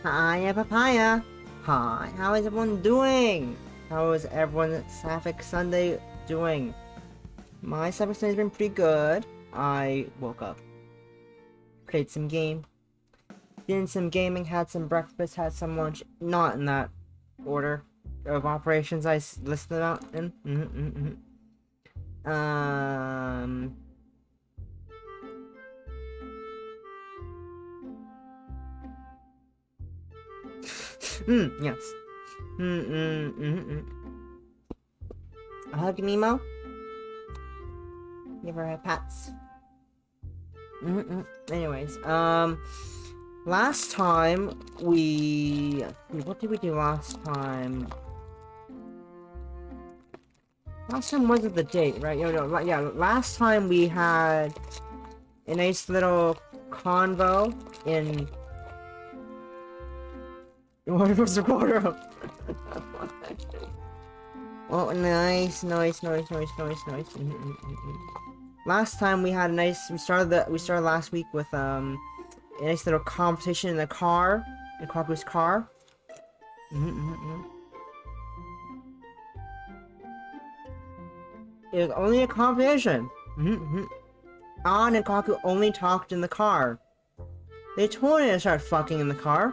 Hiya, papaya. Hi, how is everyone doing? How is everyone's sapphic Sunday doing? My sapphic Sunday's been pretty good. I woke up, played some game, did some gaming, had some breakfast, had some lunch. Not in that order of operations I listed out in. Yes. A hug, Nemo. Give her a pats. Anyways, last time what did we do last time? Last time wasn't the date, right? Yeah, last time we had a nice little convo in... What was the quarter? Oh, nice. Last time we had a nice... We started last week with, a nice little competition in the car. In Kohaku's car. It was only a competition. An and Kohaku only talked in the car. They told me to start fucking in the car.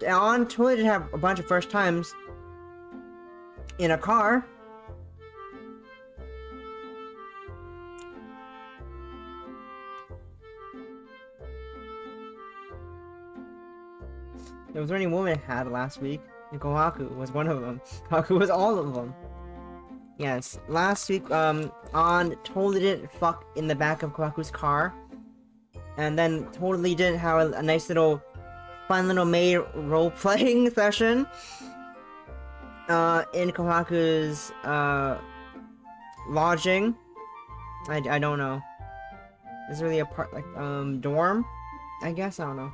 An totally did have a bunch of first times in a car. There was only woman had last week, and Kohaku was one of them. Kohaku was all of them. Yes, last week, An totally didn't fuck in the back of Kohaku's car. And then totally didn't have a nice little, fun little maid role-playing session. In Kohaku's, lodging. I don't know. Is really a part, like, dorm? I guess, I don't know.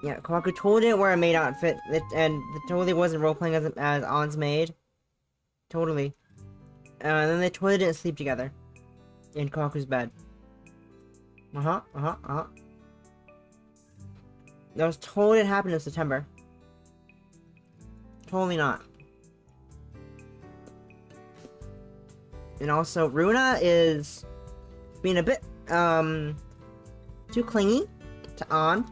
Yeah, Kohaku totally didn't wear a maid outfit, and totally wasn't role-playing as An's maid. Totally. And then they totally didn't sleep together. In Kohaku's bed. That was totally didn't happen in September. Totally not. And also, Runa is being a bit, too clingy to An.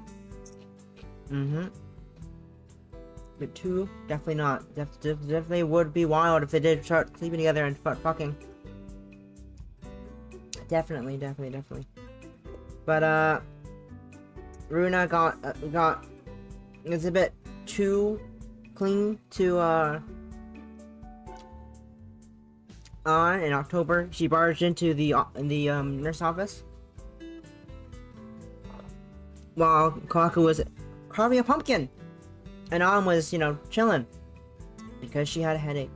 But two, definitely not. Definitely would be wild if they did start sleeping together and start fucking. Definitely. But, Runa is a bit too clingy to, An in October. She barged into the nurse office. While Kohaku was carving a pumpkin. And An was, chilling. Because she had a headache.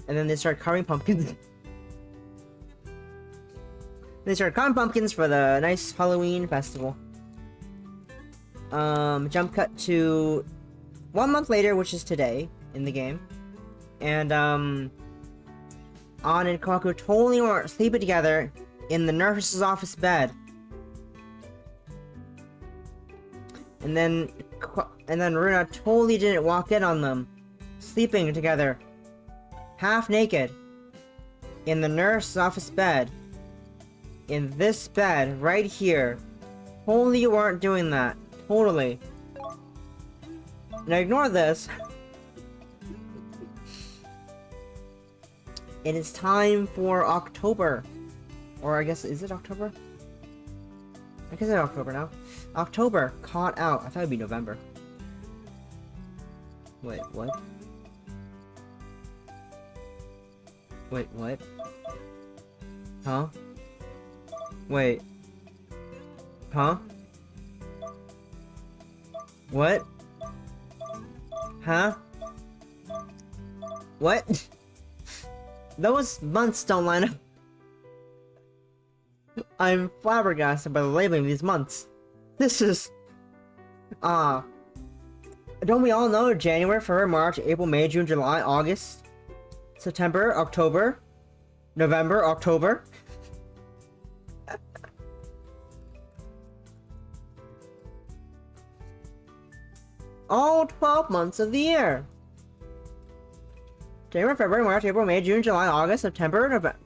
And then they started carving pumpkins. They started carving pumpkins for the nice Halloween festival. Jump cut to 1 month later, which is today, in the game. And, An and Kohaku totally weren't sleeping together in the nurse's office bed. And then Runa totally didn't walk in on them, sleeping together, half naked, in the nurse's office bed, in this bed, right here. Totally weren't doing that. Totally. Now ignore this. It is time for October. Or I guess, is it October? I guess it's October now. October, caught out. I thought it'd be November. Wait, what? Wait, what? Huh? Wait. Huh? What? Huh? What? Those months don't line up. I'm flabbergasted by the labeling of these months. This is... Don't we all know January, February, March, April, May, June, July, August, September, October, November, October? All 12 months of the year. January, February, March, April, May, June, July, August, September, November.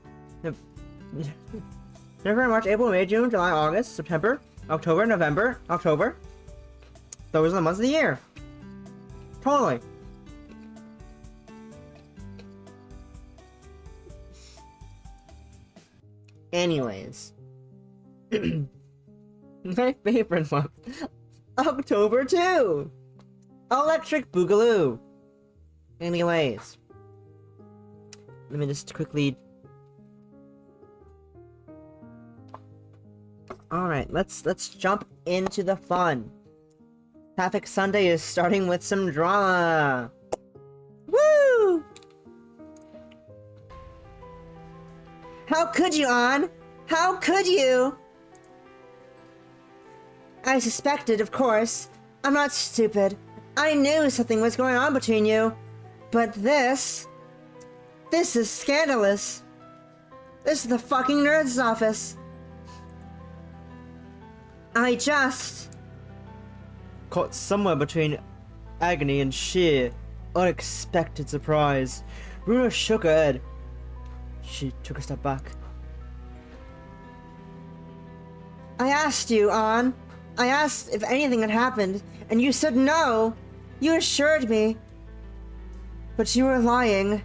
January, March, April, May, June, July, August, September, October, November, October. Those are the months of the year. Totally. Anyways. My favorite month. October 2! Electric Boogaloo! Anyways. Let me just quickly... Alright, let's jump into the fun. Sapphic Sunday is starting with some drama. Woo! How could you, An? How could you? I suspected, of course. I'm not stupid. I knew something was going on between you. But this is scandalous. This is the fucking nerd's office. I just... caught somewhere between agony and sheer, unexpected surprise. Runa shook her head. She took a step back. I asked you, An. I asked if anything had happened, and you said no. You assured me. But you were lying.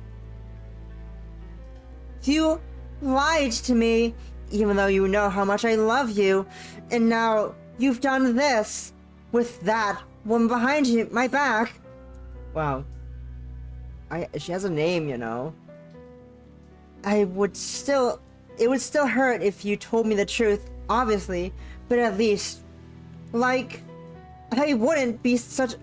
You lied to me, even though you know how much I love you. And now you've done this with that woman behind you, my back. Wow. She has a name, you know. It would still hurt if you told me the truth, obviously, but at least, like, it wouldn't be such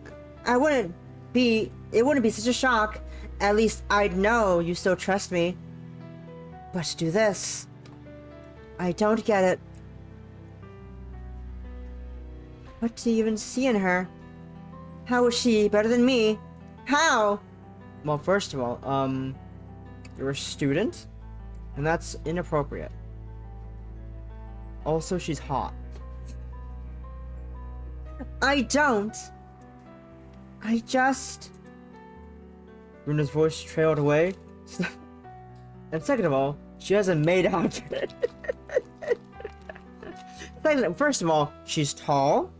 a shock. At least I'd know you still trust me. But to do this, I don't get it. What do you even see in her? How is she better than me? How? Well, first of all, you're a student, and that's inappropriate. Also, she's hot. I don't. I just... Runa's voice trailed away. And second of all, she has a maid outfit. First of all, she's tall,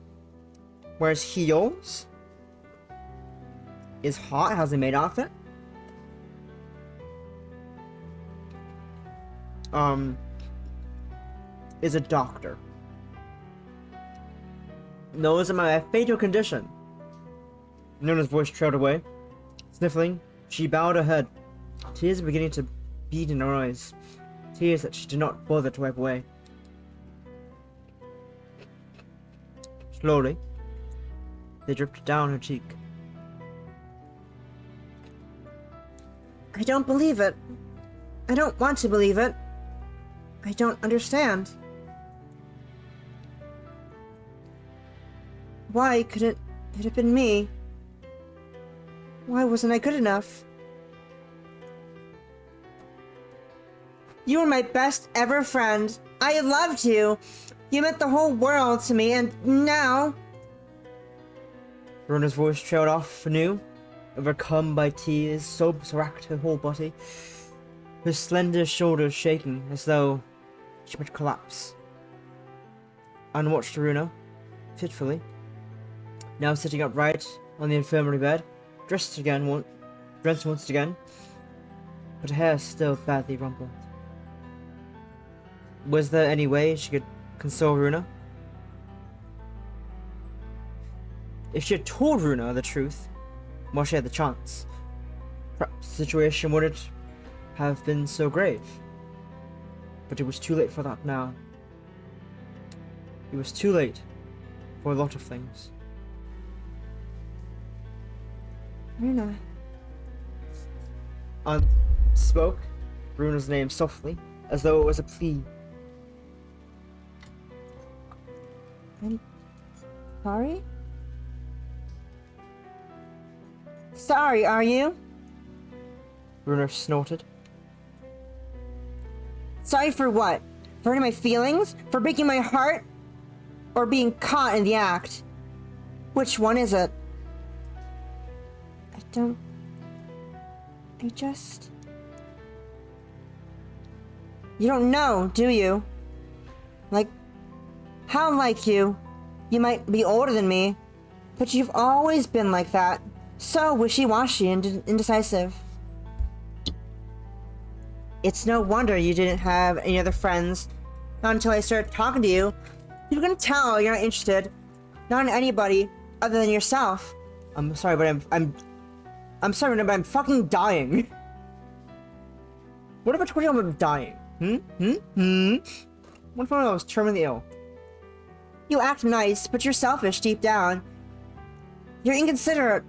wears heels, is hot, has a maid outfit. Is a doctor. Knows of my fatal condition. Nuna's voice trailed away. Sniffling, she bowed her head. Tears were beginning to bead in her eyes. Tears that she did not bother to wipe away. Slowly, they dripped down her cheek. I don't believe it. I don't want to believe it. I don't understand. Why couldn't it have been me? Why wasn't I good enough? You were my best ever friend. I loved you. You meant the whole world to me, and now... Runa's voice trailed off anew, overcome by tears, sobs racked her whole body, her slender shoulders shaking as though she might collapse. Anne watched Runa, fitfully, now sitting upright on the infirmary bed, dressed once again, but her hair still badly rumpled. Was there any way she could console Runa? If she had told Runa the truth, while she had the chance, perhaps the situation wouldn't have been so grave. But it was too late for that now. It was too late for a lot of things. Runa. Aunt spoke Runa's name softly, as though it was a plea. I'm sorry? Sorry, are you? Runa snorted. Sorry for what? For hurting my feelings? For breaking my heart? Or being caught in the act? Which one is it? don't... I just... You don't know, do you? Like, how like you? You might be older than me, but you've always been like that. So wishy-washy and indecisive. It's no wonder you didn't have any other friends. Not until I started talking to you. You can tell you're not interested. Not in anybody other than yourself. I'm sorry, but I'm sorry, but I'm fucking dying. What if I told you I'm dying? What if I was terminally ill? You act nice, but you're selfish deep down. You're inconsiderate.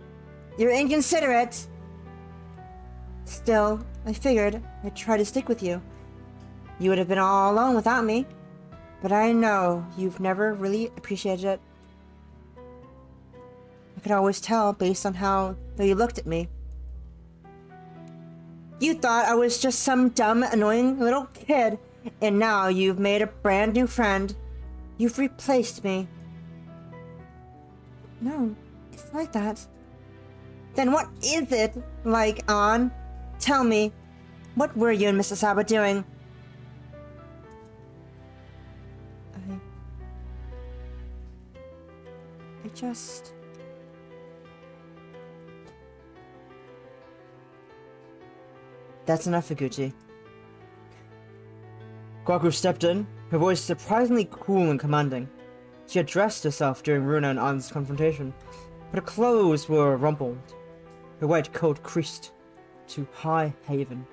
You're inconsiderate. Still, I figured I'd try to stick with you. You would have been all alone without me. But I know you've never really appreciated it. I could always tell based on how you looked at me. You thought I was just some dumb, annoying little kid, and now you've made a brand new friend. You've replaced me. No, it's like that. Then what is it like, An? Tell me, what were you and Mrs. Saba doing? I just... That's enough, Iguchi. Kohaku stepped in, her voice surprisingly cool and commanding. She had dressed herself during Runa and An's confrontation, but her clothes were rumpled, her white coat creased to high haven.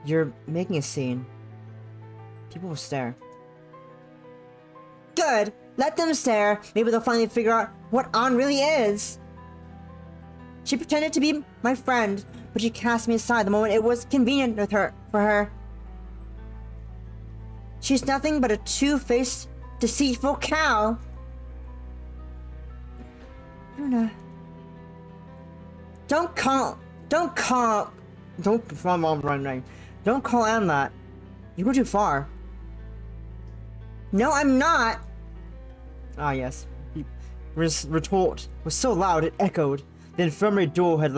You're making a scene. People will stare. Good! Let them stare! Maybe they'll finally figure out what An really is! She pretended to be my friend, but she cast me aside the moment it was convenient for her. She's nothing but a two-faced, deceitful cow! Runa... Don't call Anne that. You go too far. No, I'm not! Ah, yes. His retort was so loud it echoed. The infirmary door had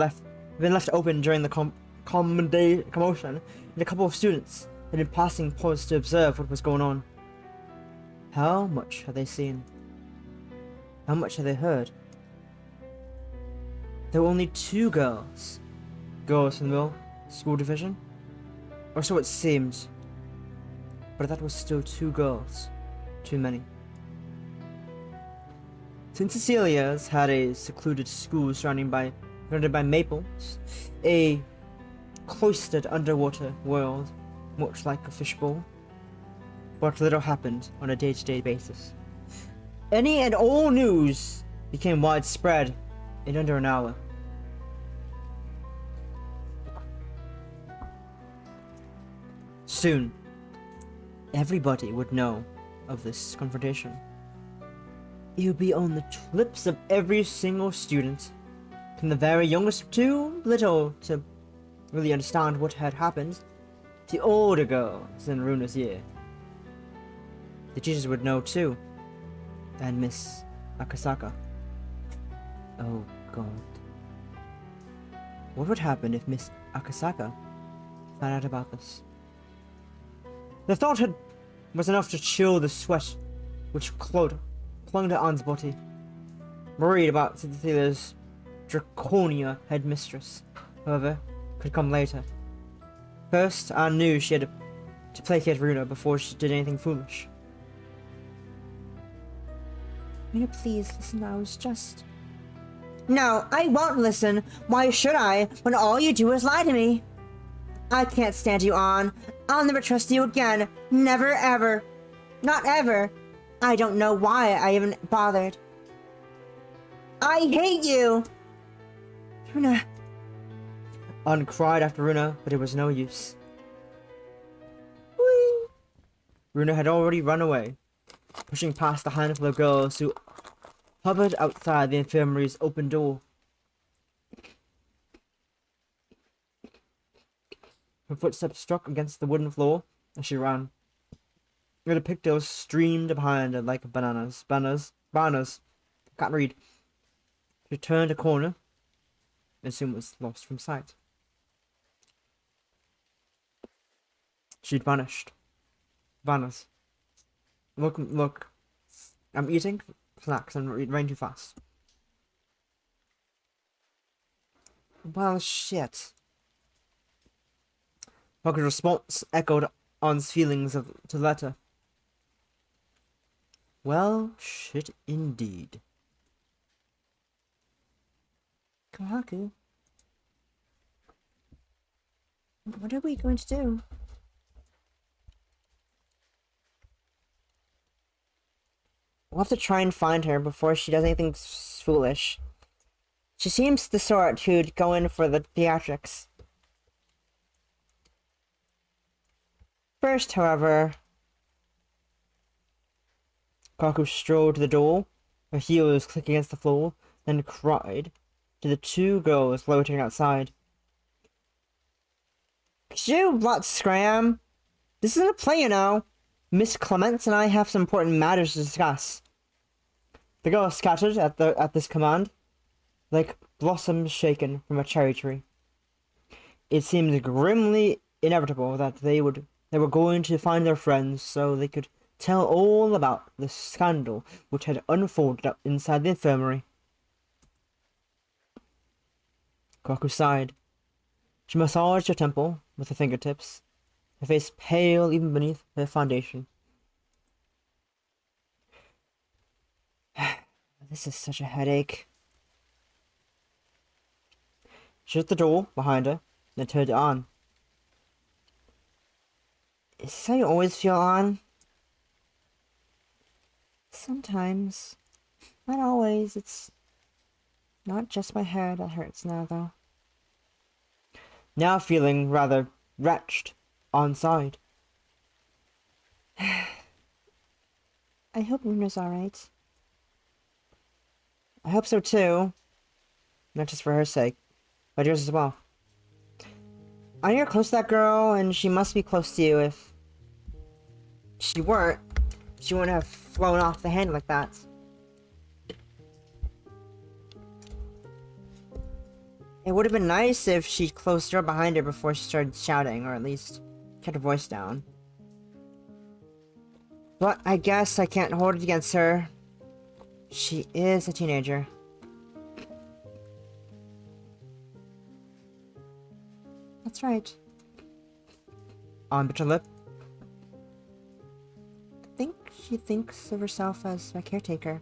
been left open during the commotion, and a couple of students had been passing paused to observe what was going on. How much had they seen? How much had they heard? There were only 2 girls. Girls from the middle school division? Or so it seemed. But that was still 2 girls. Too many. St. Cecilia's had a secluded school surrounded by maples, a cloistered underwater world, much like a fishbowl. But little happened on a day-to-day basis. Any and all news became widespread in under an hour. Soon, everybody would know of this confrontation. It would be on the lips of every single student, from the very youngest too little to really understand what had happened, to the older girls in Runa's year. The teachers would know too, and Miss Akasaka. Oh god. What would happen if Miss Akasaka found out about this? The thought was enough to chill the sweat which clung to Anne's body. Worried about Cecilia's Draconia headmistress, however, could come later. First, Anne knew she had to placate Runa before she did anything foolish. Runa, please listen, I was just... No, I won't listen! Why should I, when all you do is lie to me? I can't stand you, Anne. I'll never trust you again. Never, ever. Not ever. I don't know why I even bothered. I hate you! Runa. Anne cried after Runa, but it was no use. Whee! Runa had already run away, pushing past the handful of girls who hovered outside the infirmary's open door. Her footsteps struck against the wooden floor as she ran. The pigtails streamed behind her like bananas. Bananas. Can't read. She turned a corner and soon was lost from sight. She'd vanished. Vanished. Look. I'm eating snacks. I'm running too fast. Well, shit. Kohaku's response echoed On's feelings to the letter. Well, shit indeed. Kohaku? What are we going to do? We'll have to try and find her before she does anything foolish. She seems the sort who'd go in for the theatrics. First, however, Kohaku strode to the door, her heels clicking against the floor, then cried to the two girls loitering outside. Could you lot scram? This isn't a play, you know. Miss Clements and I have some important matters to discuss. The girls scattered at this command, like blossoms shaken from a cherry tree. It seemed grimly inevitable that they were going to find their friends so they could tell all about the scandal which had unfolded up inside the infirmary. Kohaku sighed. She massaged her temple with her fingertips, her face pale even beneath her foundation. This is such a headache. She shut the door behind her, then turned it on. Is this how you always feel on? Sometimes. Not always. It's not just my head that hurts now, though. Now feeling rather wretched, On sighed. I hope Runa's alright. I hope so too. Not just for her sake, but yours as well. I know you're close to that girl, and she must be close to you. If she weren't, she wouldn't have flown off the handle like that. It would have been nice if she closed the door behind her before she started shouting, or at least kept her voice down. But I guess I can't hold it against her. She is a teenager. That's right. On bit her lip. I think she thinks of herself as my caretaker.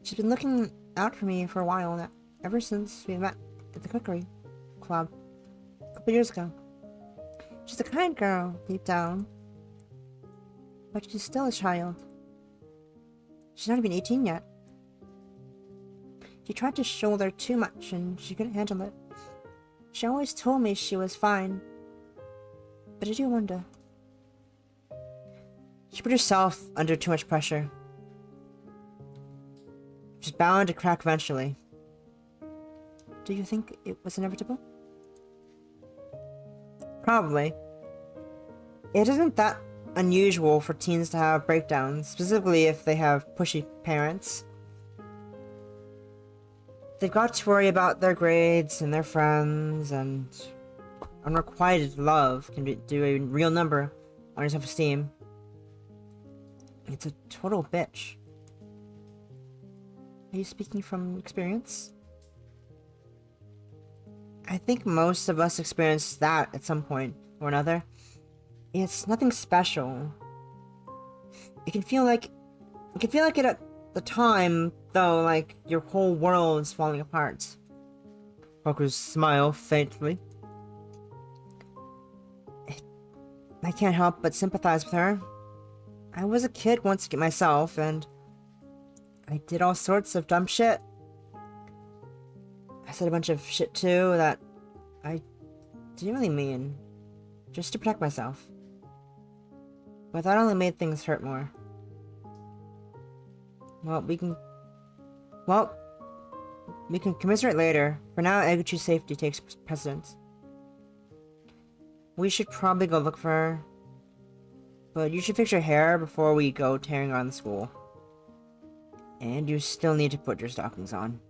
She's been looking out for me for a while now, ever since we met at the cookery club a couple years ago. She's a kind girl, deep down. But she's still a child. She's not even 18 yet. She tried to shoulder too much and she couldn't handle it. She always told me she was fine. But I do wonder. She put herself under too much pressure. She's bound to crack eventually. Do you think it was inevitable? Probably. It isn't that unusual for teens to have breakdowns, specifically if they have pushy parents. They've got to worry about their grades and their friends, and unrequited love can do a real number on your self-esteem. It's a total bitch. Are you speaking from experience? I think most of us experience that at some point or another. It's nothing special. It can feel like it at the time, though, like your whole world is falling apart. Kohaku smiled faintly. I can't help but sympathize with her. I was a kid once myself, and I did all sorts of dumb shit. I said a bunch of shit too that I didn't really mean, just to protect myself. But that only made things hurt more. Well, we can commiserate later. For now, Eguchi's safety takes precedence. We should probably go look for her. But you should fix your hair before we go tearing around the school. And you still need to put your stockings on.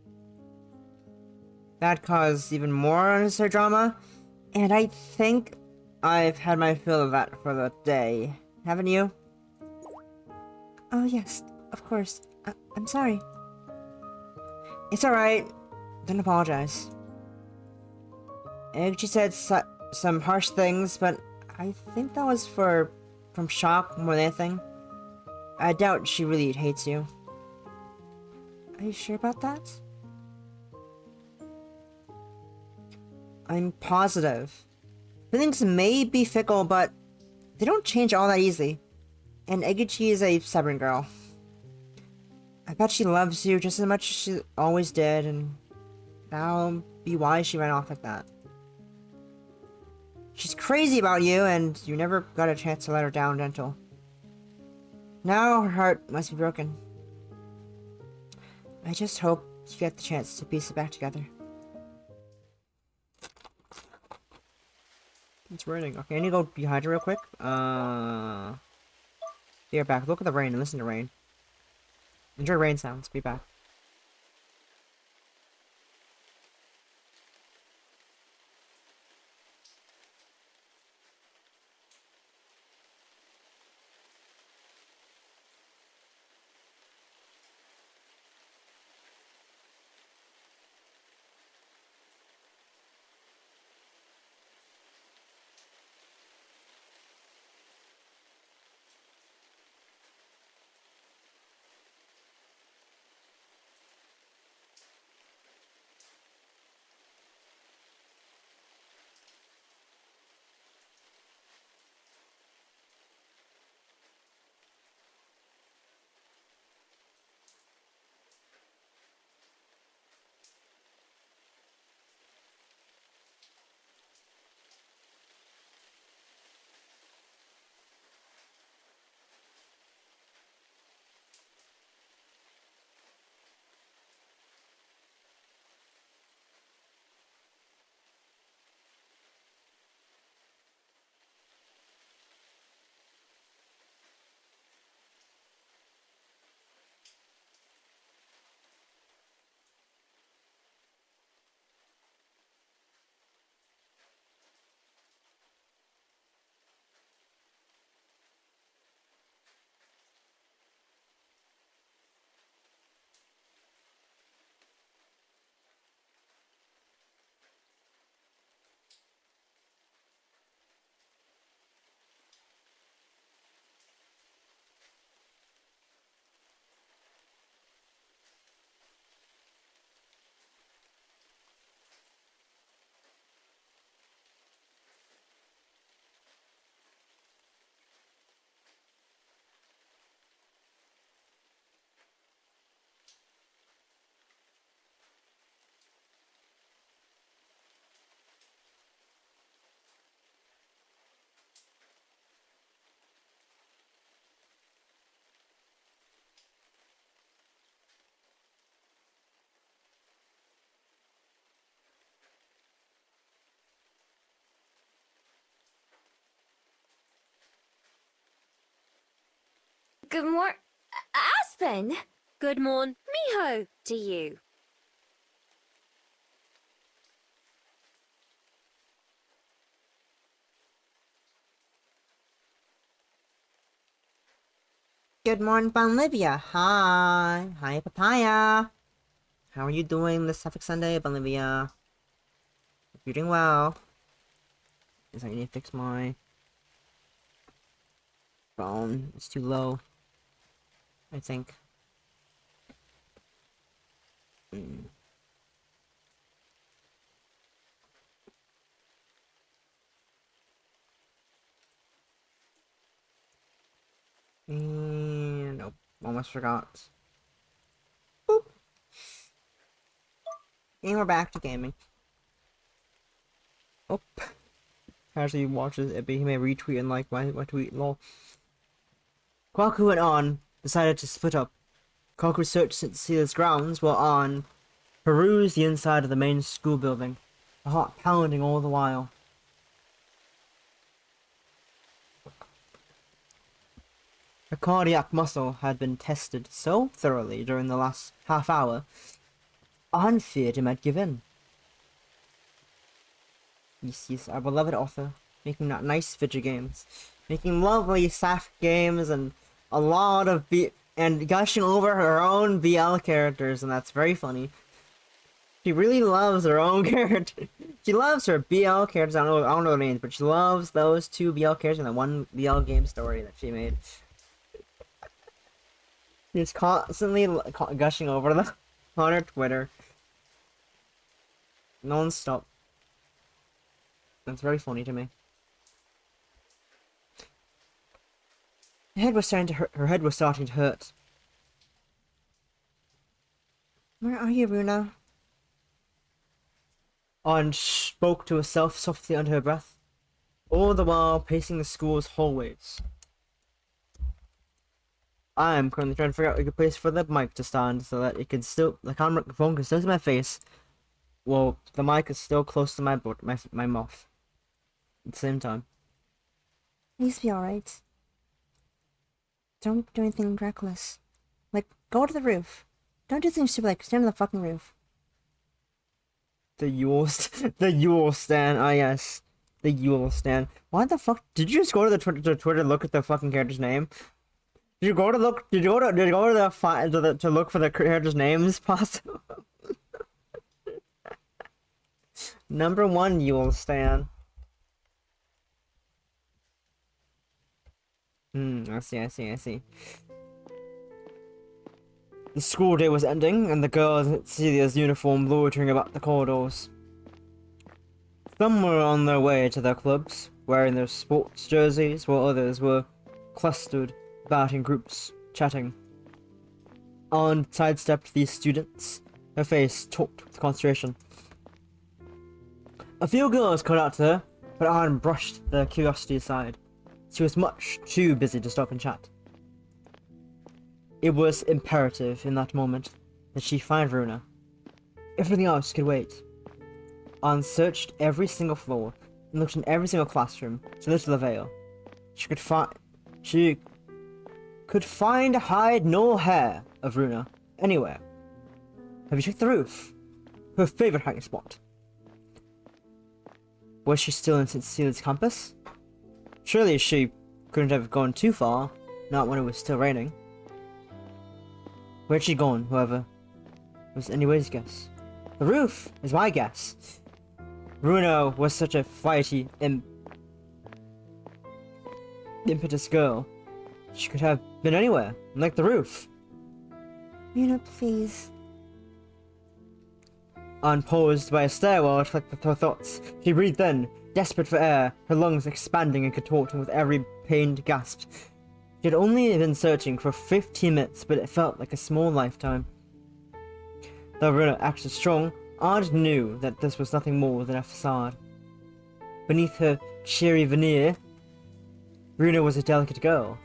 That caused even more unnecessary drama, and I think I've had my fill of that for the day. Haven't you? Oh yes, of course. I'm sorry. It's alright. Don't apologize. And she said some harsh things, but I think that was from shock more than anything. I doubt she really hates you. Are you sure about that? I'm positive. Feelings may be fickle, but they don't change all that easily. And Eguchi is a stubborn girl. I bet she loves you just as much as she always did, and that'll be why she ran off like that. She's crazy about you, and you never got a chance to let her down gentle. Now her heart must be broken. I just hope you get the chance to piece it back together. It's raining. Okay, I need to go dehydrate real quick. Be right back. Look at the rain and listen to rain. Enjoy rain sounds. Be back. Good morn, Aspen. Good morn, Miho, to you. Good morning, Bolivia. Hi. Hi, Papaya. How are you doing this Sapphic Sunday, Bolivia? Hope you're doing well. Is I need to fix my phone. It's too low, I think. And nope, almost forgot. Boop. And we're back to gaming. Oh, casually watches EbiHime retweet and like my tweet. Lol. Kohaku and On decided to split up. Kohaku searched Celia's grounds while On perused the inside of the main school building, the heart pounding all the while. Her cardiac muscle had been tested so thoroughly during the last half hour, On feared he might give in. He's our beloved author, making nice video games, making lovely sapphic games, and a lot of and gushing over her own BL characters, and that's very funny. She really loves her own character. She loves her BL characters. I don't know the names, but she loves those 2 BL characters in that one BL game story that she made. She's constantly gushing over them on her Twitter, non-stop. That's very funny to me. Her head was starting to hurt. Her head was starting to hurt. Where are you, Runa? Anne spoke to herself softly under her breath, all the while pacing the school's hallways. I am currently trying to figure out a good place for the mic to stand so that it can still, the camera phone can still see my face, while the mic is still close to my mouth at the same time. Please be alright. Don't do anything reckless. Like, go to the roof. Don't do things stupid like stand on the fucking roof. The Yule stand. Ah, yes. The Yule stand. Why the fuck did you just go to the Twitter look at the fucking character's name? Did you go to look? Did you go to to look for the character's names? Possible. Number 1 Yule stand. I see. The school day was ending, and the girls in Celia's uniform loitering about the corridors. Some were on their way to their clubs, wearing their sports jerseys, while others were clustered about in groups, chatting. Anne sidestepped these students, her face taut with concentration. A few girls called out to her, but Anne brushed their curiosity aside. She was much too busy to stop and chat. It was imperative in that moment that she find Runa. Everything else could wait. Anne searched every single floor and looked in every single classroom to lift the veil. She could find hide nor hair of Runa anywhere. Have you checked the roof? Her favorite hiding spot. Was she still in Celia's campus? Surely she couldn't have gone too far, not when it was still raining. Where'd she gone, however? It was anybody's guess. The roof is my guess. Runa was such a flighty, impetuous girl. She could have been anywhere, like the roof. Runa, please. Anne paused by a stairwell to collect her thoughts. She breathed in, desperate for air, her lungs expanding and contorting with every pained gasp. She had only been searching for 15 minutes, but it felt like a small lifetime. Though Runa acted strong, Anne knew that this was nothing more than a facade. Beneath her cheery veneer, Runa was a delicate girl.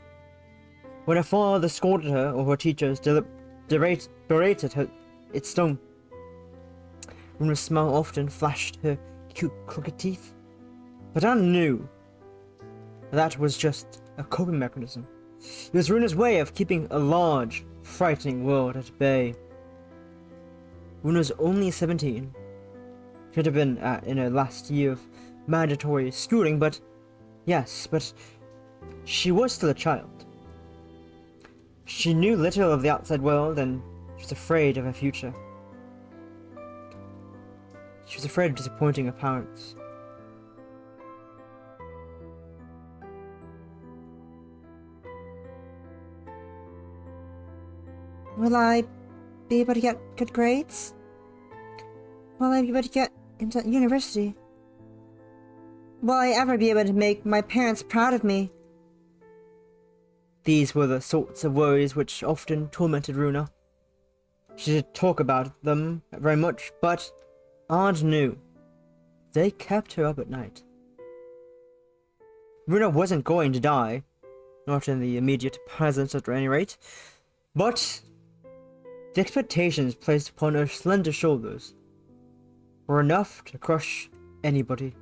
When her father scolded her or her teachers berated her, it stung. Runa's smile often flashed her cute crooked teeth, but Anne knew that was just a coping mechanism. It was Runa's way of keeping a large, frightening world at bay. Runa was only 17. She had been in her last year of mandatory schooling, but she was still a child. She knew little of the outside world, and she was afraid of her future. She was afraid of disappointing her parents. Will I be able to get good grades? Will I be able to get into university? Will I ever be able to make my parents proud of me? These were the sorts of worries which often tormented Runa. She did talk about them very much, but Anne knew they kept her up at night. Runa wasn't going to die, not in the immediate present at any rate, but the expectations placed upon her slender shoulders were enough to crush anybody.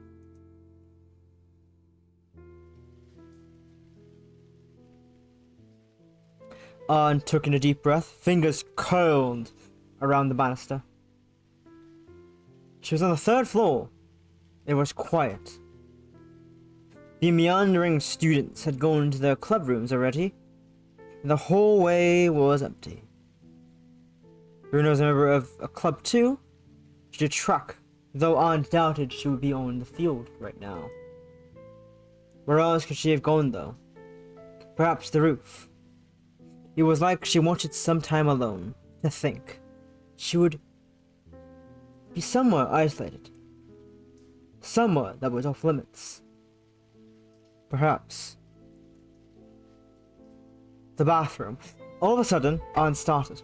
Anne took in a deep breath, fingers curled around the banister. She was on the 3rd floor, It was quiet. The meandering students had gone to their club rooms already. The hallway was empty. Runa was a member of a club too. She did track, though undoubted she would be on the field right now. Where else could she have gone though? Perhaps the roof. It was like she wanted some time alone, to think. She would be somewhere isolated. Somewhere that was off limits. Perhaps. The bathroom. All of a sudden, On started.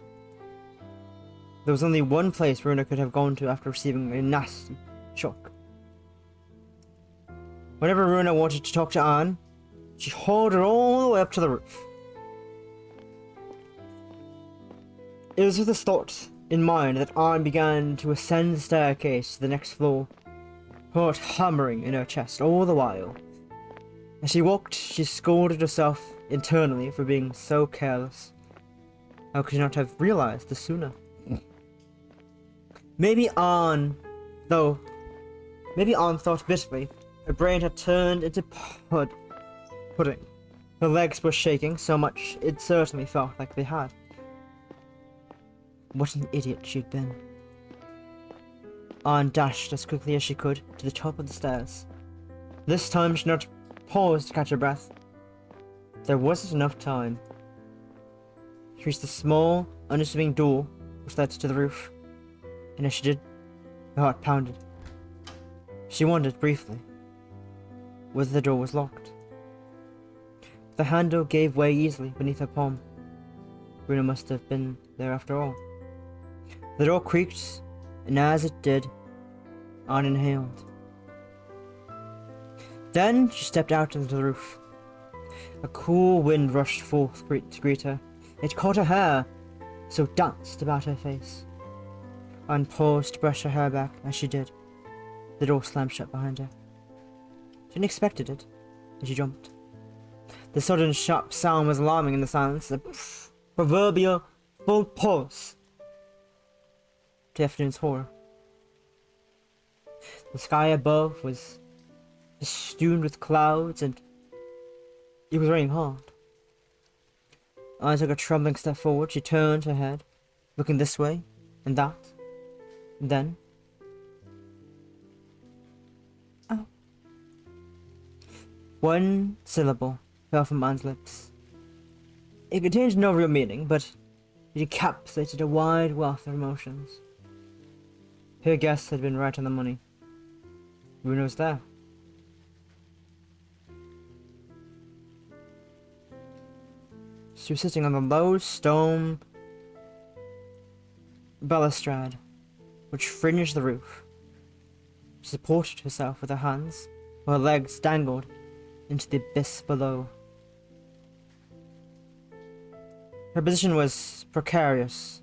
There was only one place Runa could have gone to after receiving a nasty shock. Whenever Runa wanted to talk to Anne, she hauled her all the way up to the roof. It was with this thought in mind that Anne began to ascend the staircase to the next floor, her heart hammering in her chest all the while. As she walked, she scolded herself internally for being so careless. How could she not have realized this sooner? Maybe Anne thought bitterly. Her brain had turned into pudding. Her legs were shaking so much it certainly felt like they had. What an idiot she'd been. Anne dashed as quickly as she could to the top of the stairs. This time she did not pause to catch her breath. There wasn't enough time. She reached the small, unassuming door which led to the roof, and as she did, her heart pounded. She wondered briefly whether the door was locked. The handle gave way easily beneath her palm. Runa must have been there after all. The door creaked, and as it did, Anne inhaled. Then she stepped out onto the roof. A cool wind rushed forth to greet her. It caught her hair, so danced about her face. Anne paused to brush her hair back as she did. The door slammed shut behind her. She hadn't expected it, and she jumped. The sudden sharp sound was alarming in the silence, a proverbial full pause to the afternoon's horror. The sky above was festooned with clouds, and it was raining hard. Anne took a trembling step forward. She turned her head, looking this way and that, and then... Oh. One syllable fell from Anne's lips. It contained no real meaning, but it encapsulated a wide wealth of emotions. Her guess had been right on the money. Runa was there. She was sitting on the low stone balustrade which fringed the roof. She supported herself with her hands, while her legs dangled into the abyss below. Her position was precarious,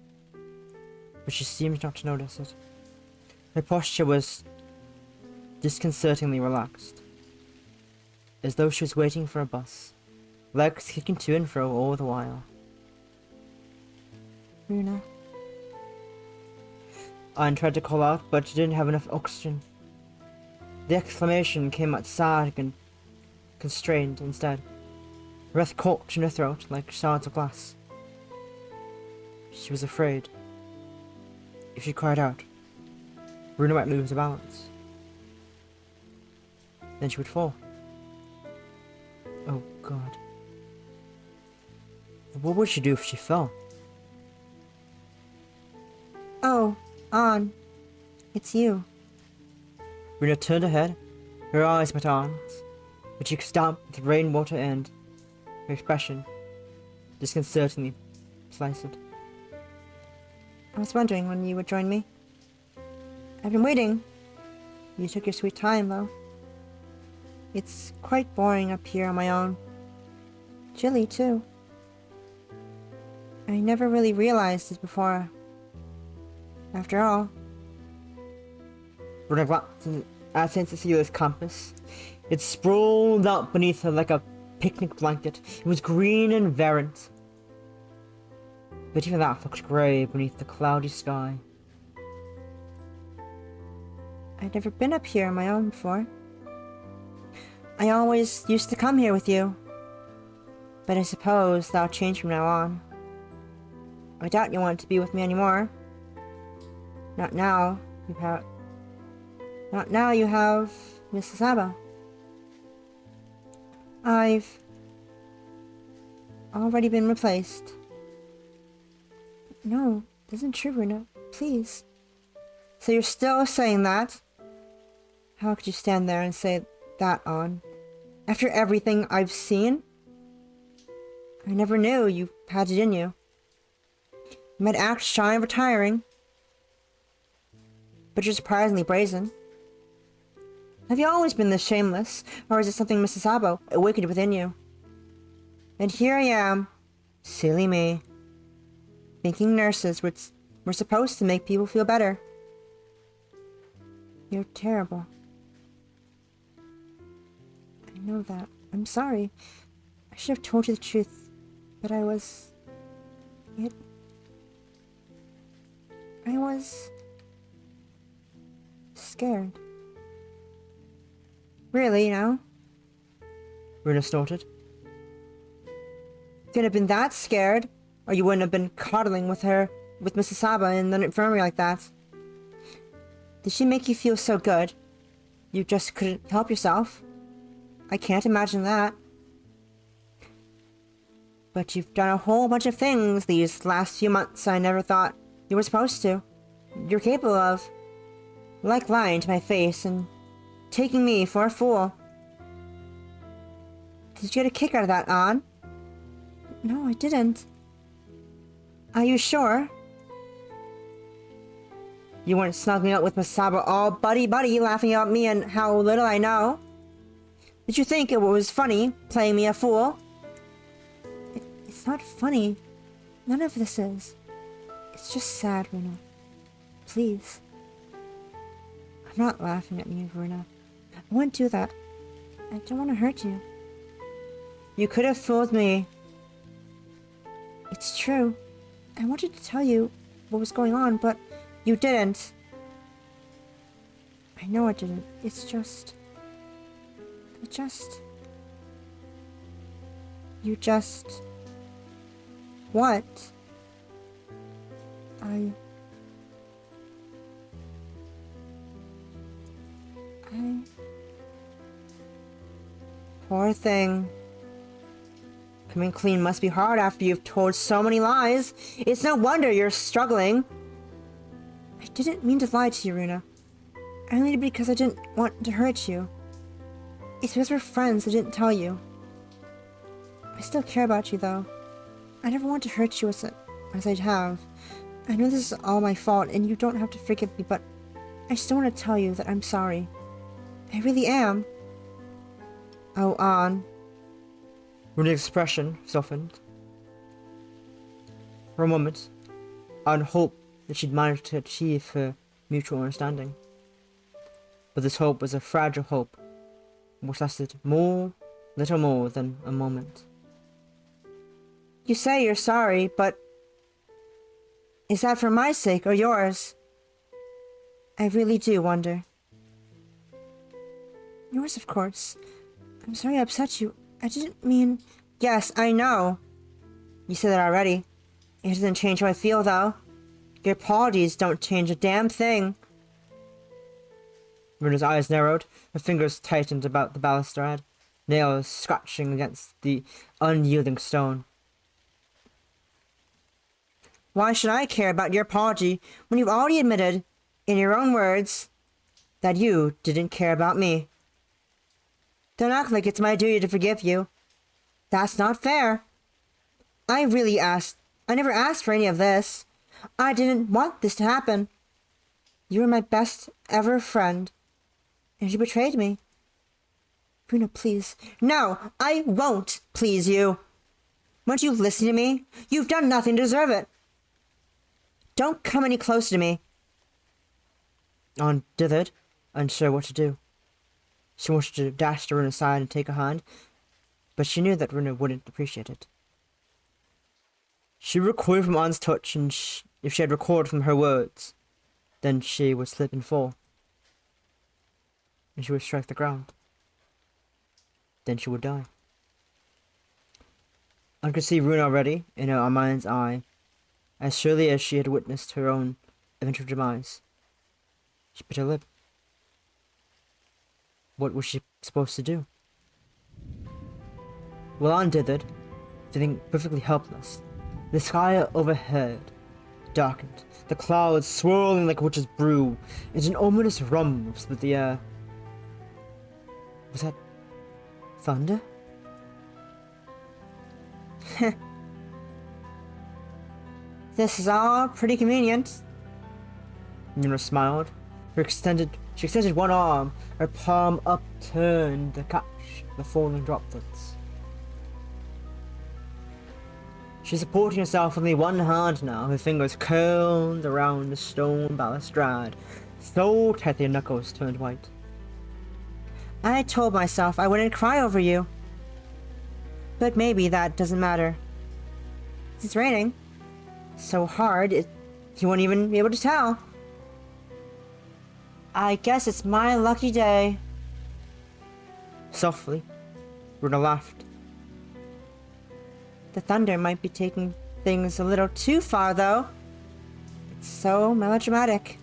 but she seemed not to notice it. Her posture was disconcertingly relaxed, as though she was waiting for a bus, legs kicking to and fro all the while. Runa. Anne tried to call out, but she didn't have enough oxygen. The exclamation came out sad and constrained instead. Her breath caught in her throat like shards of glass. She was afraid. If she cried out, Runa might lose her balance. Then she would fall. Oh God. What would she do if she fell? Oh, Anne. It's you. Runa turned her head. Her eyes met Anne's, her cheeks damp with rainwater and her expression disconcertingly placid. I was wondering when you would join me. I've been waiting. You took your sweet time, though. It's quite boring up here on my own. Chilly, too. I never really realized it before. After all. Runa glanced at St. Cecilia's campus. It sprawled out beneath her like a picnic blanket. It was green and verdant, but even that looked grey beneath the cloudy sky. I'd never been up here on my own before. I always used to come here with you. But I suppose that'll change from now on. I doubt you want to be with me anymore. Not now. Not now you have Mrs. Saba. I've already been replaced. No, that isn't true, Runa. Please. So you're still saying that? How could you stand there and say that on? After everything I've seen? I never knew you had it in you. You might act shy and retiring, but you're surprisingly brazen. Have you always been this shameless, or is it something Mrs. Sabo awakened within you? And here I am, silly me, thinking nurses were supposed to make people feel better. You're terrible. I know that. I'm sorry. I should have told you the truth, but I was scared. Really, you know? Runa snorted. If you'd have been that scared, or you wouldn't have been coddling with Mrs. Saba in the infirmary like that. Did she make you feel so good? You just couldn't help yourself? I can't imagine that. But you've done a whole bunch of things these last few months I never thought you were supposed to. You're capable of. Like lying to my face and taking me for a fool. Did you get a kick out of that, Ann? No, I didn't. Are you sure? You weren't snuggling out with Miss Saba all buddy-buddy laughing at me and how little I know. Did you think it was funny, playing me a fool? It's not funny. None of this is. It's just sad, Runa. Please. I'm not laughing at you, Runa. I wouldn't do that. I don't want to hurt you. You could have fooled me. It's true. I wanted to tell you what was going on, but you didn't. I know I didn't. It's just... You just... What? Poor thing. Coming clean must be hard after you've told so many lies. It's no wonder you're struggling. I didn't mean to lie to you, Runa. Only because I didn't want to hurt you. It's because we're friends I didn't tell you. I still care about you, though. I never want to hurt you as I have. I know this is all my fault, and you don't have to forgive me, but I still want to tell you that I'm sorry. I really am. Oh, Ann. Runa's expression softened. For a moment, Ann hoped that she'd managed to achieve her mutual understanding. But this hope was a fragile hope, which lasted little more than a moment. You say you're sorry, but is that for my sake or yours? I really do wonder. Yours, of course. I'm sorry I upset you. I didn't mean... Yes, I know. You said that already. It doesn't change how I feel, though. Your apologies don't change a damn thing. Runa's eyes narrowed, her fingers tightened about the balustrade, nails scratching against the unyielding stone. Why should I care about your apology when you've already admitted, in your own words, that you didn't care about me? Don't act like it's my duty to forgive you. That's not fair. I never asked for any of this. I didn't want this to happen. You were my best ever friend, and you betrayed me. Runa, please. No, I won't please you. Won't you listen to me? You've done nothing to deserve it. Don't come any closer to me. Ann dithered, unsure what to do. She wanted to dash to Runa's side and take a hand, but she knew that Runa wouldn't appreciate it. She recoiled from Ann's touch, and if she had recoiled from her words, then she would slip and fall. and she would strike the ground. Then she would die. I could see Runa already in her mind's eye, as surely as she had witnessed her own eventual demise. She bit her lip. What was she supposed to do? Well, undithered, feeling perfectly helpless, the sky overhead darkened, the clouds swirling like a witch's brew, and an ominous rumble split the air. Was that thunder? This is all pretty convenient. Runa smiled. She extended one arm, her palm upturned to catch the falling droplets. She's supporting herself with only one hand now, her fingers curled around the stone balustrade, so tight their knuckles turned white. I told myself I wouldn't cry over you. But maybe that doesn't matter. It's raining. So hard, you won't even be able to tell. I guess it's my lucky day. Softly, Runa laughed. The thunder might be taking things a little too far, though. It's so melodramatic.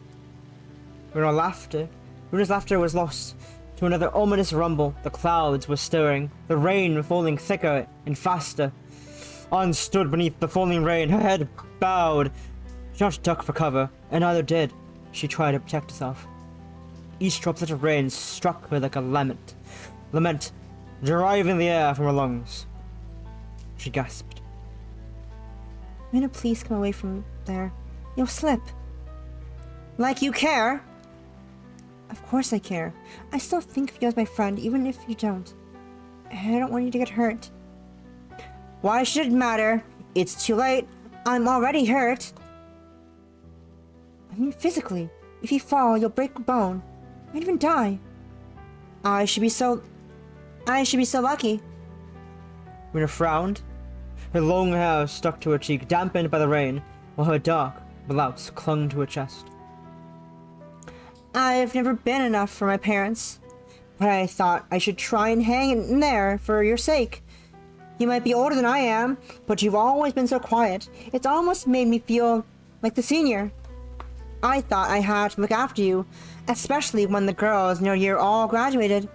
Runa's laughter was lost to another ominous rumble. The clouds were stirring, the rain falling thicker and faster. Ann stood beneath the falling rain, her head bowed. She did not duck for cover, and neither did she try to protect herself. Each droplet of rain struck her like a lament, driving the air from her lungs. She gasped. Runa, please come away from there. You'll slip. Like you care? Of course I care. I still think of you as my friend, even if you don't. I don't want you to get hurt. Why should it matter? It's too late. I'm already hurt. I mean physically. If you fall, you'll break a bone. You might even die. I should be so lucky. Runa frowned. Her long hair stuck to her cheek, dampened by the rain, while her dark blouse clung to her chest. I've never been enough for my parents, but I thought I should try and hang in there for your sake. You might be older than I am, but you've always been so quiet. It's almost made me feel like the senior. I thought I had to look after you, especially when the girls in your year all graduated.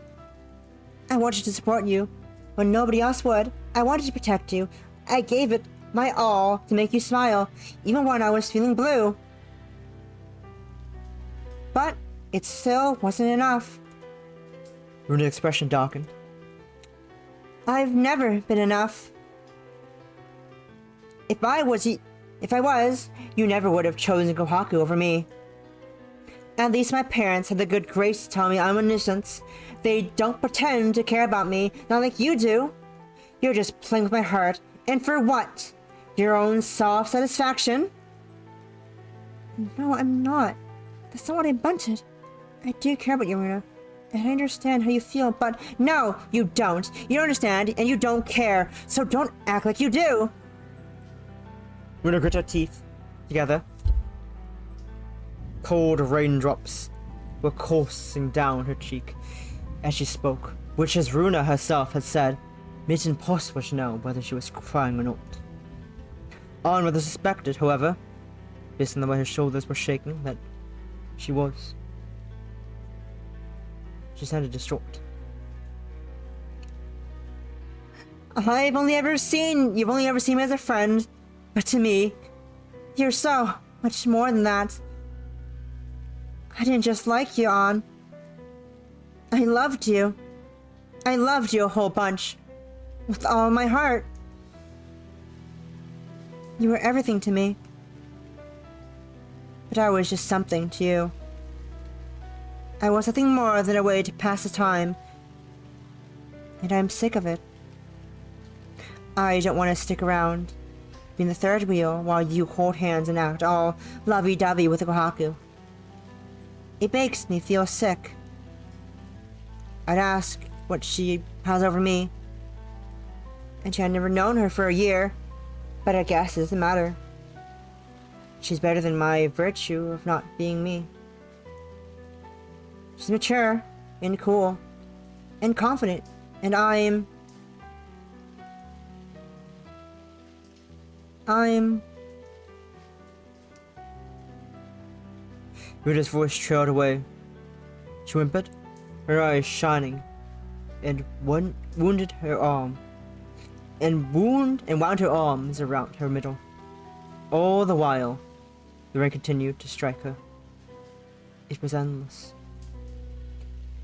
I wanted to support you when nobody else would. I wanted to protect you. I gave it my all to make you smile, even when I was feeling blue. But it still wasn't enough. Runa's expression darkened. I've never been enough. If I was, you never would have chosen Kohaku over me. At least my parents had the good grace to tell me I'm a nuisance. They don't pretend to care about me, not like you do. You're just playing with my heart, and for what? Your own self-satisfaction? No, I'm not. That's not what I wanted. I do care about you, Runa. And I understand how you feel, but no, you don't. You don't understand, and you don't care, so don't act like you do. Runa grit her teeth together. Cold raindrops were coursing down her cheek as she spoke, which, as Runa herself had said, made it impossible to know whether she was crying or not. Ann rather suspected, however, based on the way her shoulders were shaking, that she was. She sounded distraught. You've only ever seen me as a friend, but to me, you're so much more than that. I didn't just like you, Ann. I loved you. I loved you a whole bunch. With all my heart. You were everything to me. But I was just something to you. I was nothing more than a way to pass the time. And I'm sick of it. I don't want to stick around, being the third wheel while you hold hands and act all lovey-dovey with the Kohaku. It makes me feel sick. I'd ask what she has over me. And she had never known her for a year, but I guess it doesn't matter. She's better than my virtue of not being me. She's mature and cool and confident, and I'm Runa's voice trailed away. She whimpered, her eyes shining, and wounded her arm, and wound her arms around her middle. All the while, the rain continued to strike her. It was endless.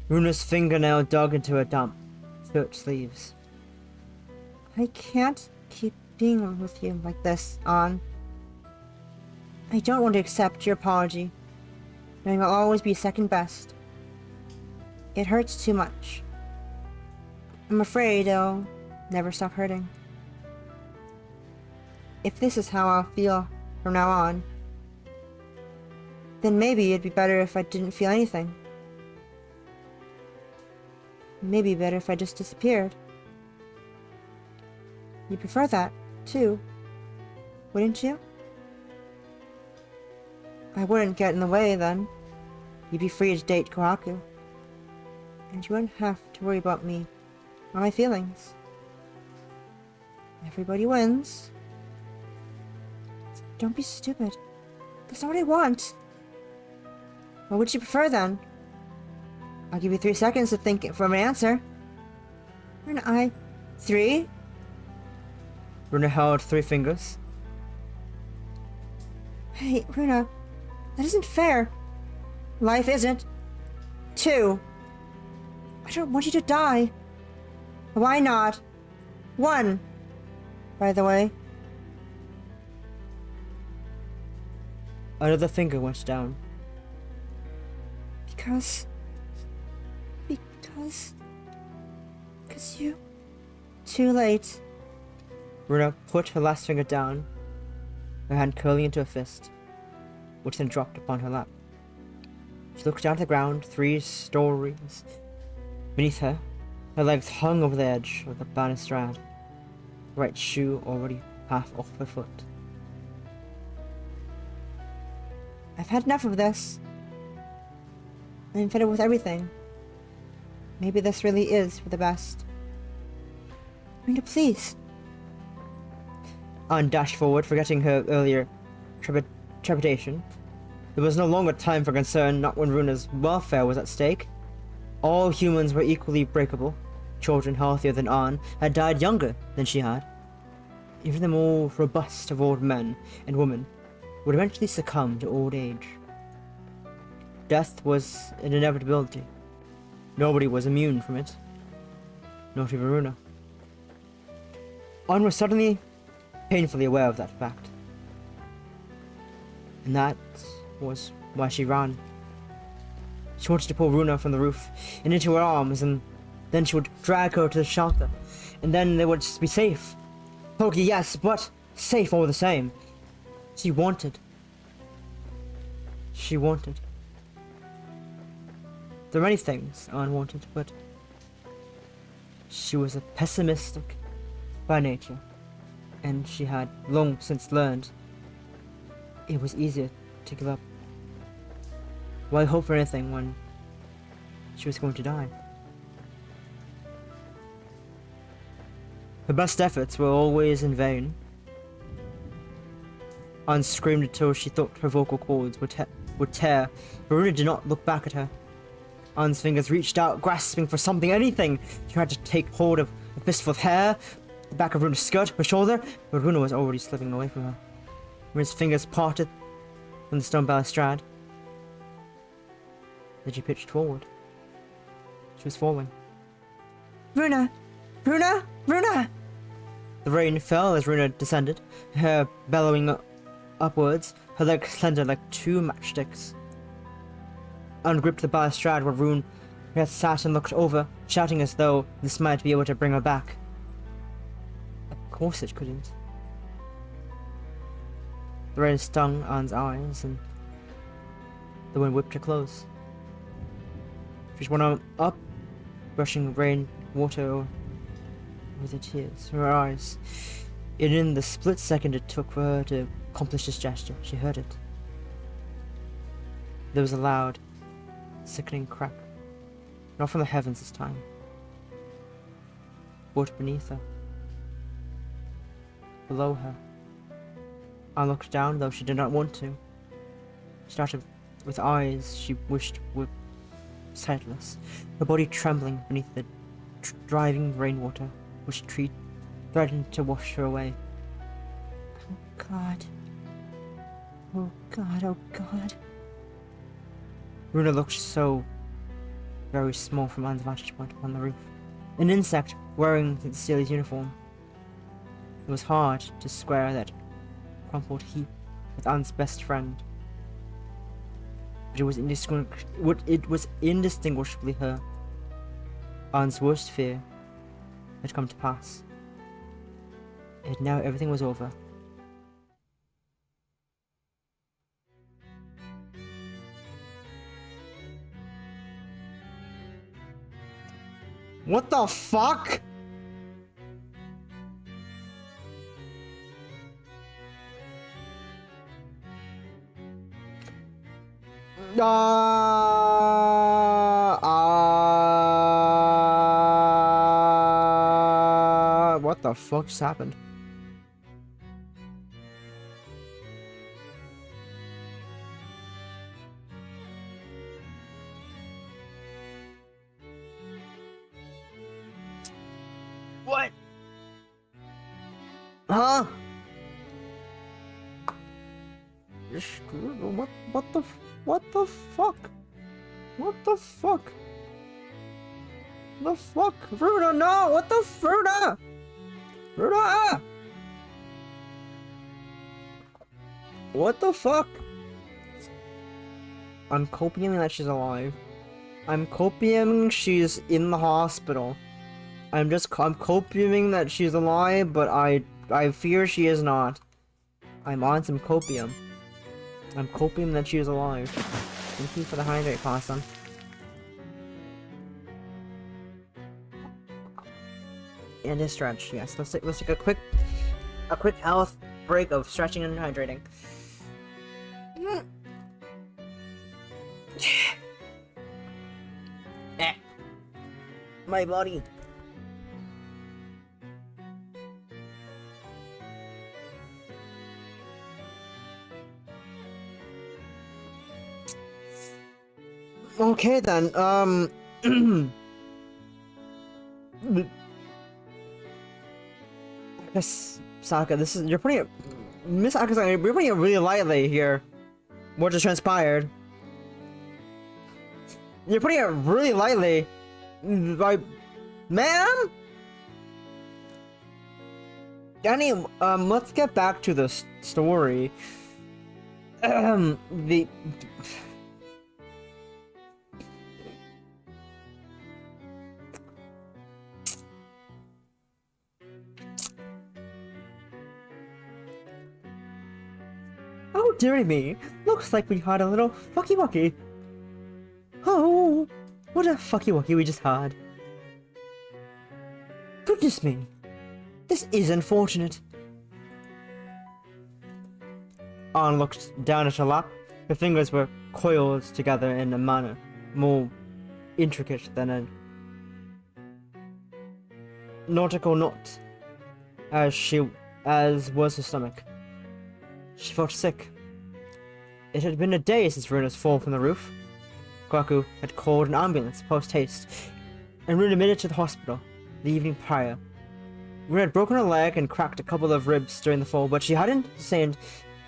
Runa's fingernail dug into her damp, shirt sleeves. I can't keep being with you like this, An. I don't want to accept your apology, knowing I'll always be second best. It hurts too much. I'm afraid it'll never stop hurting. If this is how I'll feel from now on, then maybe it'd be better if I didn't feel anything. Maybe better if I just disappeared. You prefer that, too, wouldn't you? I wouldn't get in the way then. You'd be free to date Kohaku. And you wouldn't have to worry about me or my feelings. Everybody wins. Don't be stupid. That's not what I want. What would you prefer then? I'll give you 3 seconds to think from an answer. Runa, 3? Runa held 3 fingers. Hey, Runa, that isn't fair. Life isn't. 2. I don't want you to die. Why not? 1, by the way. Another finger went down. Because you... Too late. Runa put her last finger down, her hand curling into a fist, which then dropped upon her lap. She looked down to the ground 3 stories beneath her. Her legs hung over the edge of the balustrade, the right shoe already half off her foot. I've had enough of this. I'm fed up with everything. Maybe this really is for the best. Runa, please. Anne dashed forward, forgetting her earlier trepidation. There was no longer time for concern, not when Runa's welfare was at stake. All humans were equally breakable. Children healthier than Anne had died younger than she had. Even the more robust of old men and women would eventually succumb to old age. Death was an inevitability. Nobody was immune from it. Not even Runa. Anne was suddenly painfully aware of that fact. And that was why she ran. She wanted to pull Runa from the roof and into her arms, and then she would drag her to the shelter, and then they would just be safe. Pokey, yes, but safe all the same. She wanted. There are many things Anne wanted, but she was a pessimistic by nature, and she had long since learned it was easier to give up. Why hope for anything when she was going to die? Her best efforts were always in vain. Anne screamed until she thought her vocal cords would tear, but Runa did not look back at her. Anne's fingers reached out, grasping for something, anything. She tried to take hold of a fistful of hair, the back of Runa's skirt, her shoulder, but Runa was already slipping away from her. Runa's fingers parted from the stone balustrade. Then she pitched forward. She was falling. Runa! Runa! Runa! The rain fell as Runa descended, her hair bellowing upwards, her legs slender like 2 matchsticks. Anne gripped the balustrade where Rune had sat and looked over, shouting as though this might be able to bring her back. Of course it couldn't. The rain stung Anne's eyes, and the wind whipped her clothes. She went on up, brushing rain water over the tears from her eyes. And in the split second it took for her to accomplish this gesture, she heard it. There was a loud, sickening crack. Not from the heavens this time, but beneath her. Below her. I looked down, though she did not want to. She started with eyes she wished were sightless, her body trembling beneath the driving rainwater, which threatened to wash her away. Oh God. Oh God, oh God. Runa looked so very small from Anne's vantage point upon the roof. An insect wearing the Steely's uniform. It was hard to square that crumpled heap with Anne's best friend. But it was indistinguishably her. Anne's worst fear had come to pass. And now everything was over. What the fuck? What the fuck just happened? What? Huh? What the fuck? What the fuck? The fuck? Runa, no! What the Runa? Runa! What the fuck? I'm copium that she's alive. I'm copium she's in the hospital. I'm copiuming that she's alive, but I fear she is not. I'm on some copium. I'm copium that she is alive. Thank you for the hydrate, possum. And a stretch, yes. Let's take a quick health break of stretching and hydrating. My body. Okay then, Miss Saka, you're putting it, Miss Akasaka, you're putting it really lightly here. What just transpired? You're putting it really lightly. Like, ma'am? Danny, let's get back to the story. Oh, dearie me, looks like we had a little fucky-wucky. Oh, what a fucky-wucky we just had. Goodness me, this is unfortunate. Anne looked down at her lap. Her fingers were coiled together in a manner more intricate than a nautical knot, as was her stomach. She felt sick. It had been a day since Runa's fall from the roof. Kohaku had called an ambulance post-haste, and Runa made it to the hospital the evening prior. Runa had broken her leg and cracked a couple of ribs during the fall, but she hadn't sustained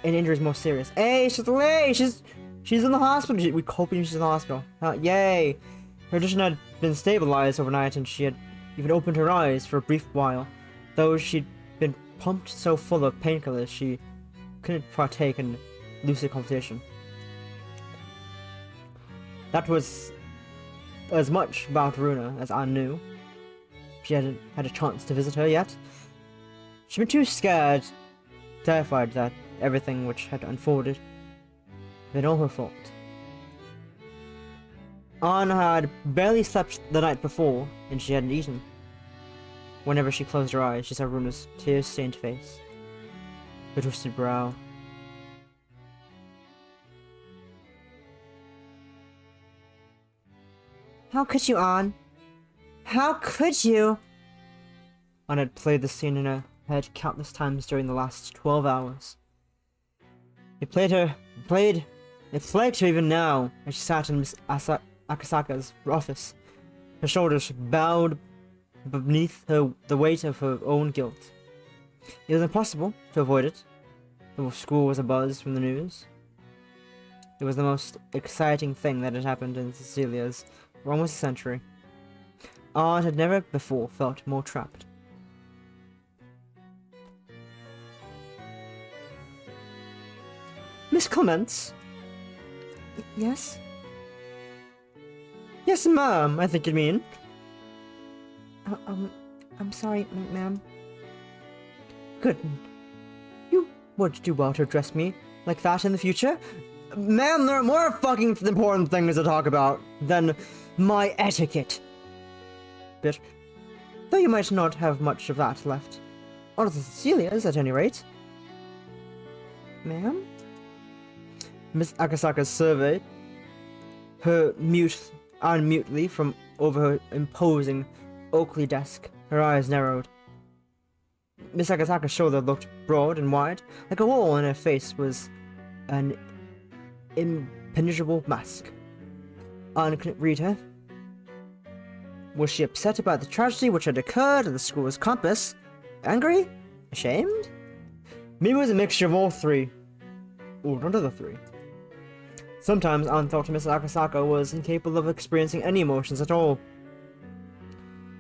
any injuries more serious. Hey, she's away! She's in the hospital! We hoping she's in the hospital. Yay! Her condition had been stabilized overnight, and she had even opened her eyes for a brief while. Though she'd been pumped so full of painkillers, she couldn't partake in lucid conversation. That was as much about Runa as Anne knew. She hadn't had a chance to visit her yet. She'd been too scared, terrified that everything which had unfolded had been all her fault. Anne had barely slept the night before, and she hadn't eaten. Whenever she closed her eyes, she saw Runa's tear-stained face, her twisted brow. How could you, An? How could you? Anne had played the scene in her head countless times during the last 12 hours. It plagued her even now as she sat in Miss Akasaka's office, her shoulders bowed beneath the weight of her own guilt. It was impossible to avoid it. The school was abuzz from the news. It was the most exciting thing that had happened in Cecilia's for almost a century. Anne had never before felt more trapped. Miss Clements? Yes? Yes, ma'am, I think you mean. I'm sorry, ma'am. Good. You would do well to address me like that in the future. Ma'am, there are more fucking important things to talk about than my etiquette. But, though you might not have much of that left. Or the Cecilia's, at any rate. Ma'am? Miss Akasaka surveyed her mutely from over her imposing oakley desk. Her eyes narrowed. Miss Akasaka's shoulder looked broad and wide, like a wall, and her face was an impenetrable mask. Anne couldn't read her. Was she upset about the tragedy which had occurred at the school's campus? Angry? Ashamed? Maybe it was a mixture of all three. Or none of the three. Sometimes Anne thought Miss Akasaka was incapable of experiencing any emotions at all.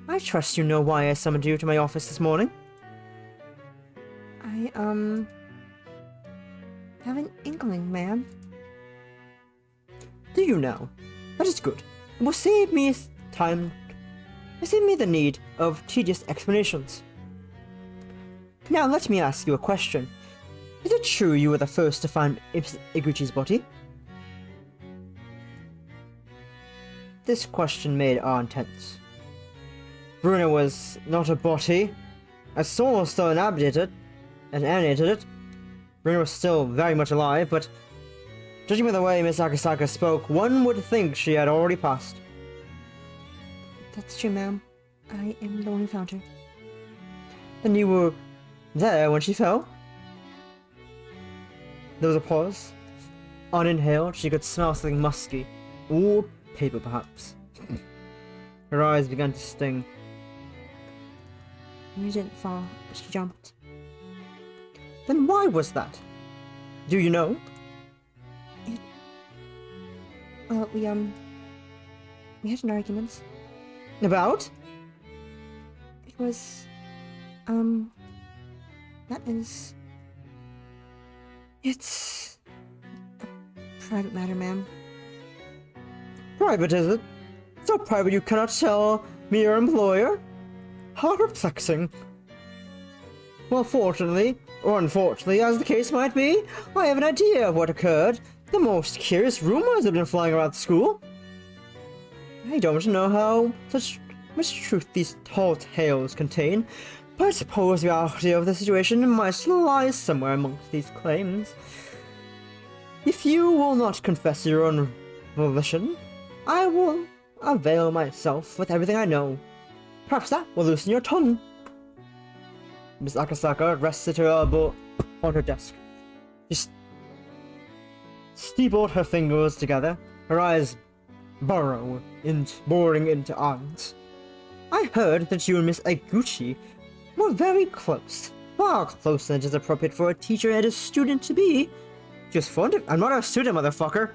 I trust you know why I summoned you to my office this morning. I, have an inkling, ma'am. Do you now? That is good. It will save me time. Save me the need of tedious explanations. Now let me ask you a question. Is it true you were the first to find Iguchi's body? This question made Anne tense. Runa was not a body. A soul still animated it. Runa was still very much alive, but judging by the way Miss Akasaka spoke, one would think she had already passed. That's true, ma'am. I am the one who found her. And you were there when she fell? There was a pause. Anne inhaled. She could smell something musky. Or paper, perhaps. Her eyes began to sting. She didn't fall. She jumped. Then why was that? Do you know? Well, we had an argument. About? It was, that is... It's a private matter, ma'am. Private, is it? So private you cannot tell me your employer? How perplexing. Well, fortunately, or unfortunately, as the case might be, I have an idea of what occurred. The most curious rumors have been flying around the school. I don't know how much truth these tall tales contain, but I suppose the reality of the situation might lie somewhere amongst these claims. If you will not confess your own volition, I will avail myself with everything I know. Perhaps that will loosen your tongue. Miss Akasaka rested her elbow on her desk. She steepled her fingers together, her eyes boring into Anne's. I heard that you and Miss Iguchi were very close. Far closer than it is appropriate for a teacher and a student to be. Just fun. I'm not a student, motherfucker.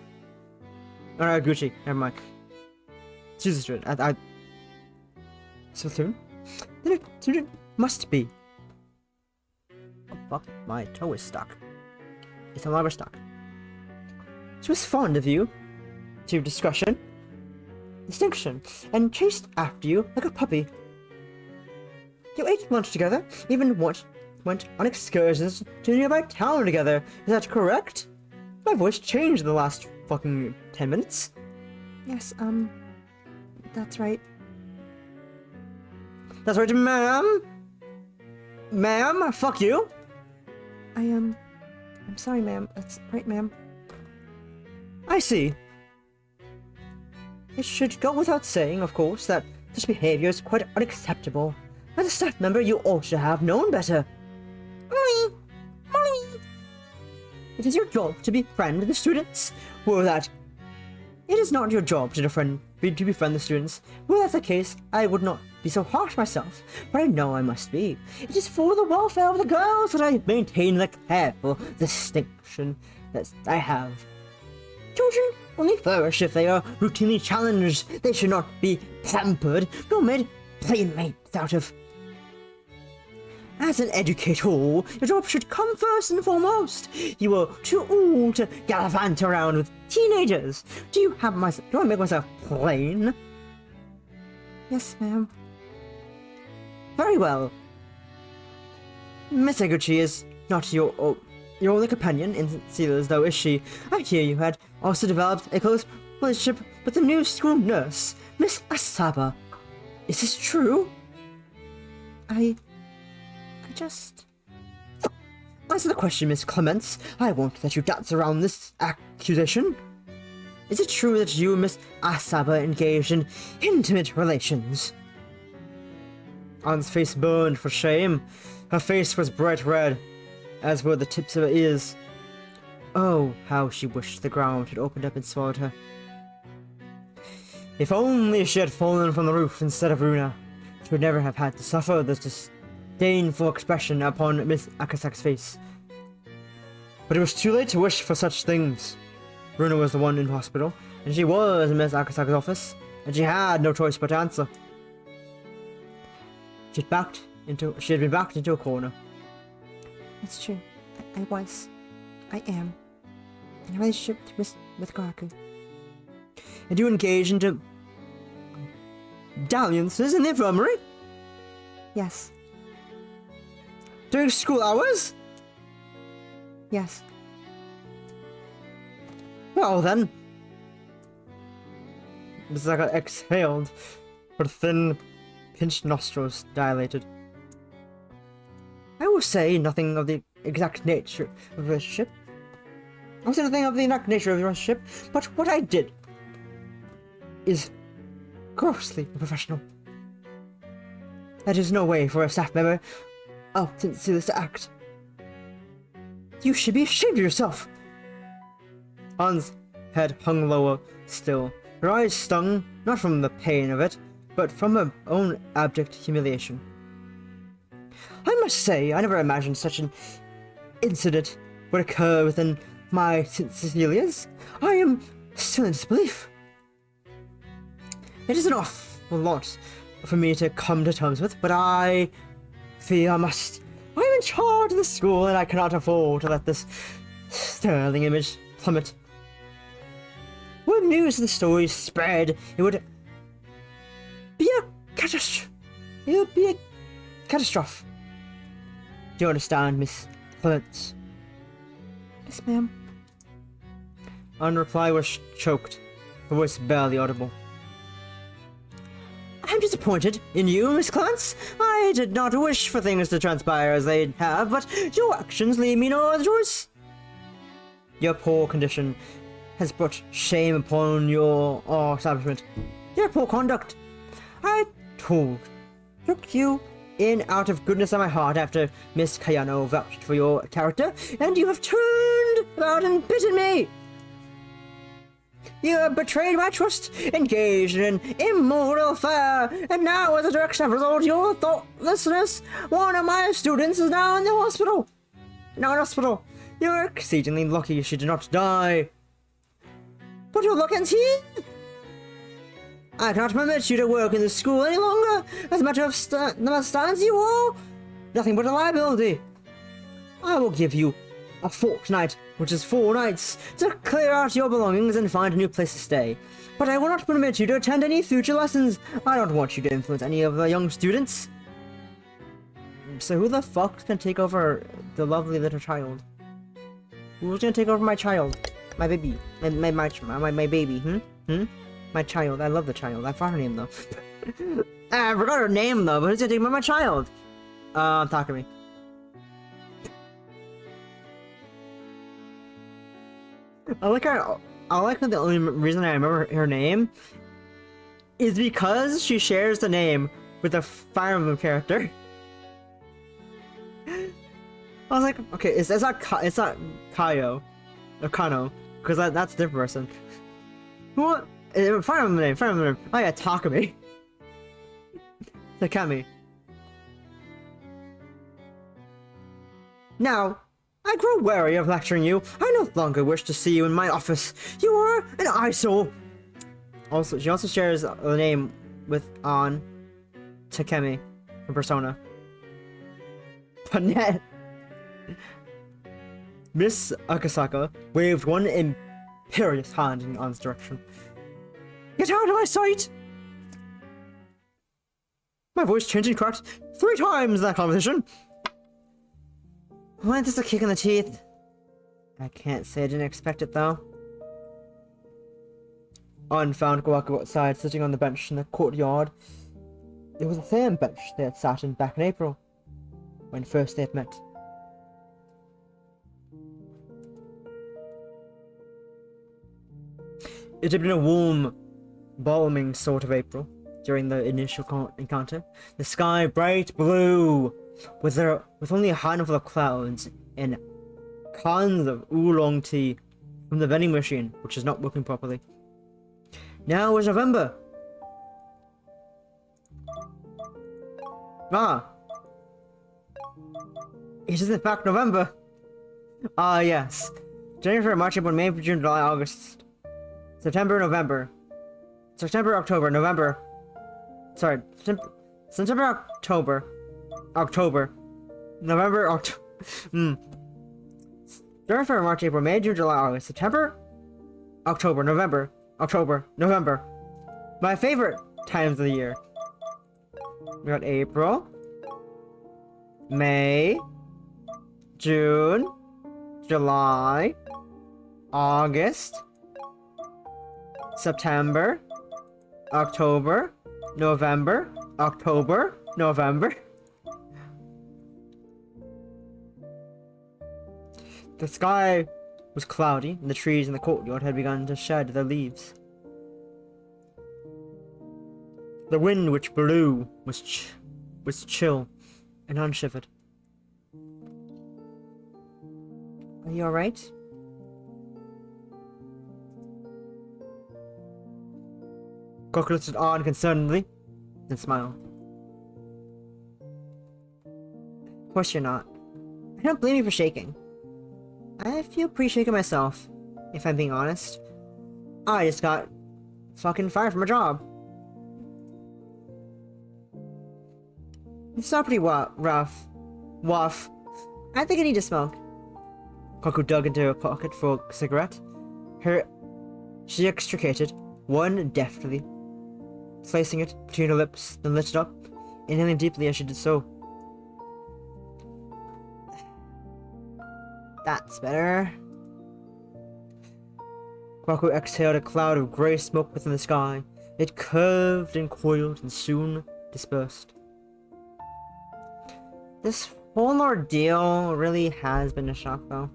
Or Iguchi, never mind. She's a student. Splatoon? Then a student must be. Oh fuck, my toe is stuck. It's no longer stuck. She was fond of you. To discretion. Distinction. And chased after you like a puppy. You ate lunch together, even went on excursions to a nearby town together. Is that correct? My voice changed in the last fucking 10 minutes. Yes, that's right. That's right, ma'am. Ma'am, fuck you. I'm sorry, ma'am. That's right, ma'am. I see. It should go without saying, of course, that such behavior is quite unacceptable. As a staff member, you ought to have known better. It is your job to befriend the students. Were that it is not your job to befriend the students. Were that the case, I would not be so harsh myself, but I know I must be. It is for the welfare of the girls that I maintain the careful distinction that I have. Children only flourish if they are routinely challenged. They should not be pampered, nor made playmates out of. As an educator, your job should come first and foremost. You are too old to gallivant around with teenagers. Do I make myself plain? Yes, ma'am. Very well. Miss Eguchi is not your only companion in Sealers, though, is she? I hear you had also developed a close relationship with the new school nurse, Miss Asaba. Is this true? I just... Answer the question, Miss Clements. I won't let you dance around this accusation. Is it true that you and Miss Asaba engaged in intimate relations? Anne's face burned for shame. Her face was bright red, as were the tips of her ears. Oh, how she wished the ground had opened up and swallowed her. If only she had fallen from the roof instead of Runa, she would never have had to suffer this disdainful expression upon Miss Akasaka's face. But it was too late to wish for such things. Runa was the one in hospital, and she was in Miss Akasaka's office, and she had no choice but to answer. She had been backed into a corner. It's true. I am. In a relationship with Kohaku. And you engaged into dalliances in the infirmary? Yes. During school hours? Yes. Well then. Misaka exhaled, her thin, pinched nostrils dilated. I will say nothing of the exact nature of the relationship. But what I did is grossly unprofessional. That is no way for a staff member of Sealers to act. You should be ashamed of yourself. Anne's head hung lower still. Her eyes stung, not from the pain of it, but from her own abject humiliation. I must say, I never imagined such an incident would occur within my Cecilias. I am still in disbelief. It is an awful lot for me to come to terms with, but I fear I must. I am in charge of the school, and I cannot afford to let this sterling image plummet. When news of the story spread, it would be a catastrophe. It would be a catastrophe. Do you understand, Miss Clements? Yes, ma'am. Anne's reply was choked, her voice barely audible. I'm disappointed in you, Miss Clements. I did not wish for things to transpire as they have, but your actions leave me no other choice. Your poor condition has brought shame upon your establishment. Your poor conduct. I took you in out of goodness of my heart after Miss Kayano vouched for your character, and you have turned about and bitten me. You have betrayed my trust, engaged in an immoral affair, and now as a direct result of your thoughtlessness, one of my students is now in the hospital. You're exceedingly lucky she did not die. But your luck ends here. I cannot permit you to work in the school any longer. As a matter of stance, you are nothing but a liability. I will give you a fortnight, which is 4 nights, to clear out your belongings and find a new place to stay. But I will not permit you to attend any future lessons. I don't want you to influence any of the young students. So who the fuck can take over the lovely little child? Who's gonna take over my child? My baby. My baby, My child. I love the child. I forgot her name, though. I forgot her name, though, but who's gonna take over my child? Takumi. I like her the only reason I remember her name is because she shares the name with a Fire Emblem character. I was like, okay, it's not Kaio or Kano, because that's a different person. What? Fire Emblem name, Fire Emblem name. Oh yeah, Takumi. Takemi. Now, I grow wary of lecturing you. I no longer wish to see you in my office. You are an eyesore. Also, she also shares the name with Takemi from Persona. Panette. Miss Akasaka waved one imperious hand in Ann's direction. Get out of my sight! My voice changed and cracked 3 times in that conversation. Wasn't this a kick in the teeth? I can't say I didn't expect it though. Ann found Kohaku outside, sitting on the bench in the courtyard. It was the same bench they had sat in back in April, when first they had met. It had been a warm, balming sort of April during the initial encounter. The sky bright blue, with only a handful of clouds and cans of oolong tea from the vending machine, which is not working properly. Now is November. It is in fact November. Yes. January, March, April, May, June, July, August, September, November. September, October, November. Sorry, September, October, November, October. January, March, April, May, June, July, August, September, October, November, November. My favorite times of the year. We got April, May, June, July, August, September, October, November, November. The sky was cloudy, and the trees in the courtyard had begun to shed their leaves. The wind which blew was chill and unshivered. Are you alright? Kohaku looked at Ann concernedly, then smiled. Of course you're not. I don't blame you for shaking. I feel pretty shaken myself, if I'm being honest. I just got fucking fired from a job. It's not pretty rough. Waff. I think I need to smoke. Kohaku dug into her pocket for a cigarette. She extricated one deftly, placing it between her lips, then lit it up, inhaling deeply as she did so. That's better. Kohaku exhaled a cloud of grey smoke within the sky. It curved and coiled and soon dispersed. This whole ordeal really has been a shock, though.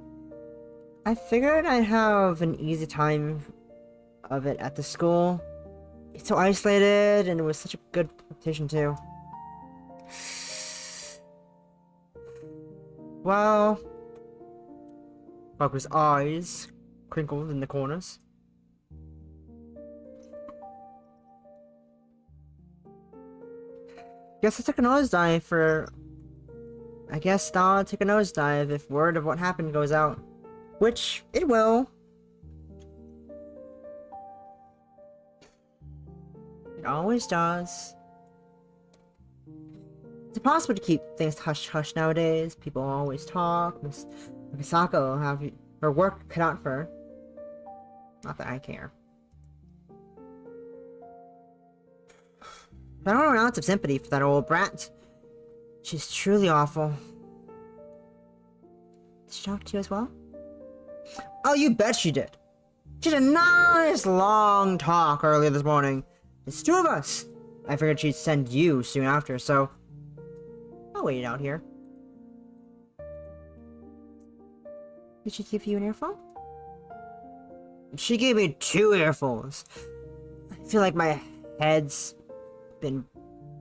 I figured I'd have an easy time of it at the school. It's so isolated, and it was such a good reputation, too. Well... Kohaku's eyes crinkled in the corners. Guess I took a nosedive for... I guess I'll take a nosedive if word of what happened goes out. Which, it will. It always does. It's impossible to keep things hush-hush nowadays. People always talk. Miss Misako will have her work cut out for her. Not that I care. I don't have an ounce of sympathy for that old brat. She's truly awful. Did she talk to you as well? Oh, you bet she did. She had a nice long talk earlier this morning. It's 2 of us. I figured she'd send you soon after, so I'll wait it out here. Did she give you an earphone? She gave me 2 earphones. I feel like my head's been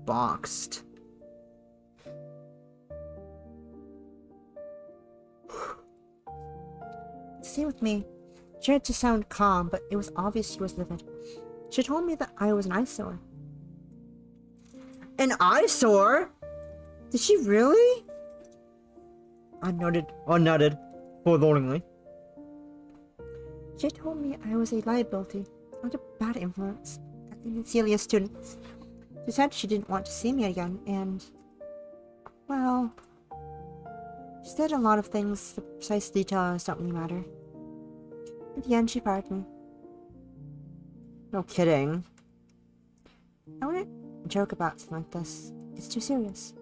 boxed. Stay with me. She tried to sound calm, but it was obvious she was livid. She told me that I was an eyesore. An eyesore? Did she really? I nodded forlornly. She told me I was a liability, not a bad influence, at the Celia students. She said she didn't want to see me again, and... well... she said a lot of things, the precise details don't really matter. In the end, she fired me. No kidding. I wouldn't joke about something like this. It's too serious.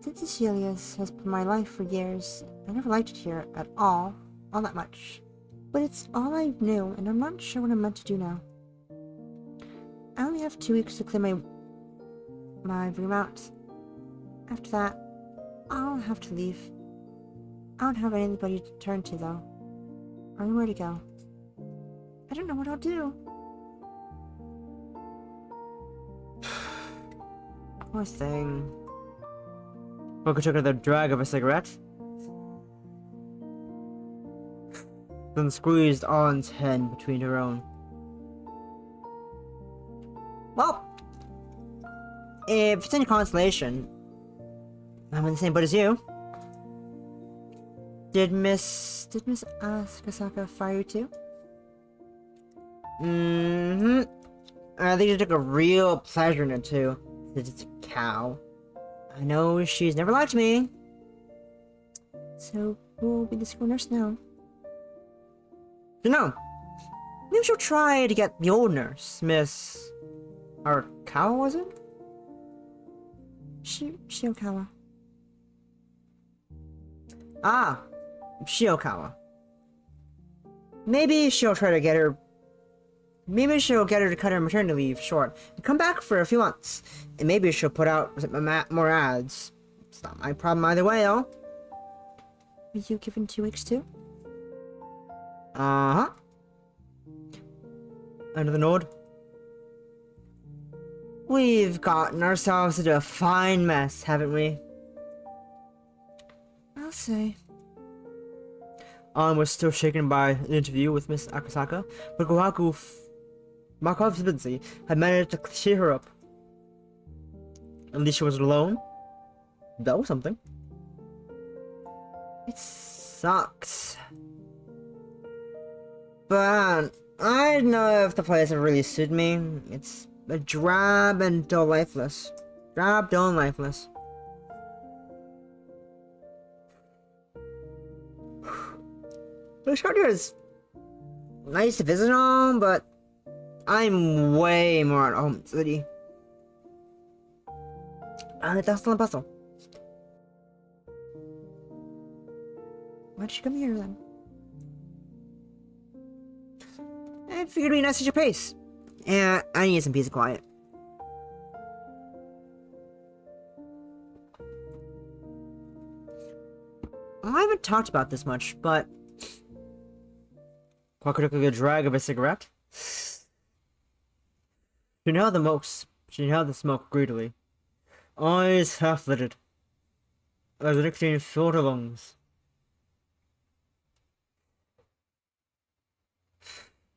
Since Cecilia's has been my life for years, I never liked it here at all that much. But it's all I knew, and I'm not sure what I'm meant to do now. I only have 2 weeks to clear my room out. After that, I'll have to leave. I don't have anybody to turn to, though. Or anywhere to go. I don't know what I'll do. Poor thing. Kohaku took another drag of a cigarette. Then squeezed An's hand between her own. Well, if it's any consolation, I'm in the same boat as you. Did Miss Akasaka fire you too? Mm-hmm. I think she took a real pleasure in it too. It's a cow. I know she's never lied to me. So, who will be the school nurse now? You know, maybe she'll try to get the old nurse, Miss... Arakawa, was it? Shiokawa. Ah, Shiokawa. Maybe she'll try to get her... Maybe she'll get her to cut her maternity leave short and come back for a few months. And maybe she'll put out more ads. It's not my problem either way, though. Were you given 2 weeks too? Uh-huh. Another nod. We've gotten ourselves into a fine mess, haven't we? I'll say. An was still shaken by the interview with Miss Akasaka, but Kohaku, Markov's ability had managed to cheer her up. At least she wasn't alone. That was something. It sucks. But I don't know if the place ever really suited me. It's a drab and dull lifeless. Drab, dull, and lifeless. The Charter is nice to visit on, but I'm way more at home in the city. And the hustle and bustle. Why did you come here then? I figured it'd be nice at your pace. And I need some peace and quiet. I haven't talked about this much, but Kohaku took a good drag of a cigarette. She inhaled the smoke greedily. Eyes half-lidded, as the nicotine filled her lungs.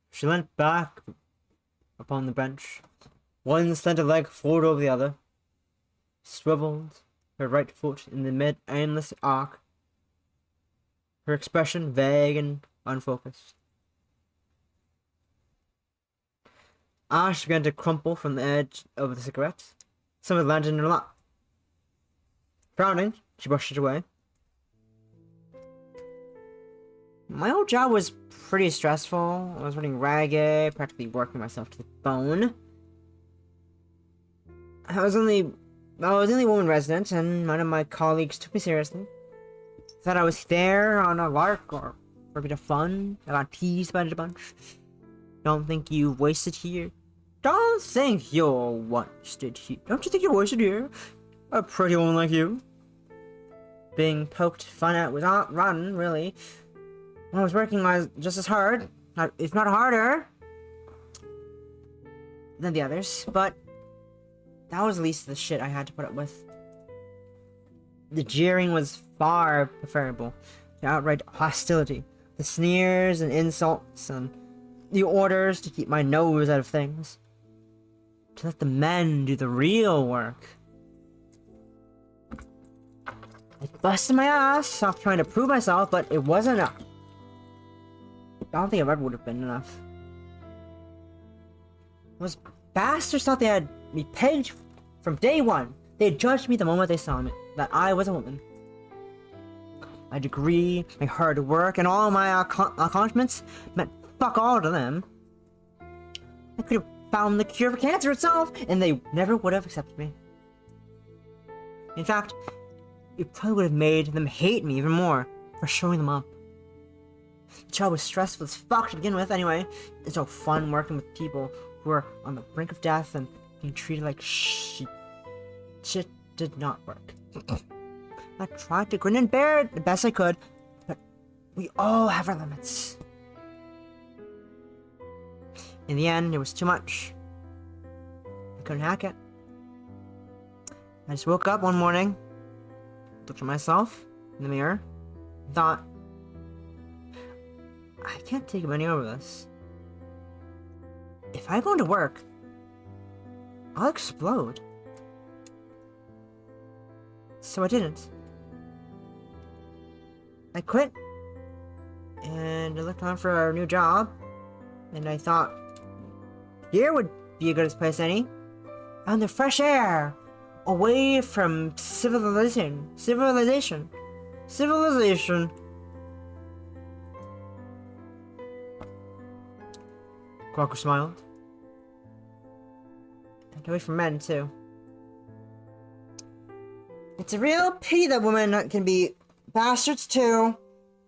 She leant back upon the bench, one slender leg forward over the other, swiveled her right foot in the mid-aimless arc, her expression vague and unfocused. Ash began to crumple from the edge of the cigarette. Some of it landed in her lap. Frowning, she brushed it away. My old job was pretty stressful. I was running ragged, practically working myself to the bone. I was the only woman resident, and none of my colleagues took me seriously. Thought I was there on a lark or for a bit of fun. I got teased by it a bunch. Don't think you wasted here. Don't think you're wasted here. Don't you think you're wasted here? A pretty woman like you. Being poked fun at was not rotten, really. When I was working, I was just as hard, if not harder. than the others, but that was the least of the shit I had to put up with. The jeering was far preferable to outright hostility, the sneers and insults, and the orders to keep my nose out of things. To let the men do the real work. I busted my ass off trying to prove myself, but it wasn't enough. I don't think it ever would have been enough. Those bastards thought they had me pegged from day one. They judged me the moment they saw me, that I was a woman. My degree, my hard work, and all my accomplishments meant fuck all to them. I could have found the cure for cancer itself, and they never would have accepted me. In fact, it probably would have made them hate me even more for showing them up. The job was stressful as fuck to begin with anyway. It's so fun working with people who are on the brink of death and being treated like shit. Shit did not work. I tried to grin and bear it the best I could, but we all have our limits. In the end, it was too much. I couldn't hack it. I just woke up one morning, looked at myself in the mirror, and thought, I can't take any over this. If I go into work, I'll explode. So I didn't. I quit, and I looked on for a new job, and I thought, here would be a good place any. On the fresh air, away from civilization. Kohaku smiled. And away from men, too. It's a real pity that women can be bastards, too.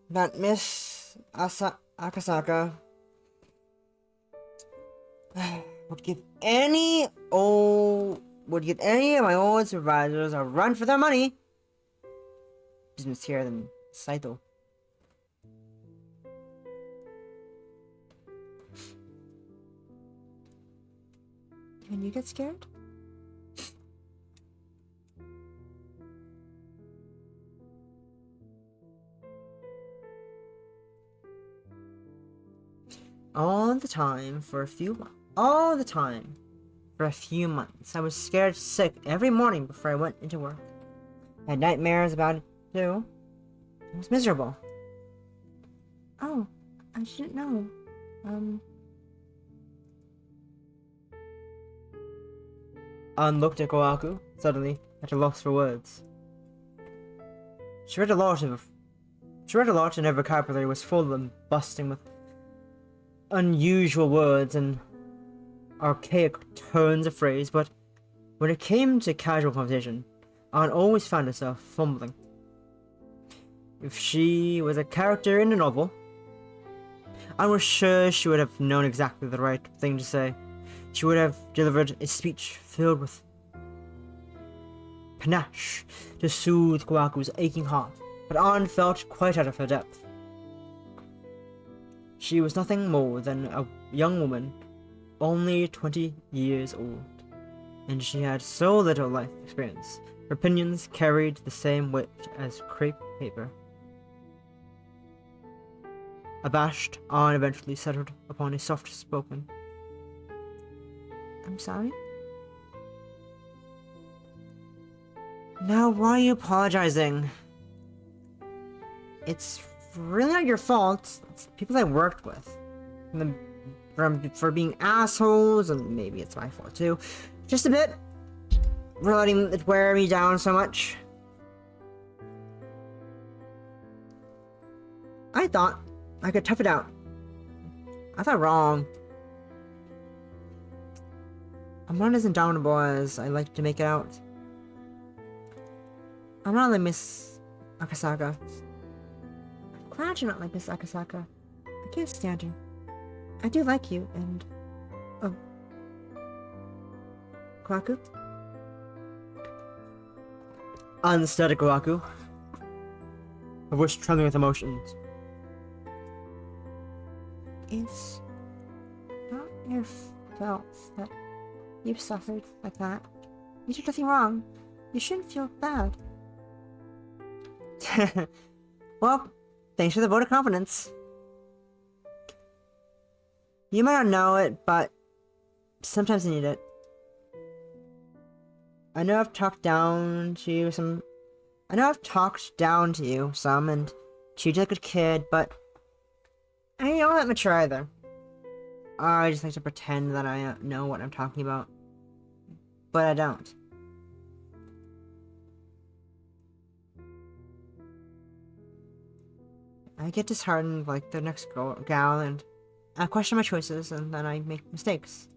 But Miss Akasaka would give any of my old supervisors a run for their money. She's been scarier than Saito. Can you get scared? All the time for a few months. I was scared sick every morning before I went into work. I had nightmares about it too. It was miserable. Oh, I didn't know. Ann looked at Kohaku, suddenly, at a loss for words. She read a lot and her vocabulary was full and busting with unusual words and archaic turns of phrase, but when it came to casual conversation, Ann always found herself fumbling. If she was a character in a novel, Ann was sure she would have known exactly the right thing to say. She would have delivered a speech filled with panache to soothe Kohaku's aching heart, but Ann felt quite out of her depth. She was nothing more than a young woman, only 20 years old, and she had so little life experience. Her opinions carried the same weight as crepe paper. Abashed, Ann eventually settled upon a soft-spoken, I'm sorry? Now, why are you apologizing? It's really not your fault. It's people I worked with. For being assholes, and maybe it's my fault too. Just a bit. For letting it wear me down so much. I thought I could tough it out. I thought wrong. I'm not as indomitable as I like to make it out. I'm not like Miss Akasaka. I'm glad you're not like Miss Akasaka. I can't stand her. I do like you, and... Oh. Kohaku? Unsteady Kohaku. Her voice trembling with emotions. It's not your fault that You've suffered like that. You did nothing wrong. You shouldn't feel bad. Well, thanks for the vote of confidence. You might not know it, but sometimes you need it. I know I've talked down to you some, and treated you like a kid, but I ain't all that mature either. I just like to pretend that I know what I'm talking about, but I don't. I get disheartened like the next gal, and I question my choices, and then I make mistakes.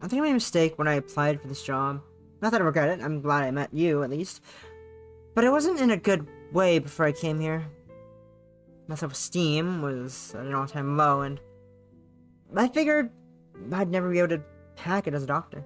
I think I made a mistake when I applied for this job. Not that I regret it, I'm glad I met you, at least. But it wasn't in a good way before I came here. My self-esteem was at an all-time low, and I figured I'd never be able to hack it as a doctor.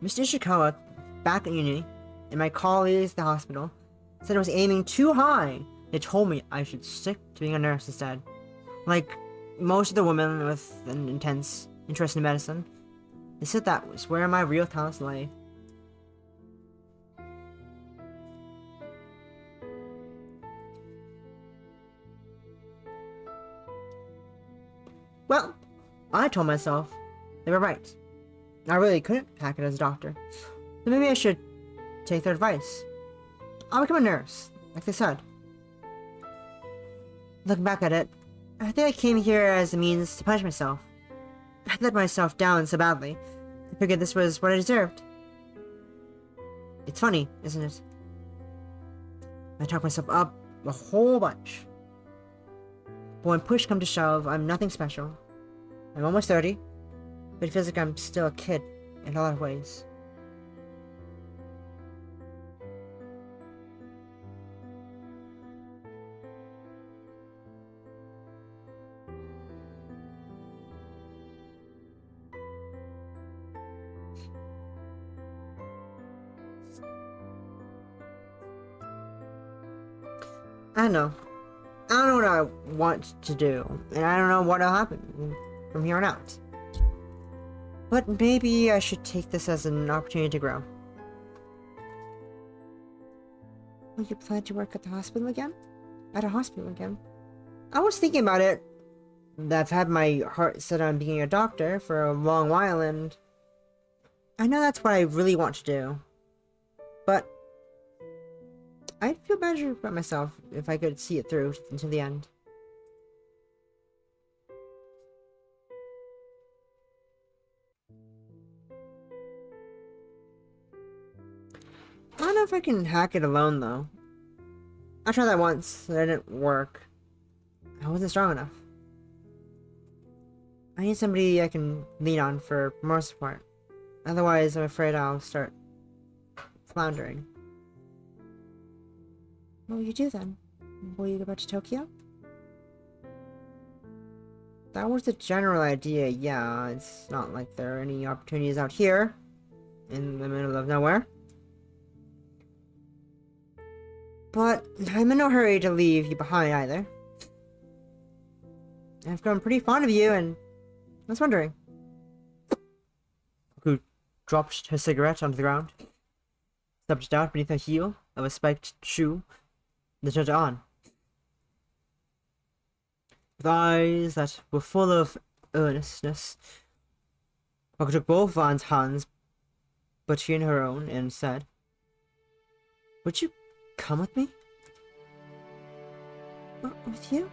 Mr. Ishikawa, back at uni, and my colleagues at the hospital, said I was aiming too high. They told me I should stick to being a nurse instead. Like most of the women with an intense interest in medicine, they said that was where my real talents lay. Well, I told myself they were right. I really couldn't hack it as a doctor, so maybe I should take their advice. I'll become a nurse, like they said. Looking back at it, I think I came here as a means to punish myself. I let myself down so badly. I figured this was what I deserved. It's funny, isn't it? I talk myself up a whole bunch. But when push comes to shove, I'm nothing special. I'm almost 30, but it feels like I'm still a kid in a lot of ways. I don't know. I don't know what I want to do, and I don't know what'll happen from here on out. But maybe I should take this as an opportunity to grow. Will you plan to work at the hospital again? At a hospital again? I was thinking about it. I've had my heart set on being a doctor for a long while, and I know that's what I really want to do. But I'd feel better about myself if I could see it through until the end. I don't know if I can hack it alone, though. I tried that once, and it didn't work. I wasn't strong enough. I need somebody I can lean on for more support. Otherwise, I'm afraid I'll start floundering. What will you do then? Will you go back to Tokyo? That was the general idea, yeah. It's not like there are any opportunities out here, in the middle of nowhere. But I'm in no hurry to leave you behind either. I've grown pretty fond of you, and I was wondering. Kohaku dropped her cigarette onto the ground, stepped it out beneath the heel of a spiked shoe, then turned it on. With eyes that were full of earnestness, Kohaku took both Vaughn's hands between her own and said, "Would you come with me?" With you?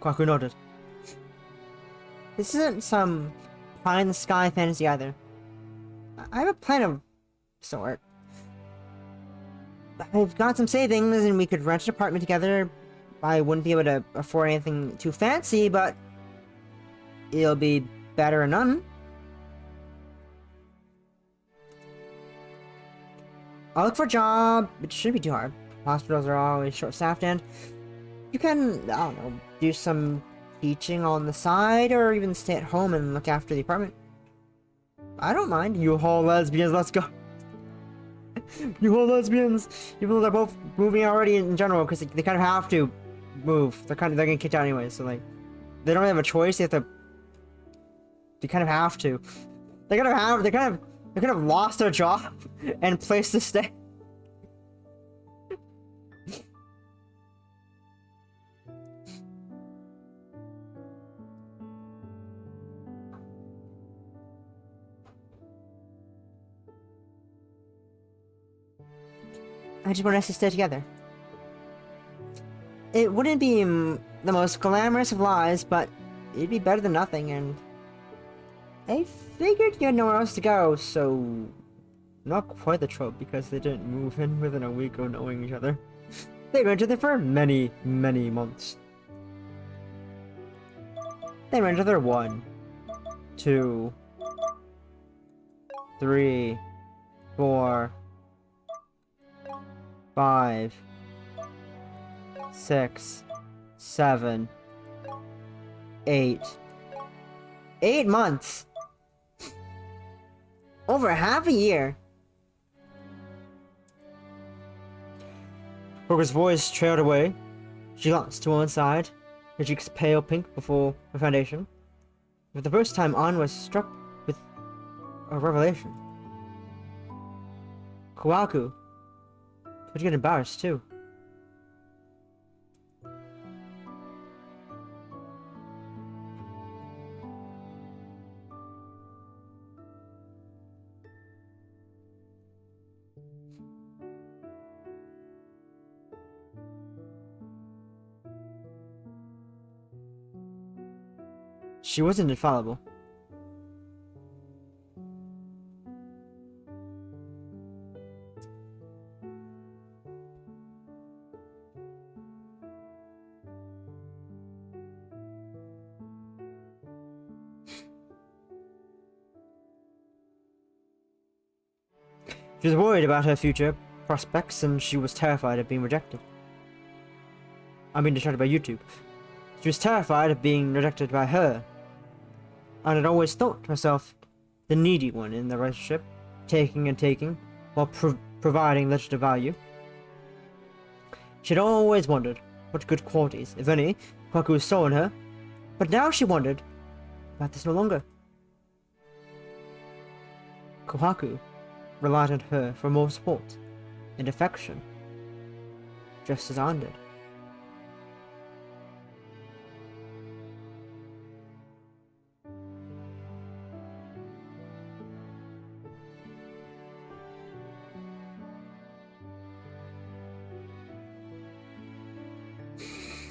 Kohaku nodded. This isn't some pie-in-the-sky fantasy either. I have a plan of sort. I've got some savings and we could rent an apartment together. I wouldn't be able to afford anything too fancy, but it'll be better than none. I'll look for a job. It shouldn't be too hard. Hospitals are always short-staffed, and you can, I don't know, do some teaching on the side, or even stay at home and look after the apartment. I don't mind. You whole lesbians, let's go. You whole lesbians. Even though they're both moving already in general, because they kind of have to move. They're getting kicked out anyway, so like, they don't have a choice. They kind of have to. They kind of lost their job and place to stay. I just want us to stay together. It wouldn't be the most glamorous of lives, but it'd be better than nothing, and I figured you had nowhere else to go, so not quite the trope because they didn't move in within a week of knowing each other. They went together for many, many months. They went together 1, 2, 3, 4, 5, 6, 7, 8. 8 months! Over half a year! Kohaku's voice trailed away. She glanced to one side, her cheeks pale pink before her foundation. For the first time, Ann was struck with a revelation. Kohaku. But you get embarrassed too. She wasn't infallible. She was worried about her future prospects, and she was terrified of being rejected. I mean, rejected by YouTube. She was terrified of being rejected by her. And had always thought herself the needy one in the relationship, taking and taking, while providing little to value. She had always wondered what good qualities, if any, Kohaku saw in her, but now she wondered about this no longer. Kohaku relied on her for more support and affection, just as Ann did.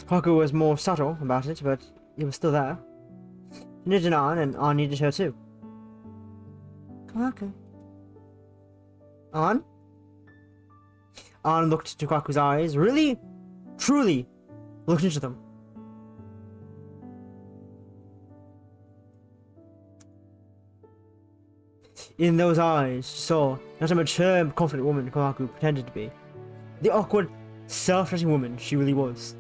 Kohaku was more subtle about it, but it was still there. She needed Ann, and Ann needed her too. Kohaku. Ann? Ann looked into Kohaku's eyes, really, truly looked into them. In those eyes, she saw not a mature, confident woman Kohaku pretended to be. The awkward, self-trusting woman she really was.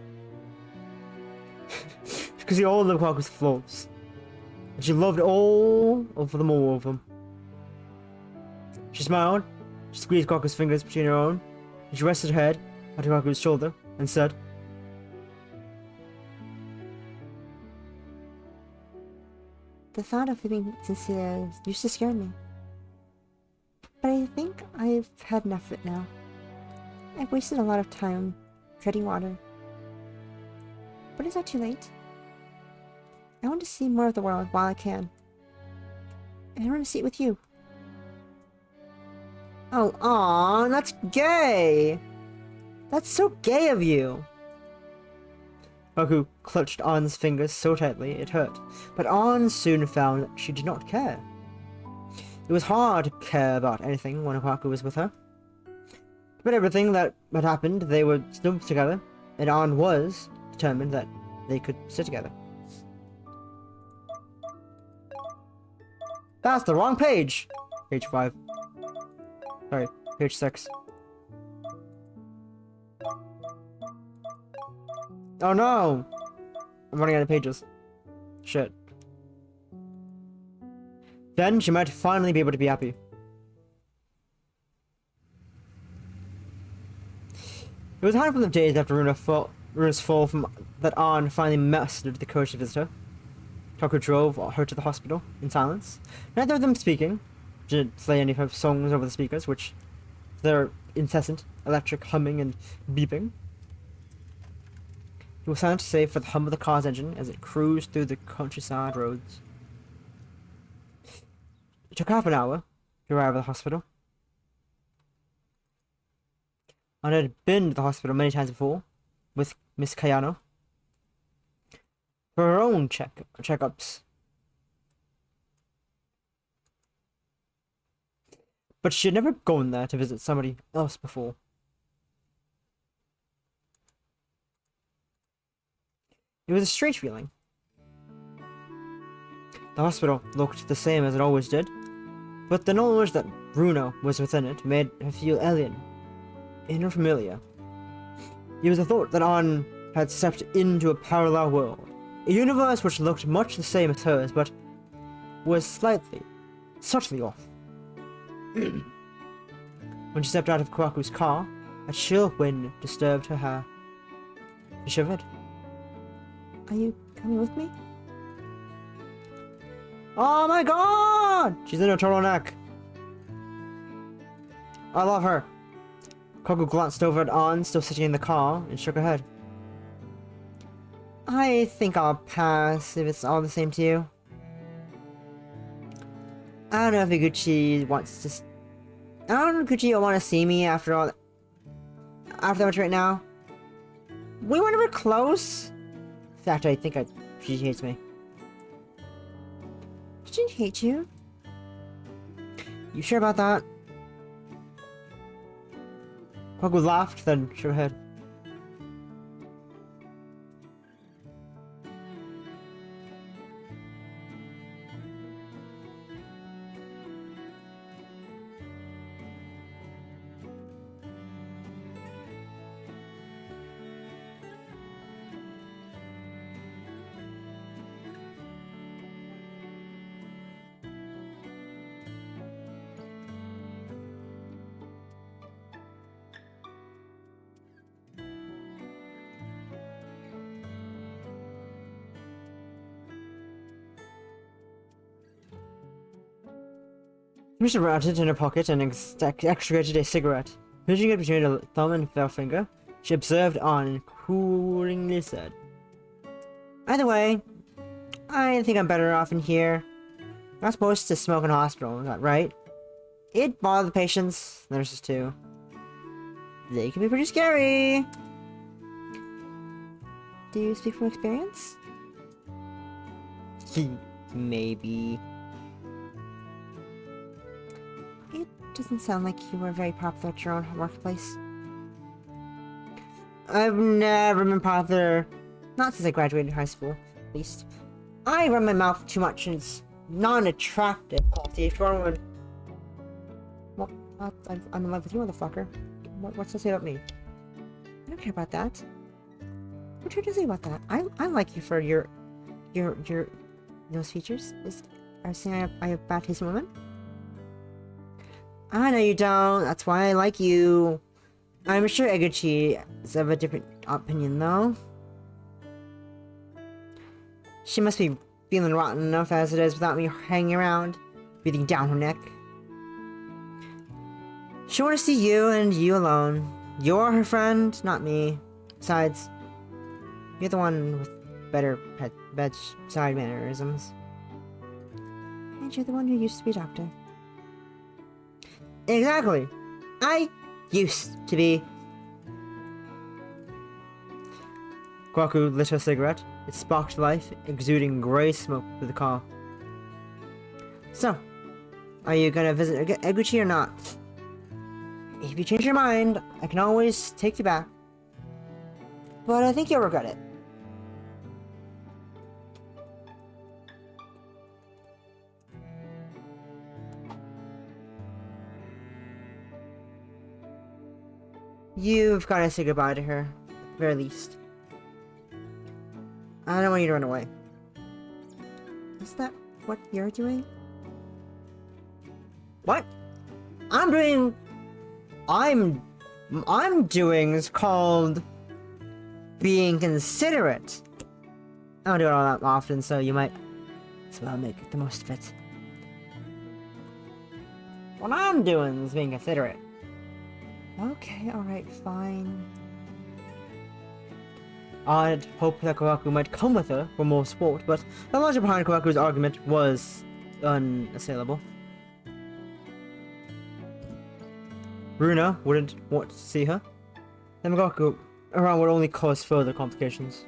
She could see all of Kohaku's flaws, and she loved all of them. She smiled, she squeezed Kohaku's fingers between her own, and she rested her head on Kohaku's shoulder and said, The thought of being sincere used to scare me. But I think I've had enough of it now. I've wasted a lot of time treading water. But is that too late? I want to see more of the world while I can. And I want to see it with you. Oh, aw, that's gay! That's so gay of you! Kohaku clutched Ann's fingers so tightly it hurt, but Ann soon found that she did not care. It was hard to care about anything when Kohaku was with her. But everything that had happened, they were still together, and Ann was determined that they could stay together. That's the wrong page! Page 5. Sorry, page 6. Oh no! I'm running out of pages. Shit. Then she might finally be able to be happy. It was a handful of days after Runa's fall from that on finally mastered the courage to visit her. Kohaku drove her to the hospital in silence, neither of them speaking. She didn't play any of her songs over the speakers, which their incessant electric humming and beeping. He was silent save for the hum of the car's engine as it cruised through the countryside roads. It took half an hour to arrive at the hospital. I had been to the hospital many times before, with Miss Kayano, for her own checkups. But she had never gone there to visit somebody else before. It was a strange feeling. The hospital looked the same as it always did, but the knowledge that Runa was within it made her feel alien and unfamiliar. It was a thought that An had stepped into a parallel world, a universe which looked much the same as hers, but was subtly off. When she stepped out of Kohaku's car, a chill wind disturbed her hair. She shivered. Are you coming with me? Oh my god! She's in a turtleneck. I love her. Kohaku glanced over at An, still sitting in the car, and shook her head. I think I'll pass if it's all the same to you. I don't know if Iguchi wants to... I don't know if Iguchi will want to see me after all... After that much right now. We were never close. In fact, I think she hates me. She didn't hate you. You sure about that? Kohaku laughed, then shook her head. She reached it in her pocket and extracted a cigarette. Pushing it between her thumb and forefinger, she observed on and coolly said, "Either way, I think I'm better off in here. Not supposed to smoke in a hospital, is that right? It'd bother the patients, nurses too. They can be pretty scary." Do you speak from experience? Maybe. It doesn't sound like you were very popular at your own workplace. I've never been popular. Not since I graduated high school, at least. I run my mouth too much and it's not an attractive quality if anyone would... Well, I'm in love with you, motherfucker. What's to say about me? I don't care about that. What are you to say about that? I like you for your those features. Are you saying I have bad taste in women? I know you don't. That's why I like you. I'm sure Eguchi is of a different opinion, though. She must be feeling rotten enough as it is without me hanging around, breathing down her neck. She wants to see you and you alone. You're her friend, not me. Besides, you're the one with better bedside mannerisms. And you're the one who used to be a doctor. Exactly. I used to be. Kohaku lit her cigarette. It sparked life, exuding grey smoke through the car. So, are you gonna visit Eguchi or not? If you change your mind, I can always take you back. But I think you'll regret it. You've got to say goodbye to her, at the very least. I don't want you to run away. Is that what you're doing? What? I'm doing is called being considerate. I don't do it all that often, so you might as well make the most of it. What I'm doing is being considerate. Okay, alright, fine. I'd hoped that Kohaku might come with her for more support, but the logic behind Kohaku's argument was unassailable. Runa wouldn't want to see her, and Kohaku around would only cause further complications.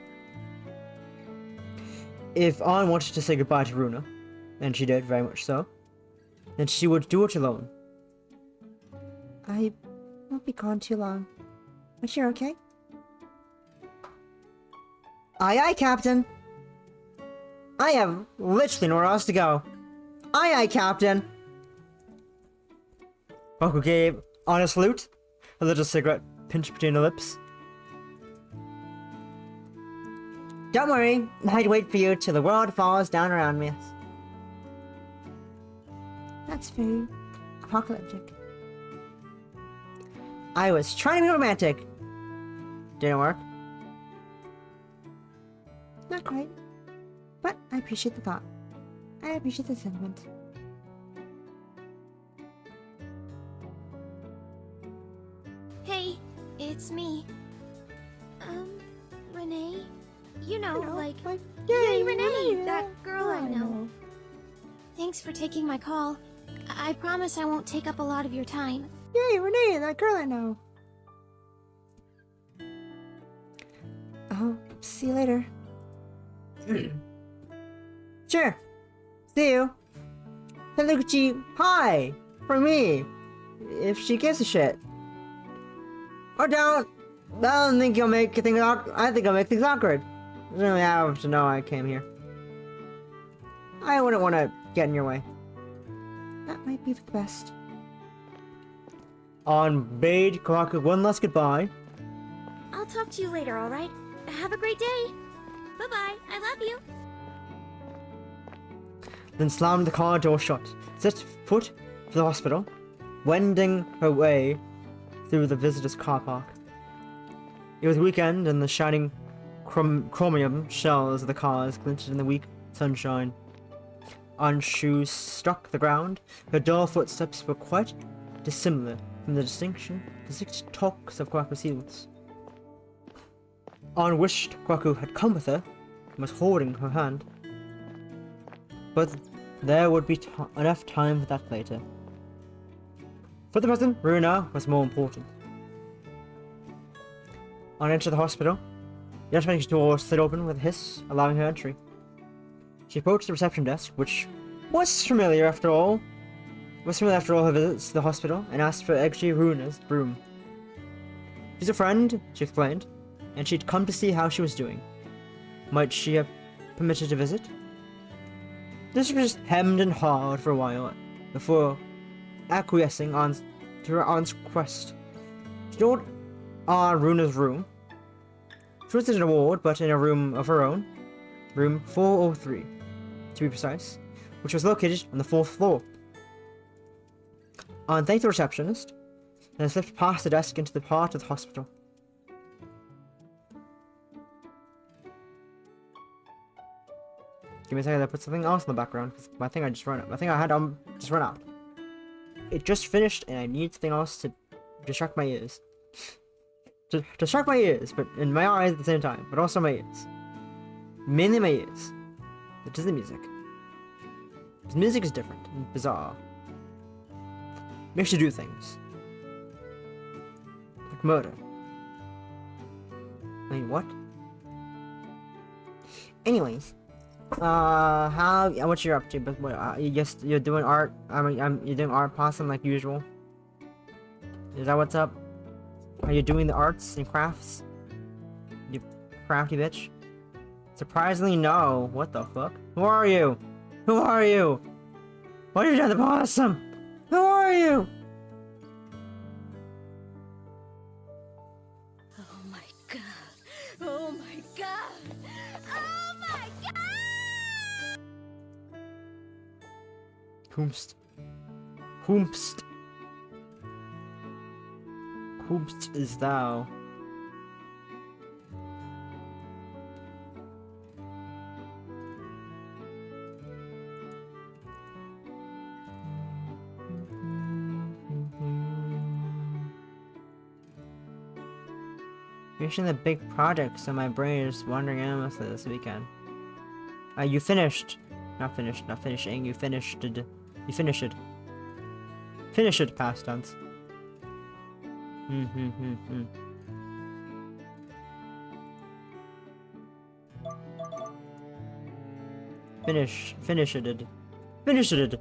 If Ann wanted to say goodbye to Runa, and she did very much so, then she would do it alone. I won't be gone too long. But you're okay? Aye aye, Captain! I have literally nowhere else to go. Aye aye, Captain! Kohaku gave Ann a salute, a little cigarette pinched between her lips. Don't worry, I'd wait for you till the world falls down around me. That's very apocalyptic. I was trying to be romantic. Didn't work. Not quite. But I appreciate the thought. I appreciate the sentiment. Hey, it's me. Renee? You know, like... Yay, Renee! That girl I know. Thanks for taking my call. I promise I won't take up a lot of your time. Yay, Renee, that girl I know. I'll see you later. Sure. See you. Tanuki hi for me. If she gives a shit. Or don't. I don't think you'll make things awkward. I think I'll make things awkward. You don't really have to know I came here. I wouldn't want to get in your way. That might be for the best. Ann bade Kohaku one last goodbye. I'll talk to you later, alright? Have a great day. Bye-bye. I love you. Then slammed the car door shut, set foot for the hospital, wending her way through the visitors' car park. It was weekend, and the shining chromium shells of the cars glinted in the weak sunshine. Ann's shoes struck the ground. Her dull footsteps were quite dissimilar from the distinct talks of Kohaku's heels. Ann wished Kohaku had come with her and was holding her hand. But there would be enough time for that later. For the present, Runa was more important. Ann entered the hospital. The automatic door slid open with a hiss, allowing her entry. She approached the reception desk, which was familiar after all her visits to the hospital, and asked for Eggy Runa's room. She's a friend, she explained, and she'd come to see how she was doing. Might she have permitted to visit? This was just hemmed and hawed for a while before acquiescing to her aunt's request. She told Runa's room. She was in a ward, but in a room of her own, room 403, to be precise, which was located on the 4th floor. Ann thanked the receptionist, and slipped past the desk into the part of the hospital. Give me a second to put something else in the background, because I think I just ran out. I think I had just run out. It just finished, and I need something else to distract my ears. To distract my ears, but in my eyes at the same time, but also my ears. Mainly my ears. It is the music. Because music is different and bizarre. Makes you do things. Like murder. I mean, what? Anyways. What you're up to? But what, you're doing art. You're doing art possum like usual. Is that what's up? Are you doing the arts and crafts? You crafty bitch. Surprisingly, no. What the fuck? Who are you? Who are you? What are you doing the possum? Who are you? Oh my god. Oh my god. Oh Whomst. Whomst. Whomst is thou? Finishing the big project, so my brain is wandering aimlessly this weekend. You finished. Not finished, not finishing. You finished it. You finished it. Finish it, past tense. Finish it. Finish it.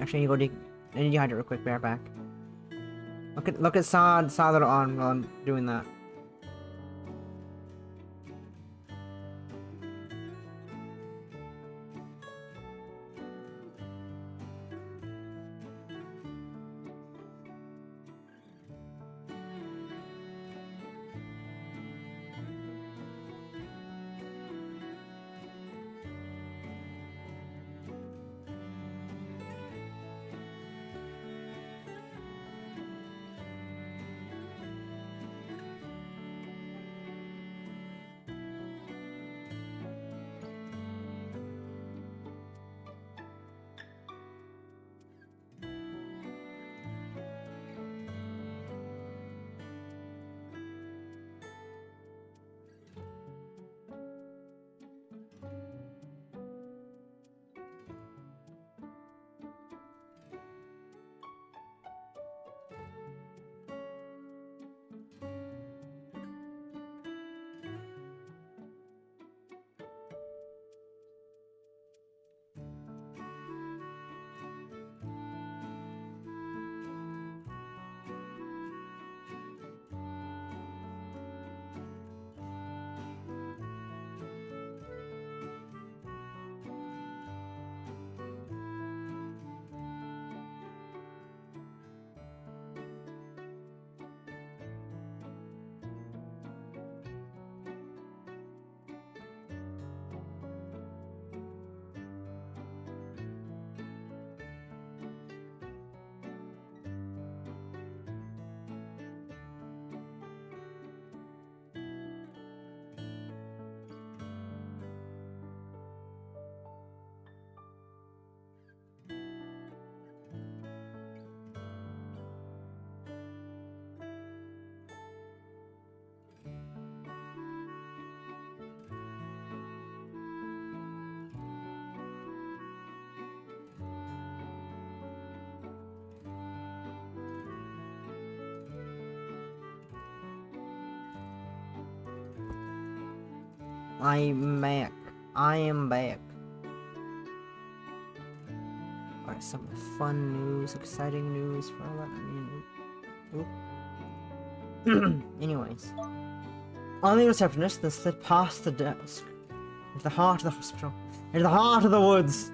Actually, I need to hide it real quick. Bear back. Look at Saw that on while I'm doing that. I'm back. I am back. Alright, some fun news, exciting news for anyways. On the receptionist then slid past the desk into the heart of the hospital, into the heart of the woods.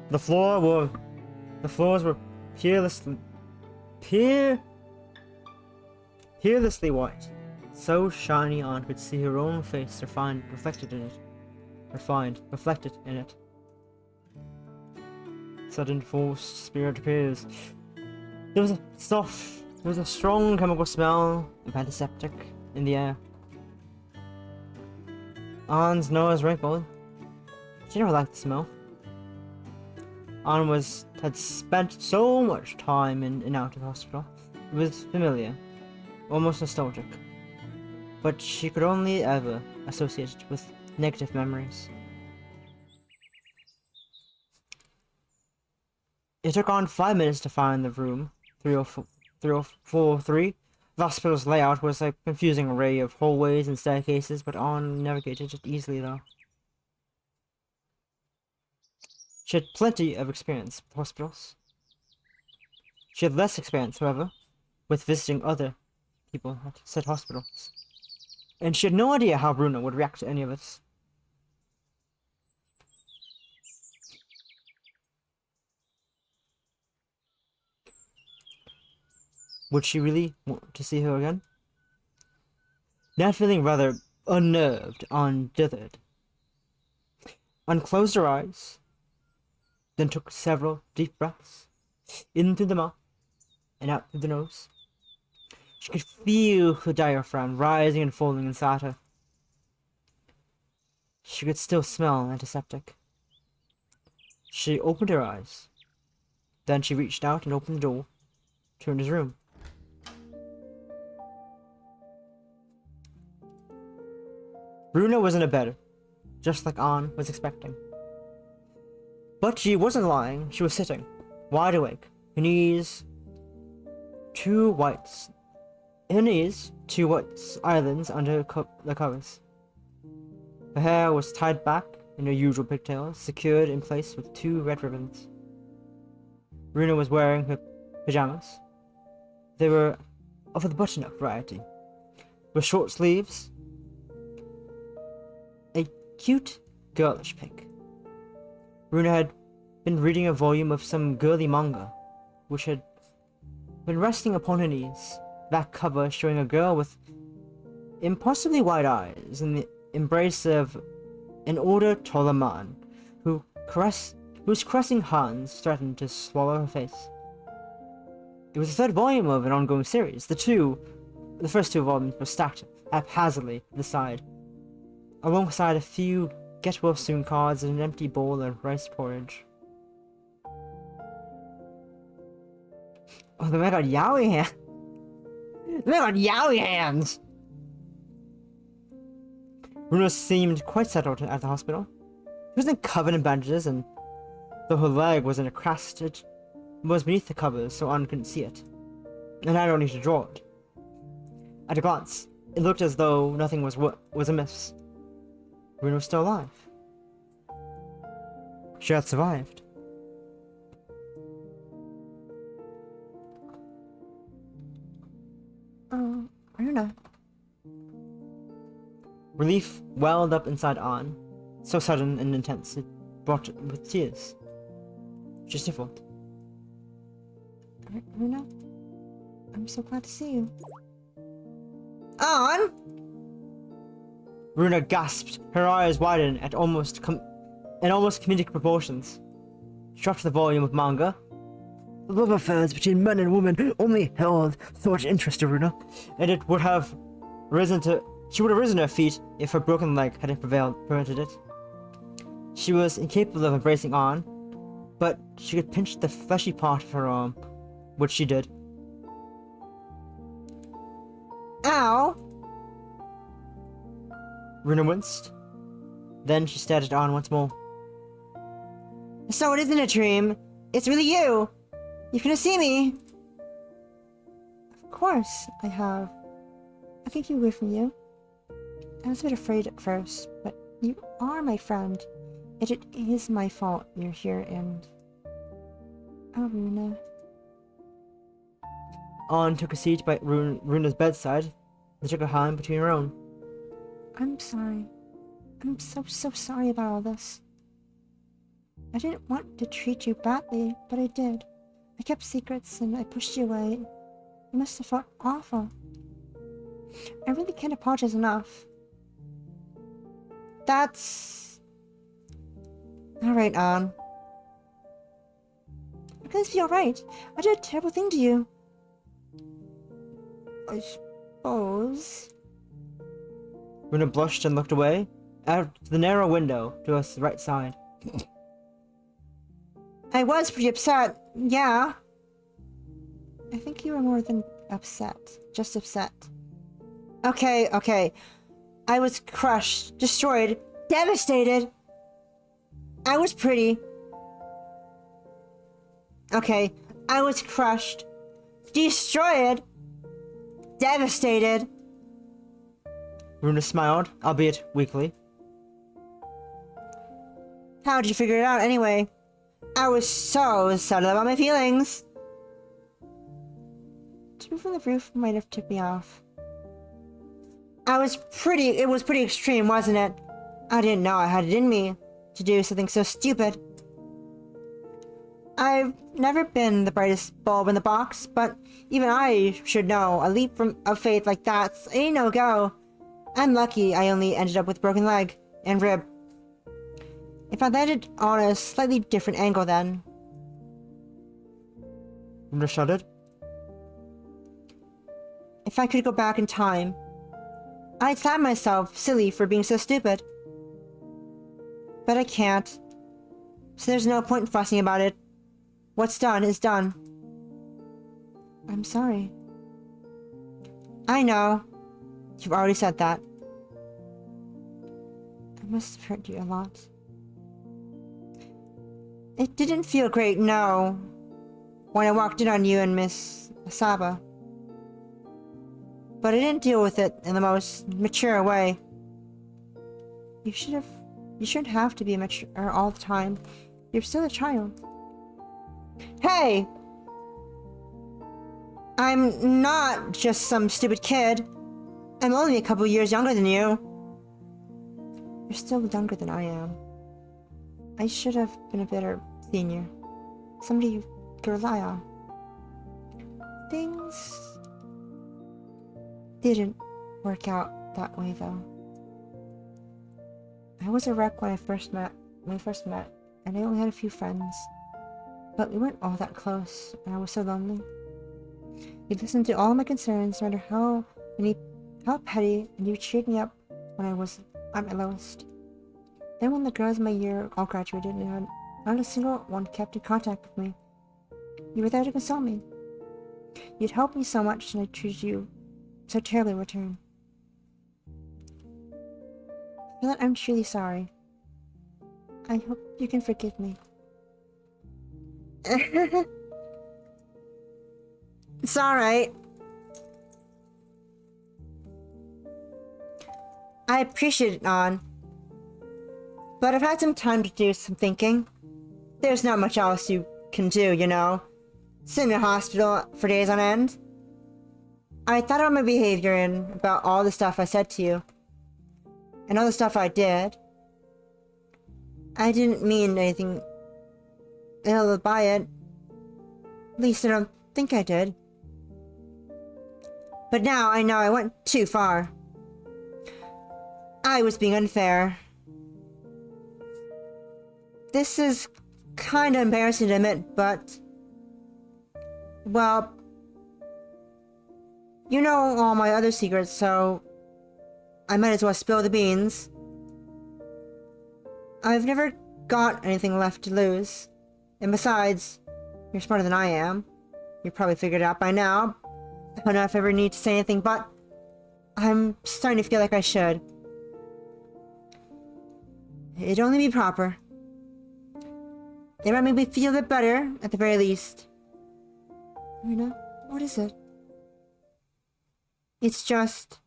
The floors were peerlessly white. So shiny Anne could see her own face reflected in it. Sudden forced spirit appears. There was a strong chemical smell of antiseptic in the air. Anne's nose wrinkled. She never liked the smell. Anne had spent so much time in and out of the hospital. It was familiar, almost nostalgic. But she could only ever associate it with negative memories. It took on 5 minutes to find the room 3043. The hospital's layout was a confusing array of hallways and staircases, but Anne navigated it easily though. She had plenty of experience with hospitals. She had less experience, however, with visiting other people at said hospitals. And she had no idea how Runa would react to any of it. Would she really want to see her again? Now feeling rather unnerved and dithered, unclosed her eyes, then took several deep breaths, in through the mouth and out through the nose. She could feel her diaphragm rising and falling inside her. She could still smell antiseptic. She opened her eyes. Then she reached out and opened the door to Runa's room. Runa was in a bed, just like Ann was expecting. But she wasn't lying, she was sitting, wide awake, her knees, two white islands under the covers. Her hair was tied back in her usual pigtails, secured in place with two red ribbons. Runa was wearing her pajamas. They were of the button-up variety, with short sleeves, a cute, girlish pink. Runa had been reading a volume of some girly manga, which had been resting upon her knees, that cover showing a girl with impossibly wide eyes in the embrace of an older, taller man, whose caressing hands threatened to swallow her face. It was the third volume of an ongoing series. The first two volumes were stacked haphazardly to the side, alongside a few get-well-soon cards and an empty bowl of rice porridge. Oh, the man got yaoi hands! The man got yaoi hands! Runa seemed quite settled at the hospital. She wasn't covered in bandages, and though her leg was in a cast, it was beneath the covers, so Ann couldn't see it, and I don't need to draw it. At a glance, it looked as though nothing was amiss. Runa was still alive. She had survived. Oh, Runa. Relief welled up inside Ann, so sudden and intense it brought it with tears. She sniffled. Runa, I'm so glad to see you. Ann! Runa gasped, her eyes widened at almost comedic proportions. She dropped the volume of manga. The love affairs between man and woman only held so much interest to Runa, and she would have risen to her feet if her broken leg hadn't prevented it. She was incapable of embracing Ann, but she could pinch the fleshy part of her arm, which she did. Ow! Runa winced. Then she stared at Ann once more. So it isn't a dream. It's really you. You can see me. Of course I have. I can keep away from you. I was a bit afraid at first, but you are my friend. And it is my fault you're here and... Oh, Runa. Ann took a seat by Runa's bedside and took her hand between her own. I'm sorry. I'm so sorry about all this. I didn't want to treat you badly, but I did. I kept secrets and I pushed you away. It must have felt awful. I really can't apologize enough. That's... Alright, Ann. How can this be alright? I did a terrible thing to you. I suppose... Runa blushed and looked away, out the narrow window to her right side. I was pretty upset, yeah. I think you were more than upset. Just upset. Okay. I was crushed, destroyed, devastated. I was pretty. Okay, I was crushed, destroyed, devastated. Runa smiled, albeit weakly. How'd you figure it out anyway? I was so subtle about my feelings. Jumping from the roof might have tipped me off. It was pretty extreme, wasn't it? I didn't know I had it in me to do something so stupid. I've never been the brightest bulb in the box, but even I should know a leap of faith like that's a no-go. I'm lucky I only ended up with broken leg and rib. If I landed on a slightly different angle then... Runa shuddered. If I could go back in time, I'd slap myself silly for being so stupid. But I can't. So there's no point in fussing about it. What's done is done. I'm sorry. I know. You've already said that. I must have hurt you a lot. It didn't feel great, no, when I walked in on you and Miss Asaba. But I didn't deal with it in the most mature way. You shouldn't have to be mature all the time. You're still a child. Hey! I'm not just some stupid kid. I'm only a couple years younger than you. You're still younger than I am. I should have been a better senior. Somebody you could rely on. Things didn't work out that way, though. I was a wreck when we first met, and I only had a few friends. But we weren't all that close, and I was so lonely. You listened to all my concerns, no matter how petty, and you cheered me up when I was at my lowest. Then when the girls in my year all graduated, and not a single one kept in contact with me, you were there to console me. You'd helped me so much, and I treated you so terribly in return. For that, I'm truly sorry. I hope you can forgive me. It's alright. I appreciate it, An. But I've had some time to do some thinking. There's not much else you can do, you know. Sit in a hospital for days on end. I thought about my behavior and about all the stuff I said to you. And all the stuff I did. I didn't mean anything ill by it. At least I don't think I did. But now I know I went too far. I was being unfair. This is kinda embarrassing to admit, but... well... you know all my other secrets, so... I might as well spill the beans. I've never got anything left to lose. And besides, you're smarter than I am. You probably figured it out by now. I don't know if I ever need to say anything, but... I'm starting to feel like I should. It'd only be proper. It might make me feel a bit better, at the very least. Runa, what is it? It's just...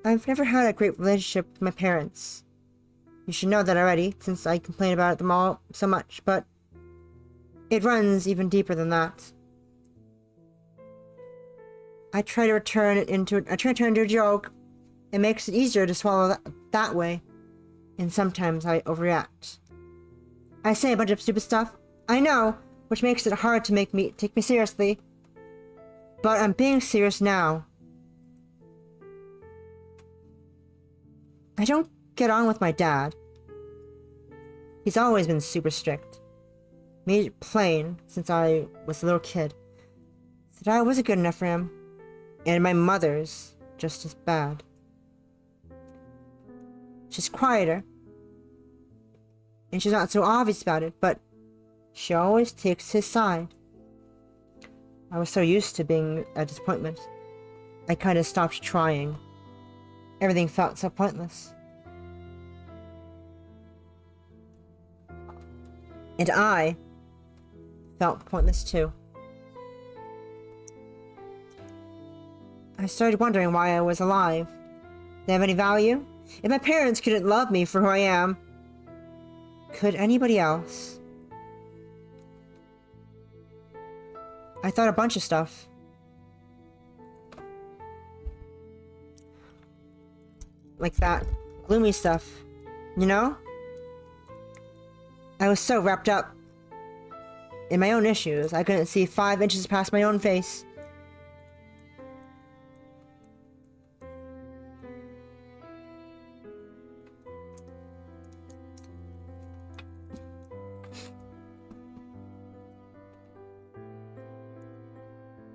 I've never had a great relationship with my parents. You should know that already, since I complain about them all so much, but... it runs even deeper than that. I try to turn it into a joke. It makes it easier to swallow that way. And sometimes I overreact. I say a bunch of stupid stuff, I know, which makes it hard to take me seriously. But I'm being serious now. I don't get on with my dad. He's always been super strict. Made it plain since I was a little kid that I wasn't good enough for him. And my mother's just as bad. She's quieter. And she's not so obvious about it, but she always takes his side. I was so used to being a disappointment. I kind of stopped trying. Everything felt so pointless. And I felt pointless too. I started wondering why I was alive. Did I have any value? If my parents couldn't love me for who I am, could anybody else? I thought a bunch of stuff. Like that gloomy stuff, you know? I was so wrapped up in my own issues, I couldn't see 5 inches past my own face.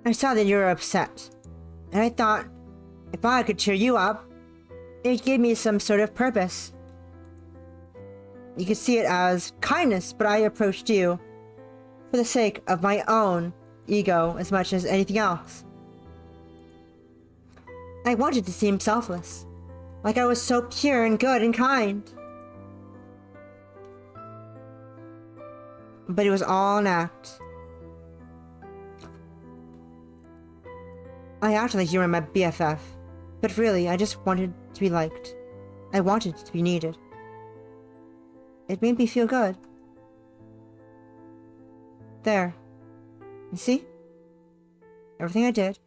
I saw that you were upset, and I thought if I could cheer you up, it gave me some sort of purpose. You could see it as kindness, but I approached you for the sake of my own ego as much as anything else. I wanted to seem selfless, like I was so pure and good and kind. But it was all an act. I acted like you were my BFF, but really I just wanted to be liked. I wanted to be needed. It made me feel good. There. You see? Everything I did,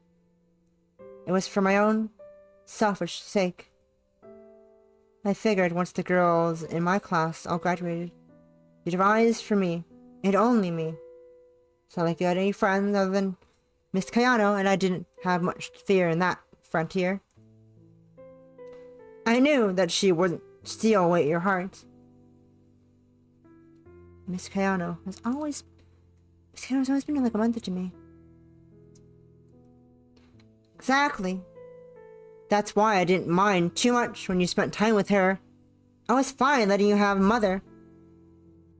it was for my own selfish sake. I figured once the girls in my class all graduated, you'd have eyes for me, and only me. It's not like you had any friends other than Miss Kayano, and I didn't have much fear in that frontier. I knew that she wouldn't steal away your heart. Miss Kayano has always been like a mother to me. Exactly. That's why I didn't mind too much when you spent time with her. I was fine letting you have a mother.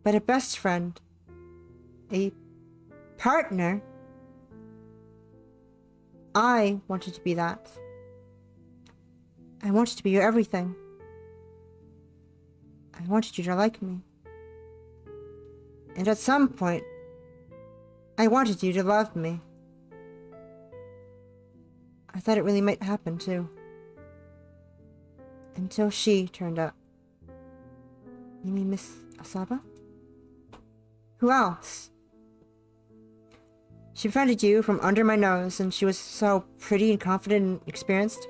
But a best friend, a partner, I wanted to be that. I wanted to be your everything. I wanted you to like me. And at some point, I wanted you to love me. I thought it really might happen, too. Until she turned up. You mean Miss Asaba? Who else? She befriended you from under my nose, and she was so pretty and confident and experienced.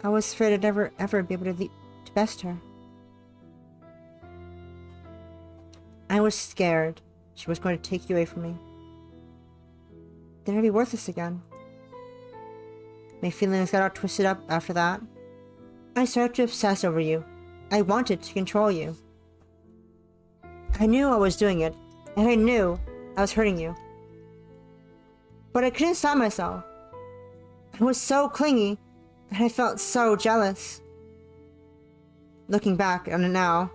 I was afraid I'd never, ever be able to best her. I was scared she was going to take you away from me. Then I'd be worthless again. My feelings got all twisted up after that. I started to obsess over you. I wanted to control you. I knew I was doing it, and I knew I was hurting you. But I couldn't stop myself. I was so clingy, and I felt so jealous. Looking back on it now,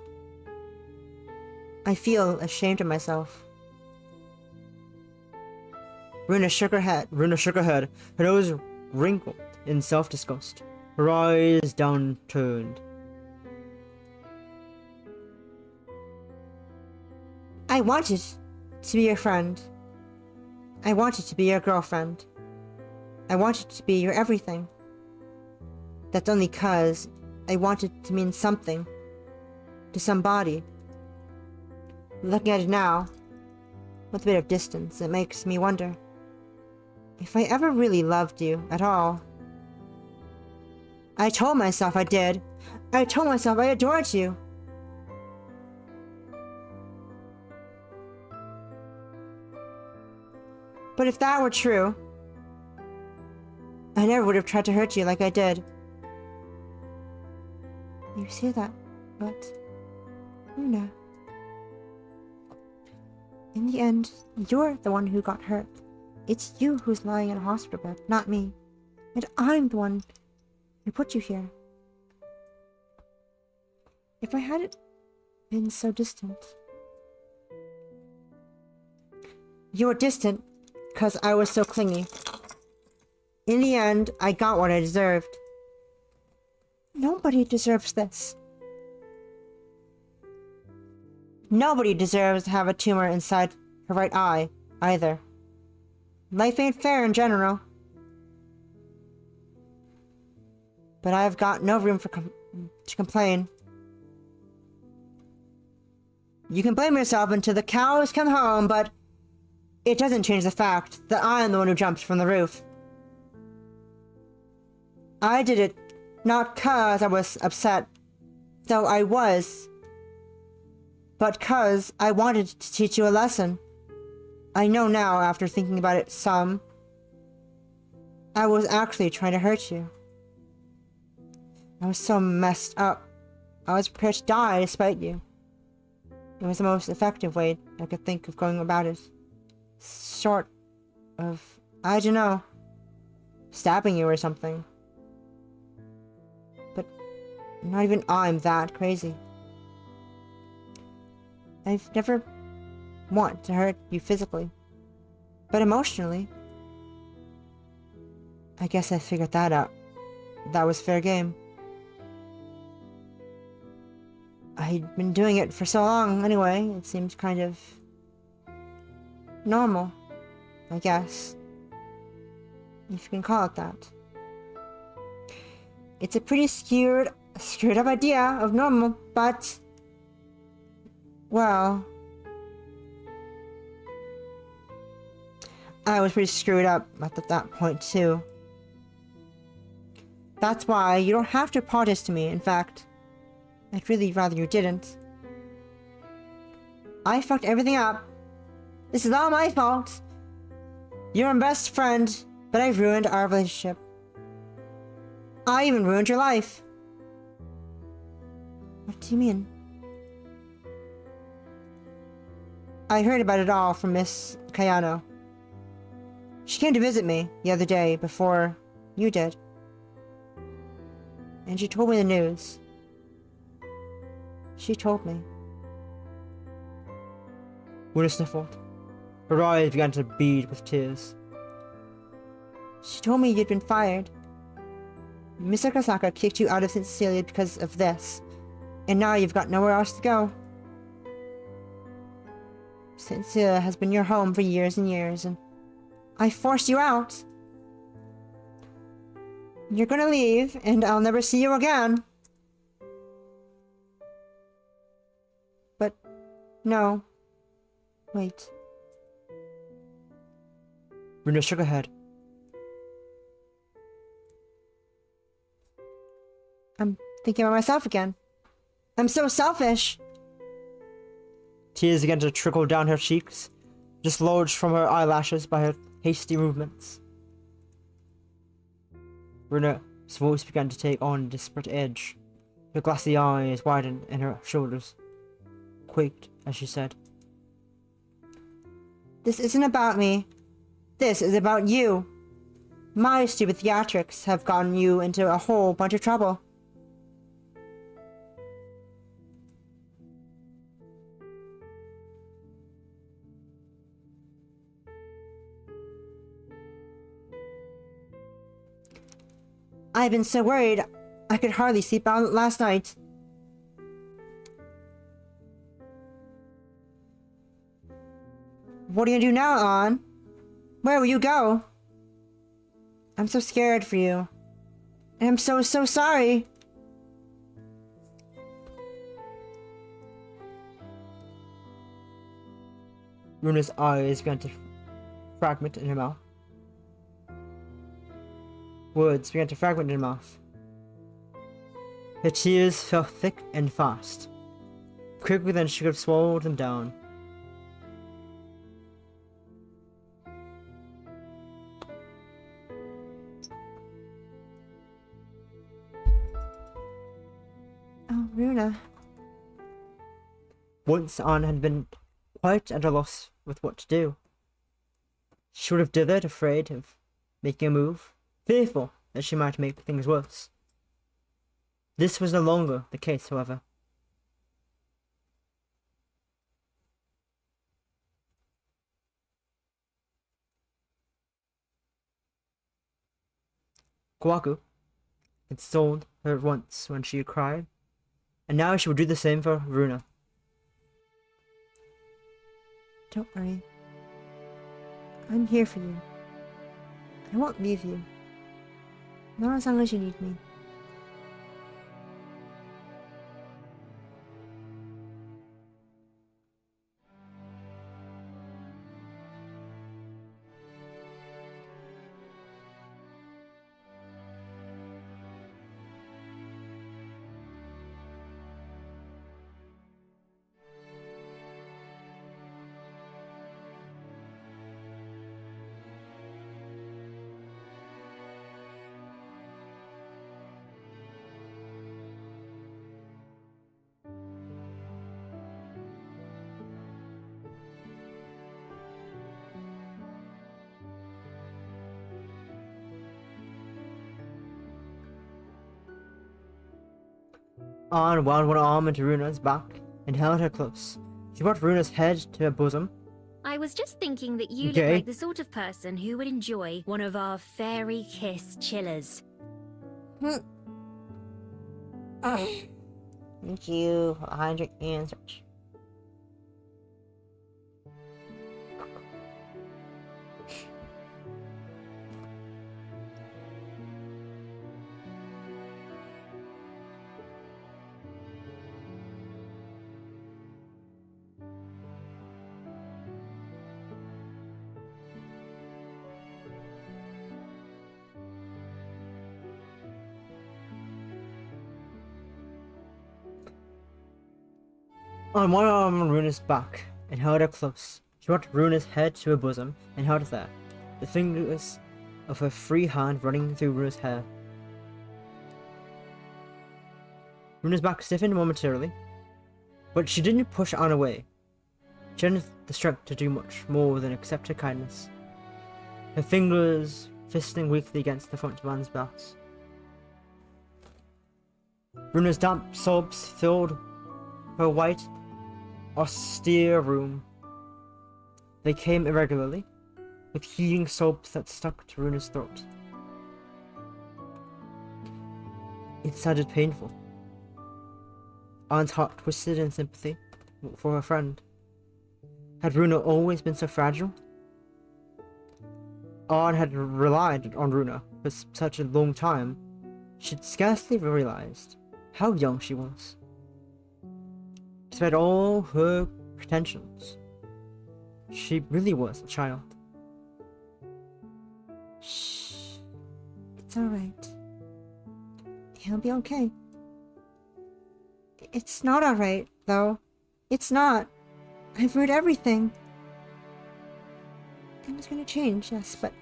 I feel ashamed of myself. Runa shook her head, her nose wrinkled in self-disgust, her eyes downturned. I wanted to be your friend. I wanted to be your girlfriend. I wanted to be your everything. That's only 'cause I wanted to mean something to somebody. Looking at it now, with a bit of distance, it makes me wonder if I ever really loved you at all. I told myself I did. I told myself I adored you. But if that were true, I never would have tried to hurt you like I did. You say that, but Runa, in the end, you're the one who got hurt. It's you who's lying in a hospital bed, not me. And I'm the one who put you here. If I hadn't been so distant. You were distant because I was so clingy. In the end, I got what I deserved. Nobody deserves this. Nobody deserves to have a tumor inside her right eye, either. Life ain't fair in general. But I've got no room to complain. You can blame yourself until the cows come home, but it doesn't change the fact that I'm the one who jumped from the roof. I did it not 'cause I was upset, though I was. but 'cause I wanted to teach you a lesson. I know now, after thinking about it some, I was actually trying to hurt you. I was so messed up. I was prepared to die despite you. It was the most effective way I could think of going about it. Short of, I don't know, stabbing you or something. But not even I'm that crazy. I've never want to hurt you physically, but emotionally, I guess I figured that out. That was fair game. I'd been doing it for so long anyway, it seemed kind of normal, I guess, if you can call it that. It's a pretty screwed up idea of normal, but, well, I was pretty screwed up at that point too. That's why you don't have to apologize to me. In fact, I'd really rather you didn't. I fucked everything up. This is all my fault. You're my best friend, but I ruined our relationship. I even ruined your life. What do you mean? I heard about it all from Miss Kayano. She came to visit me the other day before you did. And she told me the news. She told me. Runa sniffled. Her eyes began to bead with tears. She told me you'd been fired. Mr. Kasaka kicked you out of Cecilia because of this. And now you've got nowhere else to go. Cecilia has been your home for years and years, and I forced you out. You're gonna leave, and I'll never see you again. But, no. Wait. Runa shook her head. I'm thinking about myself again. I'm so selfish. Tears began to trickle down her cheeks, dislodged from her eyelashes by her hasty movements. Runa's voice began to take on a desperate edge. Her glassy eyes widened and her shoulders quaked as she said, This isn't about me. This is about you. My stupid theatrics have gotten you into a whole bunch of trouble. I've been so worried I could hardly sleep out last night. What are you gonna do now, An? Where will you go? I'm so scared for you. And I'm so sorry. Runa's eyes began to fragment in her mouth. Words began to fragment in her mouth. Her tears fell thick and fast, quicker than she could have swallowed them down. Oh, Runa. Once Anne had been quite at a loss with what to do. She would have dithered, afraid of making a move, fearful that she might make things worse. This was no longer the case, however. Kohaku had sold her once when she cried, and now she would do the same for Runa. Don't worry. I'm here for you. I won't leave you. Not as long as you need me. Anne wound one arm into Runa's back and held her close. She brought Runa's head to her bosom. I was just thinking that you Okay. look like the sort of person who would enjoy one of our fairy kiss chillers. Thank you for 100 answers. On one arm on Runa's back and held her close. She brought Runa's head to her bosom and held it there, the fingers of her free hand running through Runa's hair. Runa's back stiffened momentarily, but she didn't push Anne away. She hadn't the strength to do much more than accept her kindness, her fingers fisting weakly against the front of Anne's blouse. Runa's damp sobs filled her white, austere room. They came irregularly, with heaving sobs that stuck to Runa's throat. It sounded painful. Anne's heart twisted in sympathy for her friend. Had Runa always been so fragile? Anne had relied on Runa for such a long time, she'd scarcely realized how young she was. Despite all her pretensions, she really was a child. Shh. It's alright. He'll be okay. It's not alright, though. It's not. I've heard everything. Things are gonna change, yes, but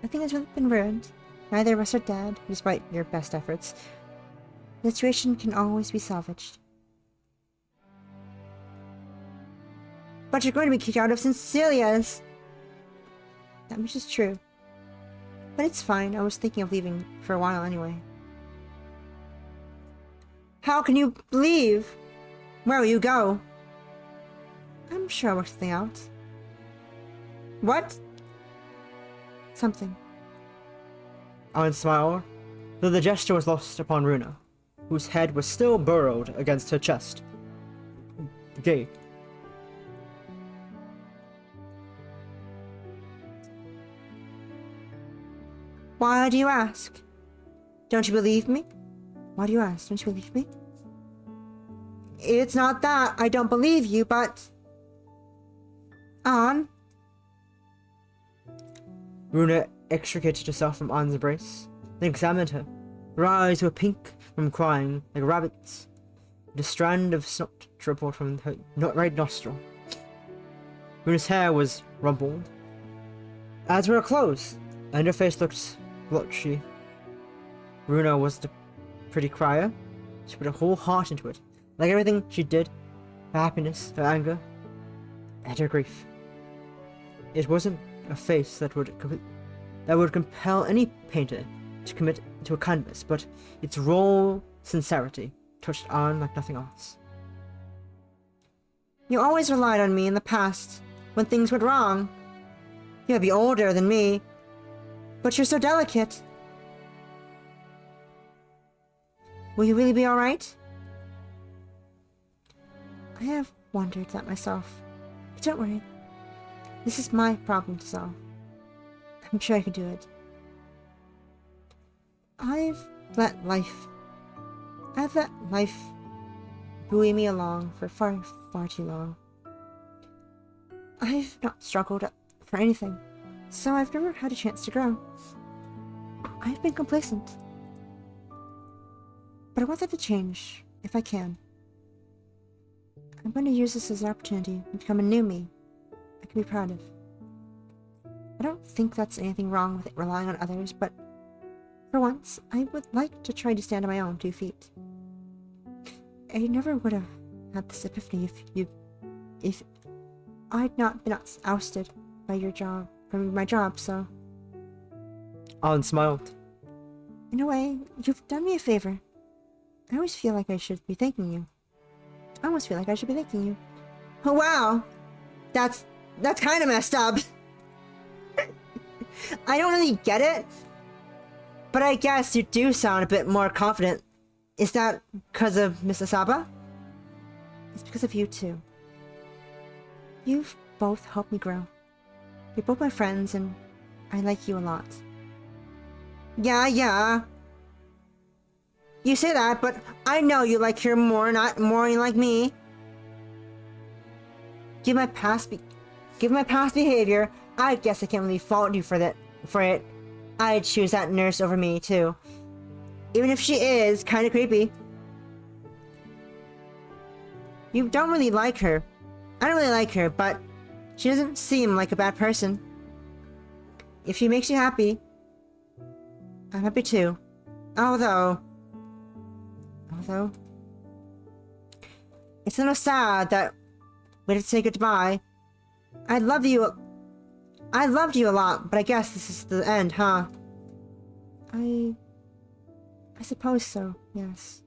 nothing has really been ruined. Neither of us are dead, despite your best efforts. The situation can always be salvaged. But you're going to be kicked out of Cecilia's! That much is true. But it's fine, I was thinking of leaving for a while anyway. How can you leave? Where will you go? I'm sure I'll work something out. What? Something. Anne smiled, though the gesture was lost upon Runa, whose head was still burrowed against her chest. Gay. Why do you ask? Don't you believe me? Why do you ask? Don't you believe me? It's not that I don't believe you, but... Anne? Runa extricated herself from Anne's embrace, then examined her. Her eyes were pink from crying, like a rabbit's, and a strand of snot dribbled from her right nostril. Runa's hair was rumpled, as were her clothes, and her face looked blotchy. Runa was a pretty crier. She put her whole heart into it, like everything she did, her happiness, her anger, and her grief. It wasn't a face that would compel any painter to commit to a canvas, but its raw sincerity touched Anne like nothing else. You always relied on me in the past, when things went wrong. You may be older than me, but you're so delicate. Will you really be alright? I have wondered that myself, but don't worry. This is my problem to solve. I'm sure I can do it. I've let life buoy me along for far, far too long. I've not struggled for anything, so I've never had a chance to grow. I've been complacent. But I want that to change, if I can. I'm going to use this as an opportunity to become a new me I can be proud of. I don't think that's anything wrong with it relying on others, but for once, I would like to try to stand on my own 2 feet. I never would have had this epiphany if I'd not been ousted by from my job, so... Anne smiled. In a way, you've done me a favor. I always feel like I should be thanking you. I almost feel like I should be thanking you. Oh wow! That's kind of messed up. I don't really get it, but I guess you do sound a bit more confident. Is that because of Mr. Saba? It's because of you too. You've both helped me grow. You're both my friends and I like you a lot. Yeah. You say that, but I know you like her more, not more you like me. Given my past behavior, I guess I can't really fault you for it. I'd choose that nurse over me too. Even if she is kind of creepy. You don't really like her. I don't really like her, but she doesn't seem like a bad person. If she makes you happy, I'm happy too. Although, it's a little sad that we have to say goodbye. I loved you a lot, but I guess this is the end, huh? I suppose so, yes.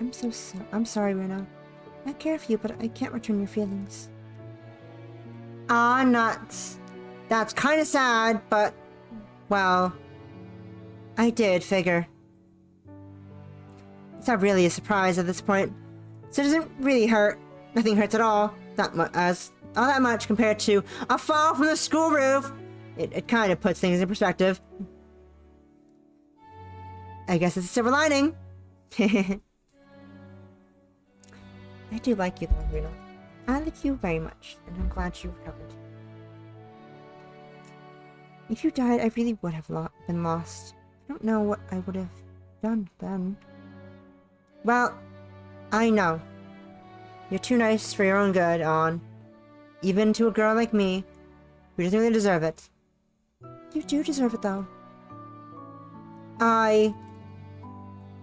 I'm sorry, Runa. I care for you, but I can't return your feelings. Nuts. That's kind of sad, but, well, I did figure. It's not really a surprise at this point, so it doesn't really hurt. Nothing hurts at all, all that much compared to a fall from the school roof. It kind of puts things in perspective. I guess it's a silver lining. I do like you though, Runa. I like you very much, and I'm glad you recovered. If you died, I really would have been lost. I don't know what I would have done then. Well, I know. You're too nice for your own good, even to a girl like me, who doesn't really deserve it. You do deserve it though. I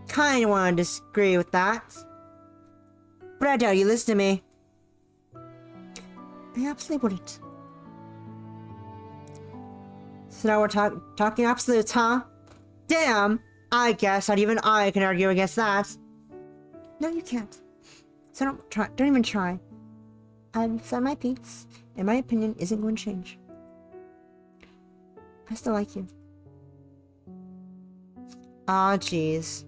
kinda wanna disagree with that. But I doubt you listen to me. I absolutely wouldn't. So now we're talking absolutes, huh? Damn! I guess not even I can argue against that. No, you can't. So don't even try. I've said my piece, and my opinion isn't going to change. I still like you. Aw, jeez.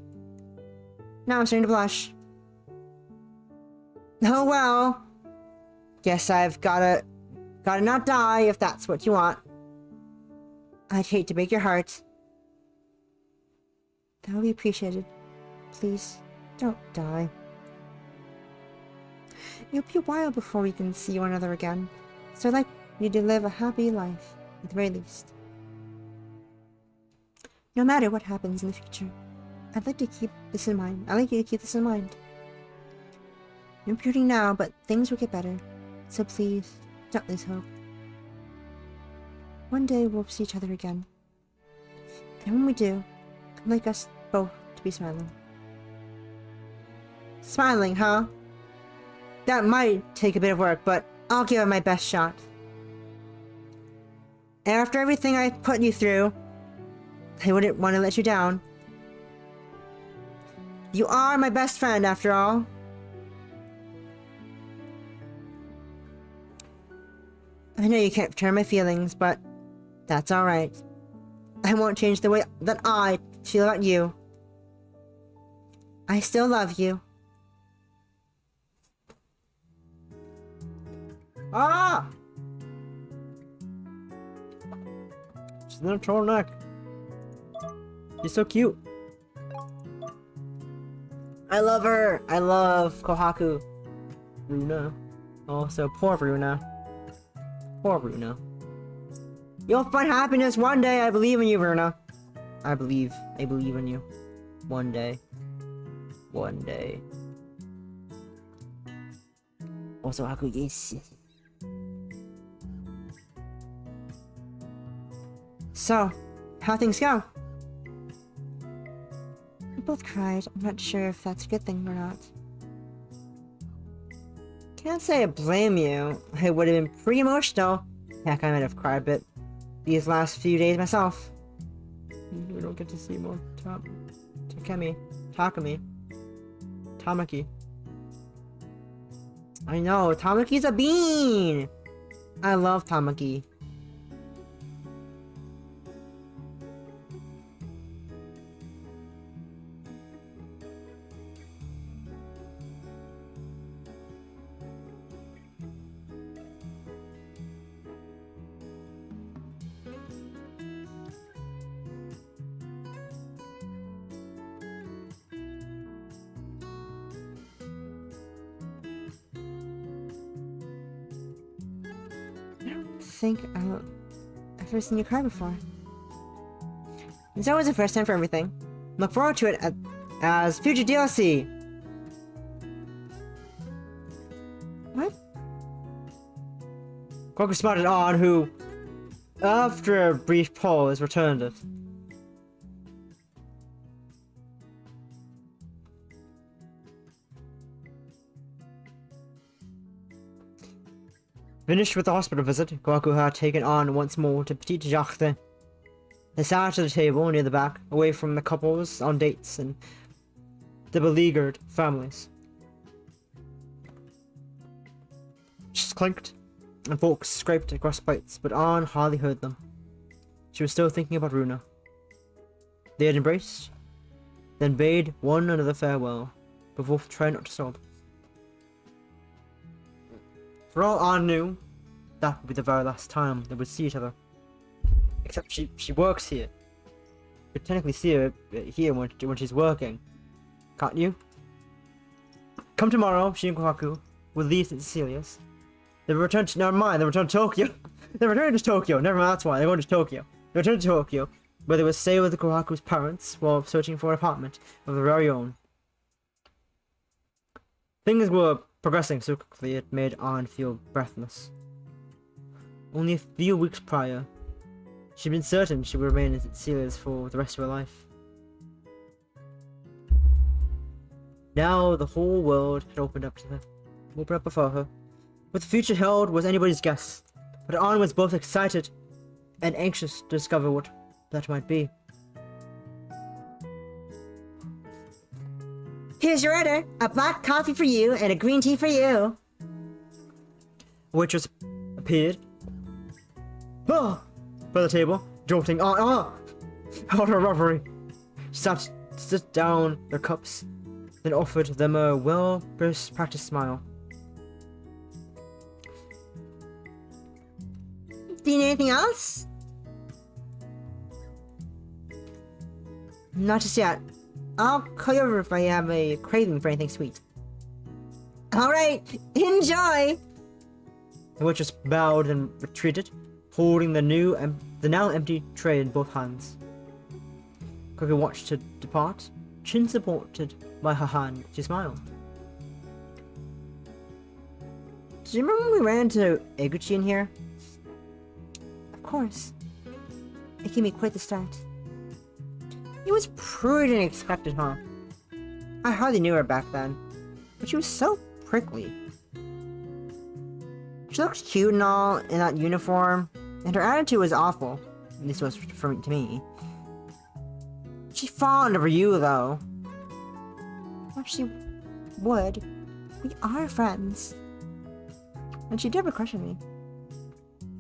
Now I'm starting to blush. Oh well. Guess I've gotta not die if that's what you want. I'd hate to break your heart. That would be appreciated. Please, don't die. It'll be a while before we can see one another again, so I'd like you to live a happy life, at the very least. No matter what happens in the future, I'd like to keep this in mind. I'd like you to keep this in mind. You're hurting now, but things will get better, so please, don't lose hope. One day we'll see each other again. And when we do, I'd like us both to be smiling. Smiling, huh? That might take a bit of work, but I'll give it my best shot. After everything I've put you through, I wouldn't want to let you down. You are my best friend, after all. I know you can't return my feelings, but that's alright. I won't change the way that I feel about you. I still love you. Ah! She's in a turtleneck. She's so cute. I love her. I love Kohaku. Runa. Also, poor Runa. Poor Runa. You'll find happiness one day. I believe in you, Runa. I believe in you. One day. One day. Also, Haku, yes. So, how things go? We both cried. I'm not sure if that's a good thing or not. Can't say I blame you. I would have been pretty emotional. Heck, I might have cried a bit these last few days myself. We don't get to see more top Takemi. Takami. Tamaki. I know, Tamaki's a bean! I love Tamaki. I think I've never seen you cry before. It's always the first time for everything. Look forward to it as future DLC. What? Kohaku spotted on who, after a brief pause, returned it. Finished with the hospital visit, Kohaku had taken on once more to Petite Jacques. They sat at a table near the back, away from the couples on dates and the beleaguered families. Just clinked, and forks scraped across plates, but Anne hardly heard them. She was still thinking about Runa. They had embraced, then bade one another farewell, but both tried not to sob. For all Anne knew, that would be the very last time they would see each other. Except she works here. You could technically see her here when she's working. Can't you? Come tomorrow, she and Kohaku will leave St. Cecilia's. They return to, never mind, they return to Tokyo. They return to Tokyo, never mind, that's why, they're going to Tokyo. They return to Tokyo, where they will stay with the Kohaku's parents while searching for an apartment of their very own. Things were progressing so quickly it made Anne feel breathless. Only a few weeks prior, she'd been certain she would remain in St. Cecilia's for the rest of her life. Now the whole world had opened up before her. What the future held was anybody's guess, but Anne was both excited and anxious to discover what that might be. Here's your order. A black coffee for you and a green tea for you. A waitress appeared by the table, jolting out of her reverie. She set down their cups, then offered them a well-practiced smile. Do you need anything else? Not just yet. I'll call you over if I have a craving for anything sweet. Alright, enjoy! The waitress bowed and retreated, holding the now empty tray in both hands. Kohaku watched her depart, chin supported by her hand. She smiled. Do you remember when we ran into Eguchi in here? Of course. It gave me quite the start. It was pretty unexpected, huh? I hardly knew her back then, but she was so prickly. She looked cute and all in that uniform, and her attitude was awful. At least it was to me. She fawned over you, though. Well, she would. We are friends. And she did have a crush on me.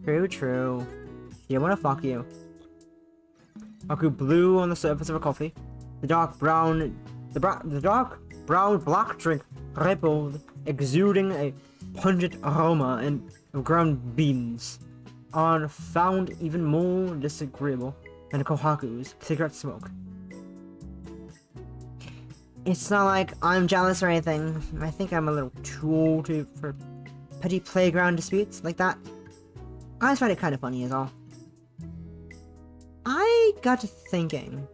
True. She didn't want to fuck you. Kohaku blew on the surface of her coffee. The dark brown black drink rippled, exuding a pungent aroma and of ground beans. Anne found even more disagreeable than Kohaku's cigarette smoke. It's not like I'm jealous or anything. I think I'm a little too old for petty playground disputes like that. I just find it kind of funny is all. I got to thinking,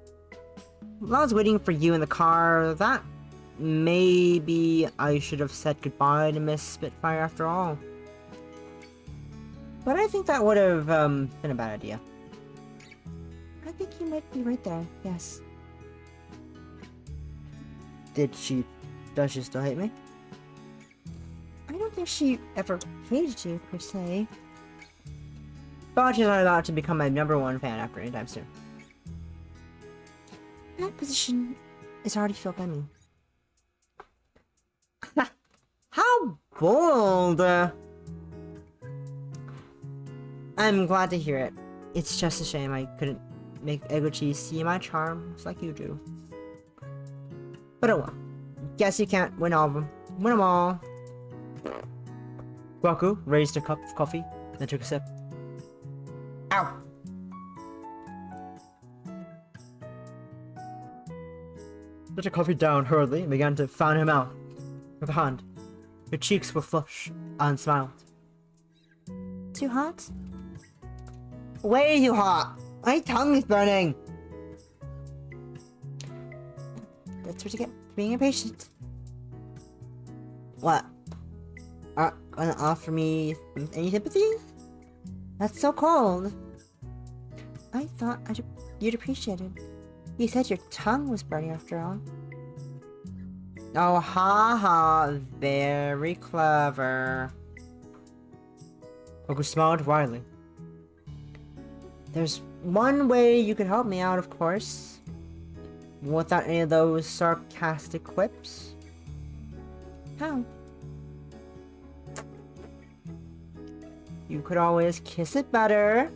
while I was waiting for you in the car, that maybe I should have said goodbye to Miss Spitfire after all. But I think that would have been a bad idea. I think you might be right there, yes. Does she still hate me? I don't think she ever hated you, per se. But she's not allowed to become my #1 fan after anytime soon. That position is already filled by me. How bold! I'm glad to hear it. It's just a shame I couldn't make Eguchi see my charms like you do. But oh well. Guess you can't win all of them. Win them all. Kohaku raised a cup of coffee, then took a sip. Ow! Put the coffee down hurriedly and began to fan her mouth with a hand. Her cheeks were flushed and smiled. Too hot? Way too hot! My tongue is burning! That's what you get for being impatient. What? Are gonna offer me any sympathy? That's so cold. I thought you'd appreciate it. You said your tongue was burning after all. Oh, ha ha, very clever. Kohaku smiled wryly. There's one way you could help me out, of course. Without any of those sarcastic quips. How? You could always kiss it better.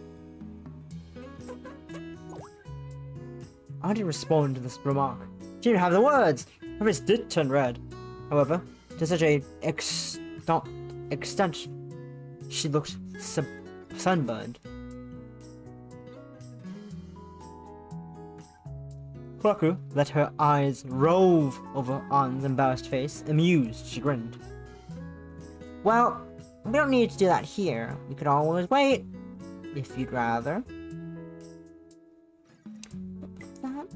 I didn't respond to this remark. She didn't have the words. Her face did turn red. However, to such a extent, she looked sunburned. Kohaku let her eyes rove over Ann's embarrassed face. Amused, she grinned. Well, we don't need to do that here. We could always wait, if you'd rather. That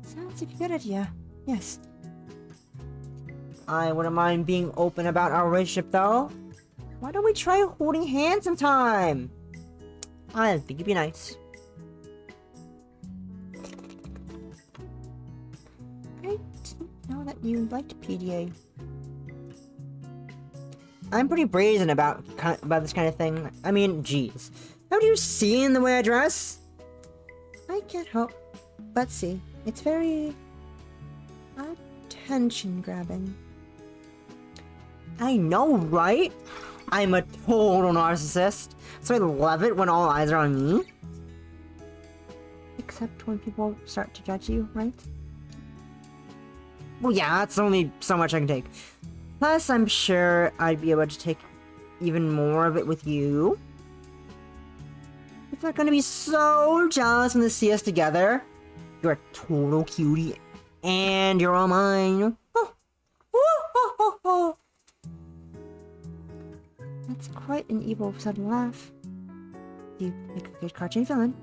sounds like a good idea. Yes. I wouldn't mind being open about our relationship, though. Why don't we try holding hands sometime? I think it'd be nice. I didn't know that you liked PDA. I'm pretty brazen about this kind of thing. I mean, geez. Haven't you seen the way I dress? I can't help but see. It's very attention-grabbing. I know, right? I'm a total narcissist, so I love it when all eyes are on me. Except when people start to judge you, right? Well, yeah, that's only so much I can take. Plus, I'm sure I'd be able to take even more of it with you. People are gonna be so jealous when they see us together. You're a total cutie, and you're all mine. That's quite an evil sudden laugh. You make a good cartoon villain.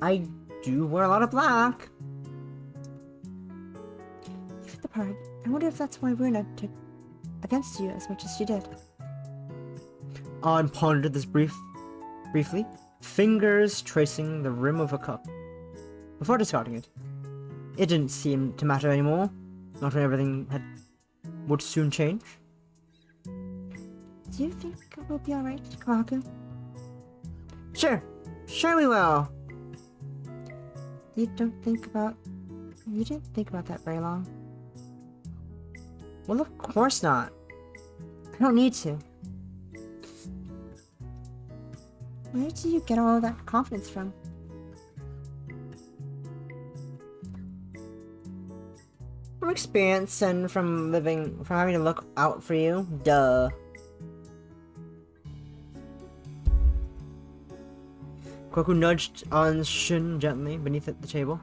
I do wear a lot of black. You fit the part. I wonder if that's why Runa took against you as much as she did. Ann pondered this briefly, fingers tracing the rim of a cup, before discarding it. It didn't seem to matter anymore, not when everything would soon change. Do you think we'll be alright, Kohaku? Sure we will. You didn't think about that very long. Well, of course not. I don't need to. Where do you get all that confidence from? From experience and from having to look out for you. Duh. Kohaku nudged Ann's shin gently beneath the table.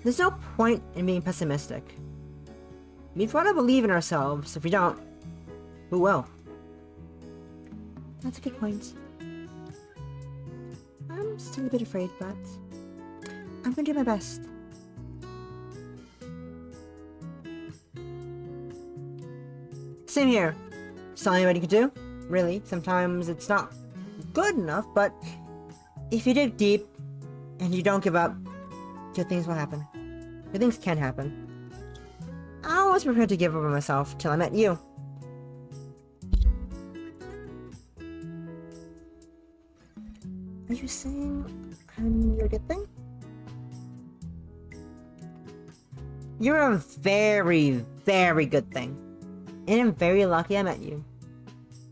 There's no point in being pessimistic. We've got to believe in ourselves. If we don't, who will? That's a good point. I'm still a bit afraid, but I'm gonna do my best. Same here. It's not anybody can do. Really, sometimes it's not good enough, but if you dig deep and you don't give up, good things will happen. Good things can happen. I was prepared to give up on myself till I met you. Are you saying I'm your good thing? You're a very, very good thing. And I'm very lucky I met you.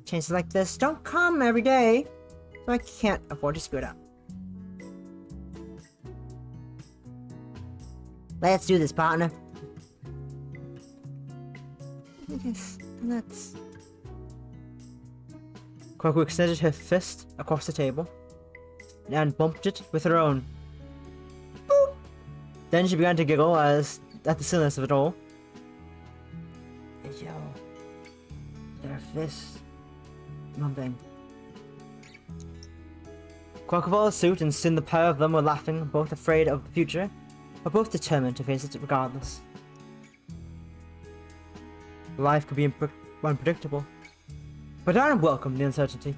Chances like this don't come every day, so I can't afford to screw it up. Let's do this, partner. Yes, let's... Kohaku extended her fist across the table and bumped it with her own. Boop! Then she began to giggle at the silliness of it all. Yo. Their fists. Nothing. Kohaku followed suit, and soon the pair of them were laughing, both afraid of the future, but both determined to face it regardless. Life could be unpredictable, but Anna welcomed the uncertainty.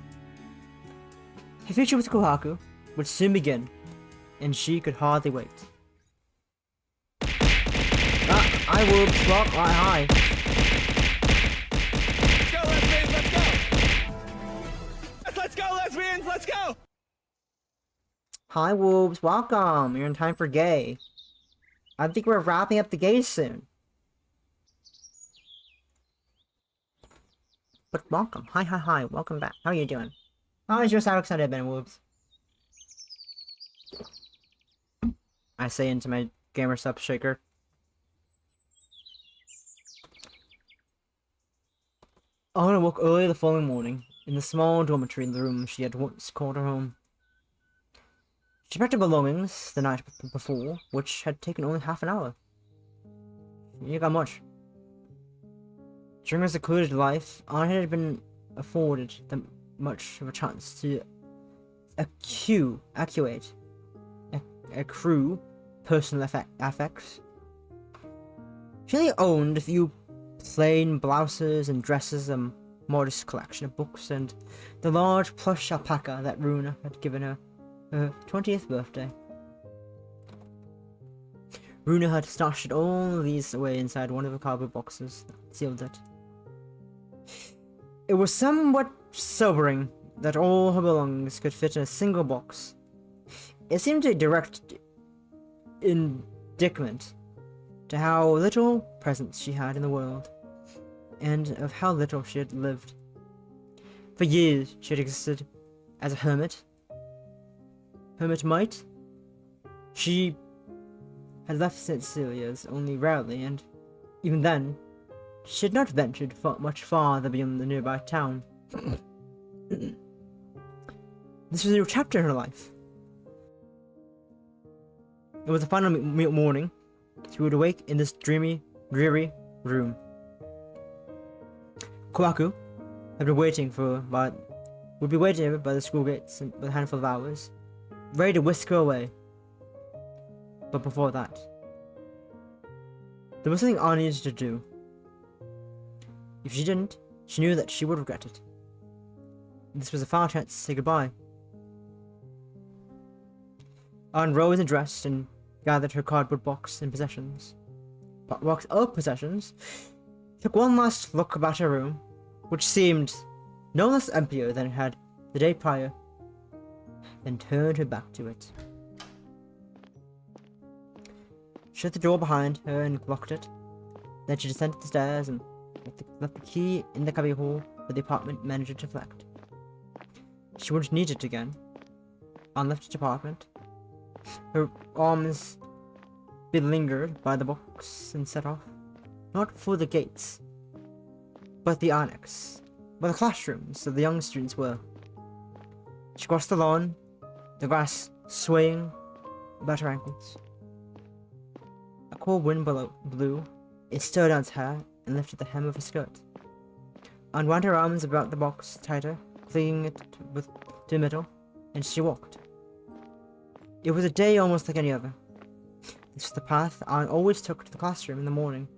Her future with Kohaku would soon begin, and she could hardly wait. I will swap right high. Let's go, lesbians! Let's go! Hi, Wolves, welcome. You're in time for gay. I think we're wrapping up the gays soon. But welcome. Hi, welcome back. How are you doing? How is your Sapphic Sunday been, Wolves? I say into my gamer sub shaker. Anna woke early the following morning, in the small dormitory in the room she had once called her home. She packed her belongings the night before, which had taken only half an hour. You got much. During her secluded life, Anna had been afforded much of a chance to accrue personal affects. She only owned a few plain blouses and dresses, a modest collection of books, and the large plush alpaca that Runa had given her 20th birthday. Runa had stashed all of these away inside one of the cardboard boxes that sealed it. It was somewhat sobering that all her belongings could fit in a single box. It seemed a direct indictment to how little presence she had in the world, and of how little she had lived. For years she had existed as a hermit. Hermit-mite? She had left St. Cecilia's only rarely, and even then, she had not ventured much farther beyond the nearby town. This was a new chapter in her life. It was the final morning. She would awake in this dreary room. Kohaku had been would be waiting by the school gates with a handful of hours, ready to whisk her away. But before that, there was something Anna needed to do. If she didn't, she knew that she would regret it. This was a final chance to say goodbye. Anna rose and dressed and gathered her cardboard box of possessions, took one last look about her room, which seemed no less emptier than it had the day prior, then turned her back to it. Shut the door behind her and locked it. Then she descended the stairs and left the key in the cubbyhole for the apartment manager to collect. She wouldn't need it again. Anna left the apartment. Her arms lingered by the box and set off, not for the gates, but the annex, where the classrooms of the young students were. She crossed the lawn, the grass swaying about her ankles. A cold wind blew. It stirred Anne's hair and lifted the hem of her skirt. Anne wound her arms about the box tighter, clinging it to the middle, and she walked. It was a day almost like any other. This was the path Anne always took to the classroom in the morning,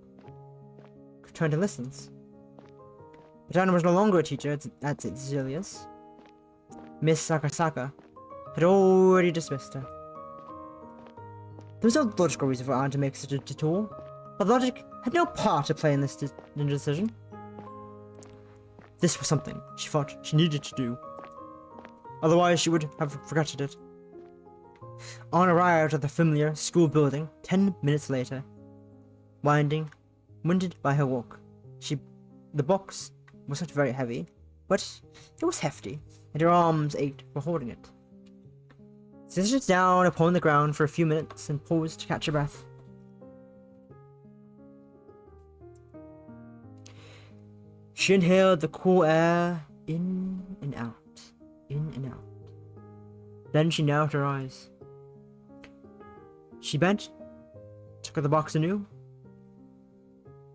return to lessons. But Anne was no longer a teacher at St. Cecilia's. Miss Sakasaka had already dismissed her. There was no logical reason for Anne to make such a detour, but logic had no part to play in this decision. This was something she thought she needed to do. Otherwise, she would have regretted it. Anne arrived at the familiar school building 10 minutes later. winded by her walk. The box was not very heavy, but it was hefty, and her arms ached for holding it. She sat down upon the ground for a few minutes and paused to catch her breath. She inhaled the cool air in and out, in and out. Then she narrowed her eyes. She bent, took out the box anew,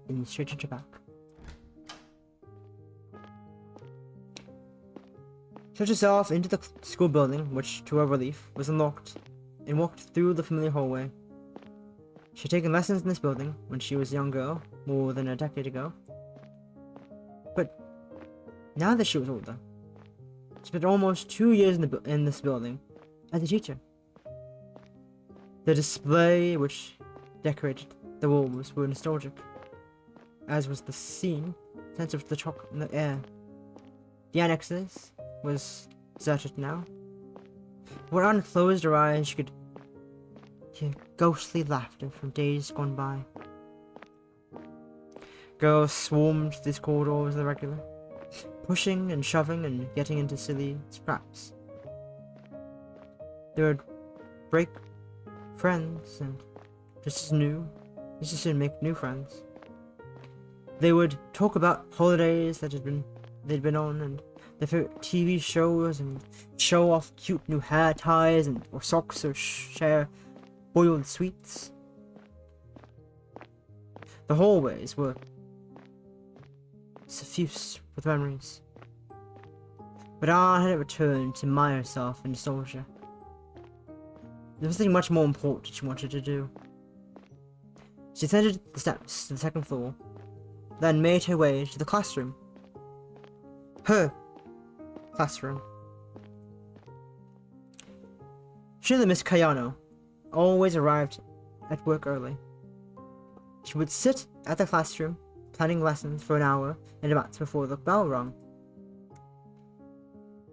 and straightened her back. She took herself into the school building, which, to her relief, was unlocked, and walked through the familiar hallway. She had taken lessons in this building when she was a young girl, more than a decade ago. But now that she was older, she spent almost 2 years in this building as a teacher. The display which decorated the walls were nostalgic, as was the sense of the chocolate in the air. The annexes was deserted now. When Anne closed her eyes, she could hear ghostly laughter from days gone by. Girls swarmed these corridors the regular, pushing and shoving and getting into silly scraps. They would break friends and just as soon make new friends. They would talk about holidays that they'd been on and their favorite TV shows and show off cute new hair ties or socks or share boiled sweets. The hallways were suffused with memories. But Anne had returned to mire herself in nostalgia. There was something much more important she wanted to do. She ascended the steps to the second floor, then made her way to the classroom. Her classroom. She knew that Miss Kayano always arrived at work early. She would sit at the classroom, planning lessons for an hour and about before the bell rung.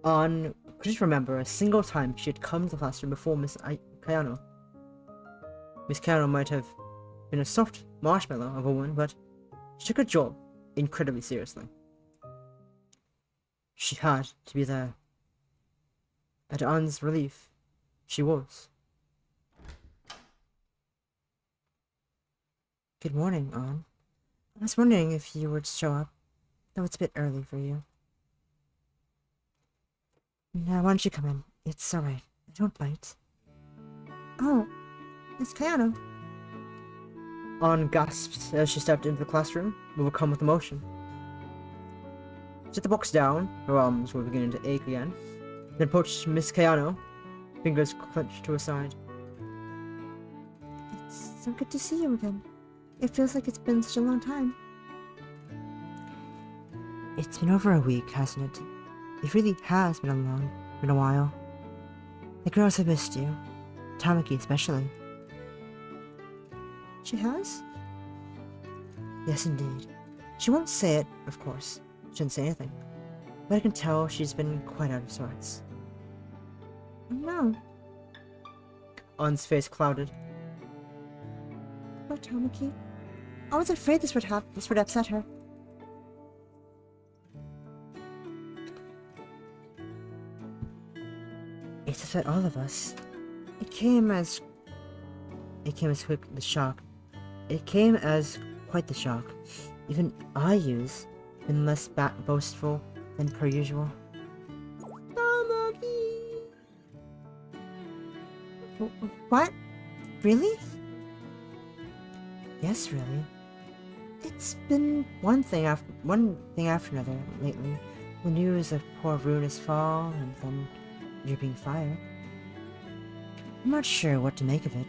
Anne couldn't remember a single time she had come to the classroom before Miss Kayano. Miss Kayano might have been a soft marshmallow of a woman, but she took her job incredibly seriously. She had to be there. At Anne's relief, she was. Good morning, Anne. I was wondering if you would show up, though it's a bit early for you. Now, why don't you come in? It's alright. I don't bite. Oh, it's Kayano. Anne gasped as she stepped into the classroom, overcome with emotion. She set the box down, her arms were beginning to ache again, then approached Miss Kayano, fingers clenched to her side. It's so good to see you again. It feels like it's been such a long time. It's been over a week, hasn't it? It really has been a while. The girls have missed you. Tamaki especially. She has? Yes, indeed. She won't say it, of course. She didn't say anything. But I can tell she's been quite out of sorts. Oh no. Anne's face clouded. Poor Tamaki. I was afraid this would upset her. It's upset all of us. It came as quick the shock. It came as quite the shock. Even Ayu's been less boastful than per usual. Tamaki. What? Really? Yes, really. It's been one thing after another lately. The news of poor Runa's fall, and then you're being fired. I'm not sure what to make of it.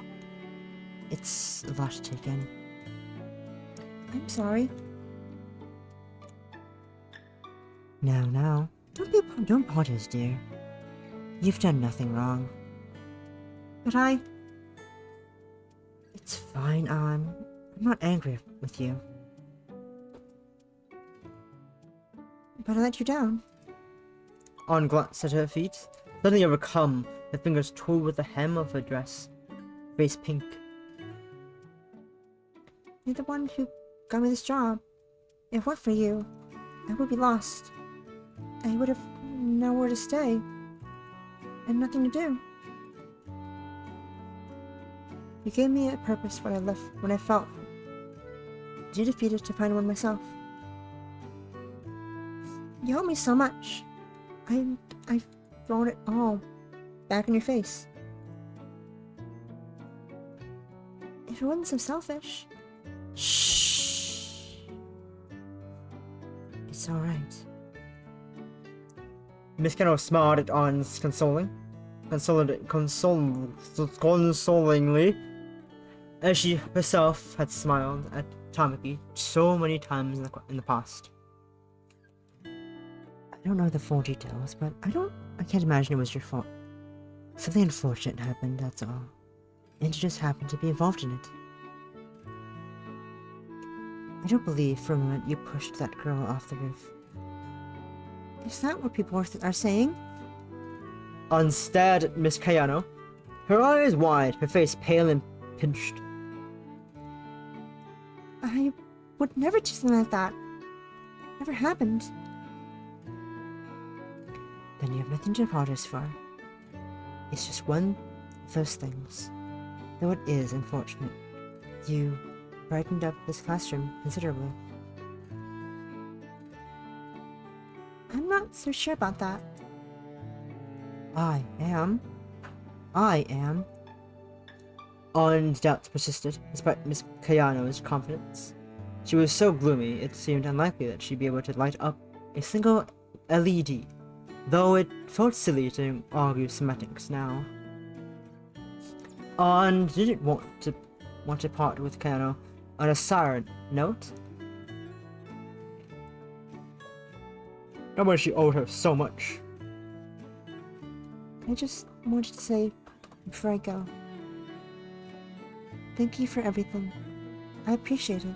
It's a lot to take in. I'm sorry. Now. Don't apologize, dear. You've done nothing wrong. But It's fine, Anne. I'm not angry with you. But I let you down. Anne glanced at her feet, suddenly overcome, her fingers toyed with the hem of her dress, face pink. You're the one who got me this job. If it weren't for you, I would be lost. I would have nowhere to stay. And nothing to do. You gave me a purpose when I felt too defeated to find one myself. You helped me so much. I've thrown it all back in your face. If it wasn't so selfish. Shh. It's alright. Miss Kano smiled at An's consolingly, as she herself had smiled at Tamaki so many times in the past. I don't know the full details, but I can't imagine it was your fault. Something unfortunate happened, that's all. And you just happened to be involved in it. I don't believe for a moment you pushed that girl off the roof. Is that what people are saying? An stared at Miss Kayano, her eyes wide, her face pale and pinched. I would never do something like that. Never happened. Then you have nothing to apologize for. It's just one of those things. Though it is unfortunate, you brightened up this classroom considerably. I'm not so sure about that. I am. An's doubts persisted, despite Miss Kayano's confidence. She was so gloomy, it seemed unlikely that she'd be able to light up a single LED, though it felt silly to argue semantics now. An didn't want to part with Kayano on a sour note. Not when she owed her so much. I just wanted to say before I go, thank you for everything. I appreciate it.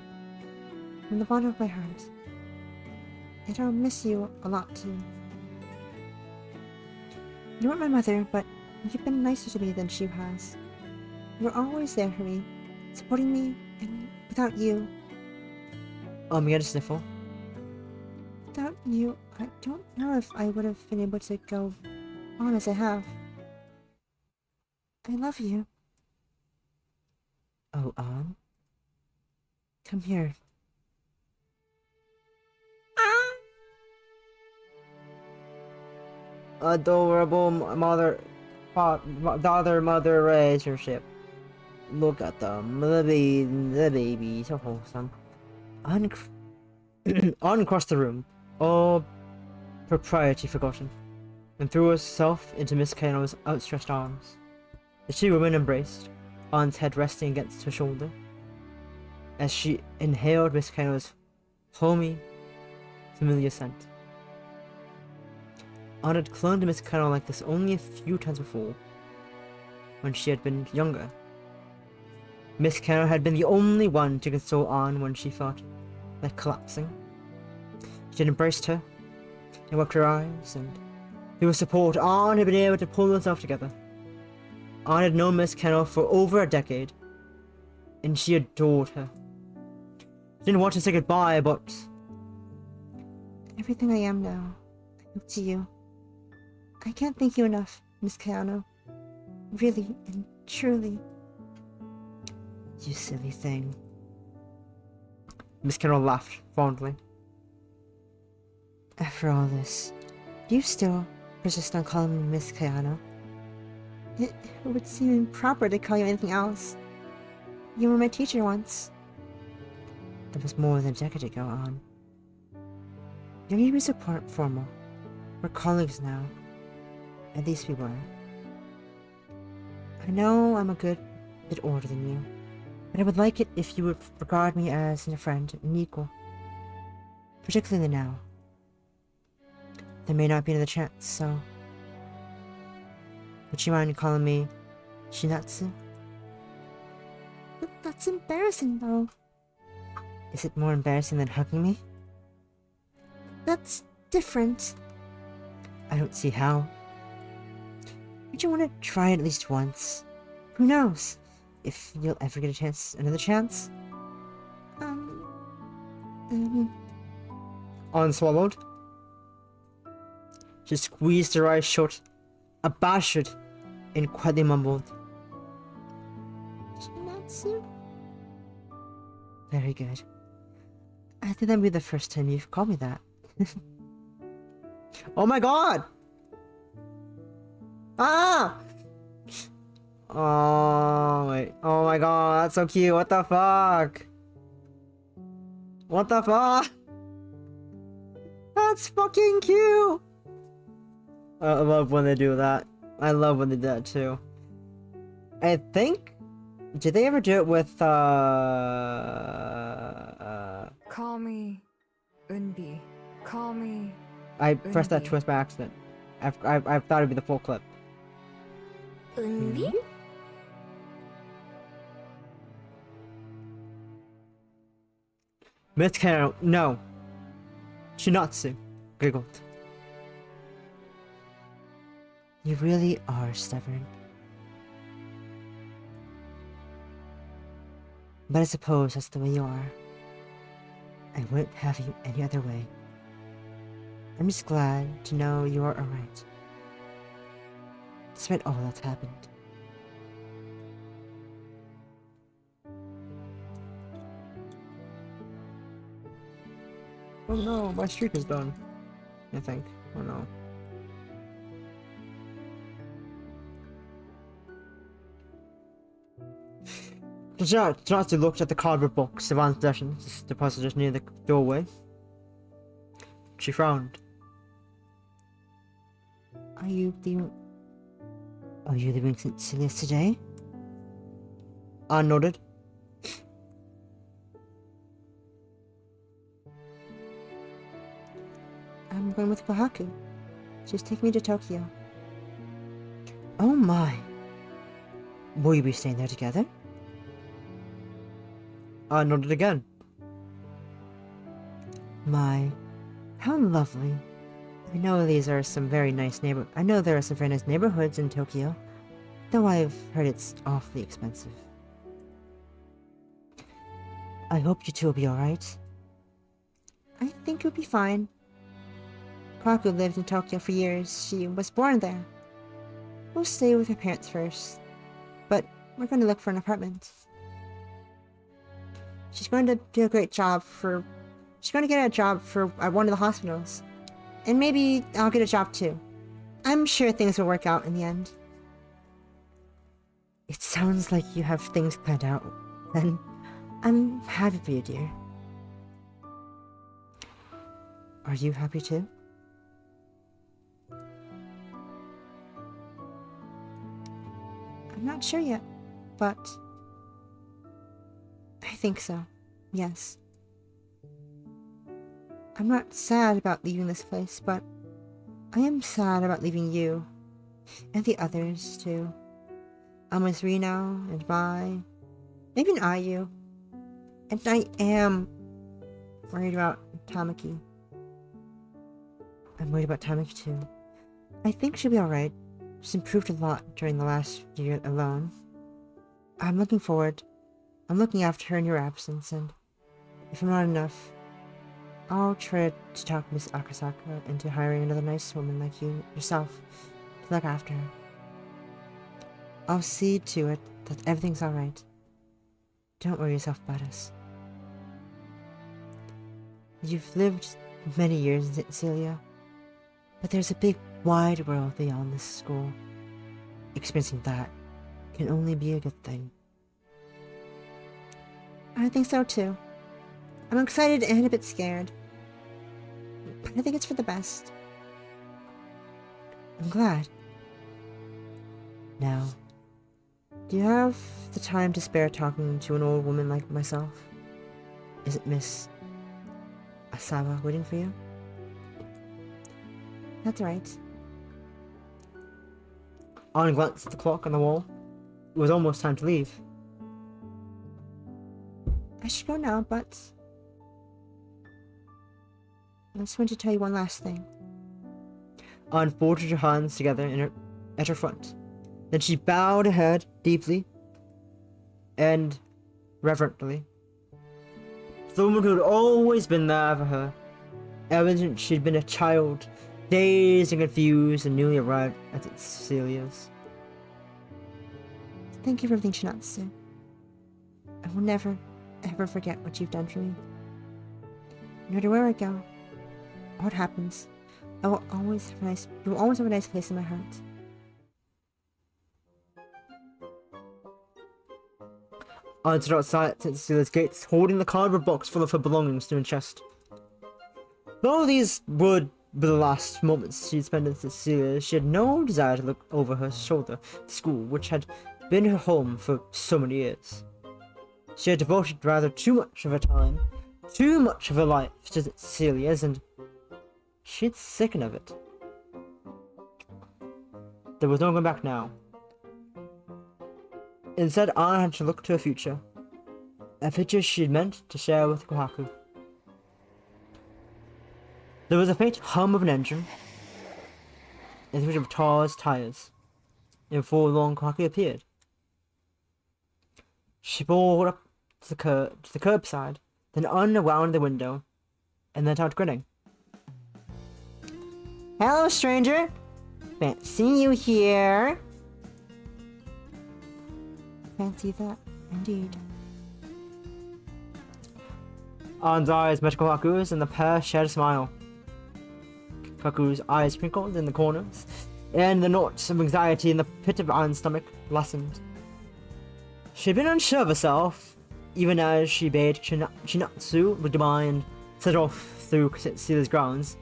From the bottom of my heart. And I'll miss you a lot too. You weren't my mother, but you've been nicer to me than she has. You were always there for me, supporting me, and without you... You had a sniffle. Without you, I don't know if I would have been able to go on as I have. I love you. Oh, An? Come here. Adorable daughter-mother relationship. Look at them, the baby, so wholesome. On across the room, all propriety forgotten, and threw herself into Miss Kano's outstretched arms. The two women embraced, An's head resting against her shoulder, as she inhaled Miss Kano's homey, familiar scent. An had clung to Miss Kano like this only a few times before, when she had been younger. Miss Kano had been the only one to console An when she felt like collapsing. She had embraced her, and wiped her eyes, and through her support, An had been able to pull herself together. An had known Miss Kano for over a decade, and she adored her. She didn't want to say goodbye, but... Everything I am now, I owe to you. I can't thank you enough, Miss Kayano. Really and truly. You silly thing. Miss Kano laughed fondly. After all this, do you still persist on calling me Miss Kayano? It would seem improper to call you anything else. You were my teacher once. That was more than a decade ago, An. You need to be so formal. We're colleagues now. At least we were. I know I'm a good bit older than you, but I would like it if you would regard me as a friend, an equal. Particularly now. There may not be another chance, so... Would you mind calling me Shinatsu? But that's embarrassing, though. Is it more embarrassing than hugging me? That's different. I don't see how. Would you want to try it at least once? Who knows? If you'll ever get another chance? Ann swallowed. She squeezed her eyes shut, abashed, and quietly mumbled. Shinatsu? Very good. I think that'll be the first time you've called me that. Oh my god! Ah! Oh wait. Oh my god, that's so cute. What the fuck? What the fuck? That's fucking cute! I love when they do that. I love when they do that too. I think... Did they ever do it with, Call me Unbi. Call me. I pressed that Unbi. twist by accident. I thought it'd be the full clip. Unbi? Miss Karen, no. Shinatsu giggled. You really are stubborn. But I suppose that's the way you are. I wouldn't have you any other way. I'm just glad to know you are alright. Despite all that's happened. Oh no, my streak is done. I think. Oh no. Jonathan looked at the cardboard box of Anne's possessions deposited near the doorway. She frowned. Are you leaving St. Celia's today? Anne nodded. I'm going with Kohaku. She's taking me to Tokyo. Oh my. Will you be staying there together? I nodded again. My, how lovely. I know there are some very nice neighborhoods in Tokyo, though I've heard it's awfully expensive. I hope you two will be alright. I think you'll be fine. Kohaku lived in Tokyo for years. She was born there. We'll stay with her parents first, but we're going to look for an apartment. She's going to get a job at one of the hospitals. And maybe I'll get a job too. I'm sure things will work out in the end. It sounds like you have things planned out. And I'm happy for you, dear. Are you happy too? I'm not sure yet, but I think so, yes. I'm not sad about leaving this place, but I am sad about leaving you, and the others too. I'm with Reno and Mai, even Ayu, and I am worried about Tamaki. I'm worried about Tamaki too. I think she'll be alright. She's improved a lot during the last year alone. I'm looking after her in your absence, and if I'm not enough, I'll try to talk Miss Akasaka into hiring another nice woman like you yourself to look after her. I'll see to it that everything's alright. Don't worry yourself about us. You've lived many years in St. Celia, but there's a big, wide world beyond this school. Experiencing that can only be a good thing. I think so too. I'm excited and a bit scared, but I think it's for the best. I'm glad. Now, do you have the time to spare talking to an old woman like myself? Isn't Miss Asawa waiting for you? That's right. Anne glanced at the clock on the wall. It was almost time to leave. I should go now, but I just want to tell you one last thing. Anne folded her hands together at her front. Then she bowed her head deeply and reverently. The woman who had always been there for her, ever since she'd been a child, dazed and confused and newly arrived at Cecilia's. Thank you for everything, Shinatsu. I will never, ever forget what you've done for me. No matter where I go, or what happens, I will always have you will always have a nice place in my heart. I stood outside Cecilia's gates, holding the cardboard box full of her belongings to her chest. Though these would be the last moments she'd spend in Cecilia, she had no desire to look over her shoulder at the school, which had been her home for so many years. She had devoted rather too much of her time, too much of her life to Cecilia's, and she'd sickened of it. There was no going back now. Instead, I had to look to a future. A future she'd meant to share with Kohaku. There was a faint hum of an engine, and the sound of Tar's tires. And before long, Kohaku appeared. She pulled up to the curbside, then unwound the window, and then started grinning. Hello, stranger. Fancy you here. Fancy that, indeed. An's eyes met Kohaku's, and the pair shared a smile. Kohaku's eyes twinkled in the corners, and the knots of anxiety in the pit of An's stomach lessened. She had been unsure of herself, even as she bade Shinatsu goodbye and set off through Cecilia's grounds.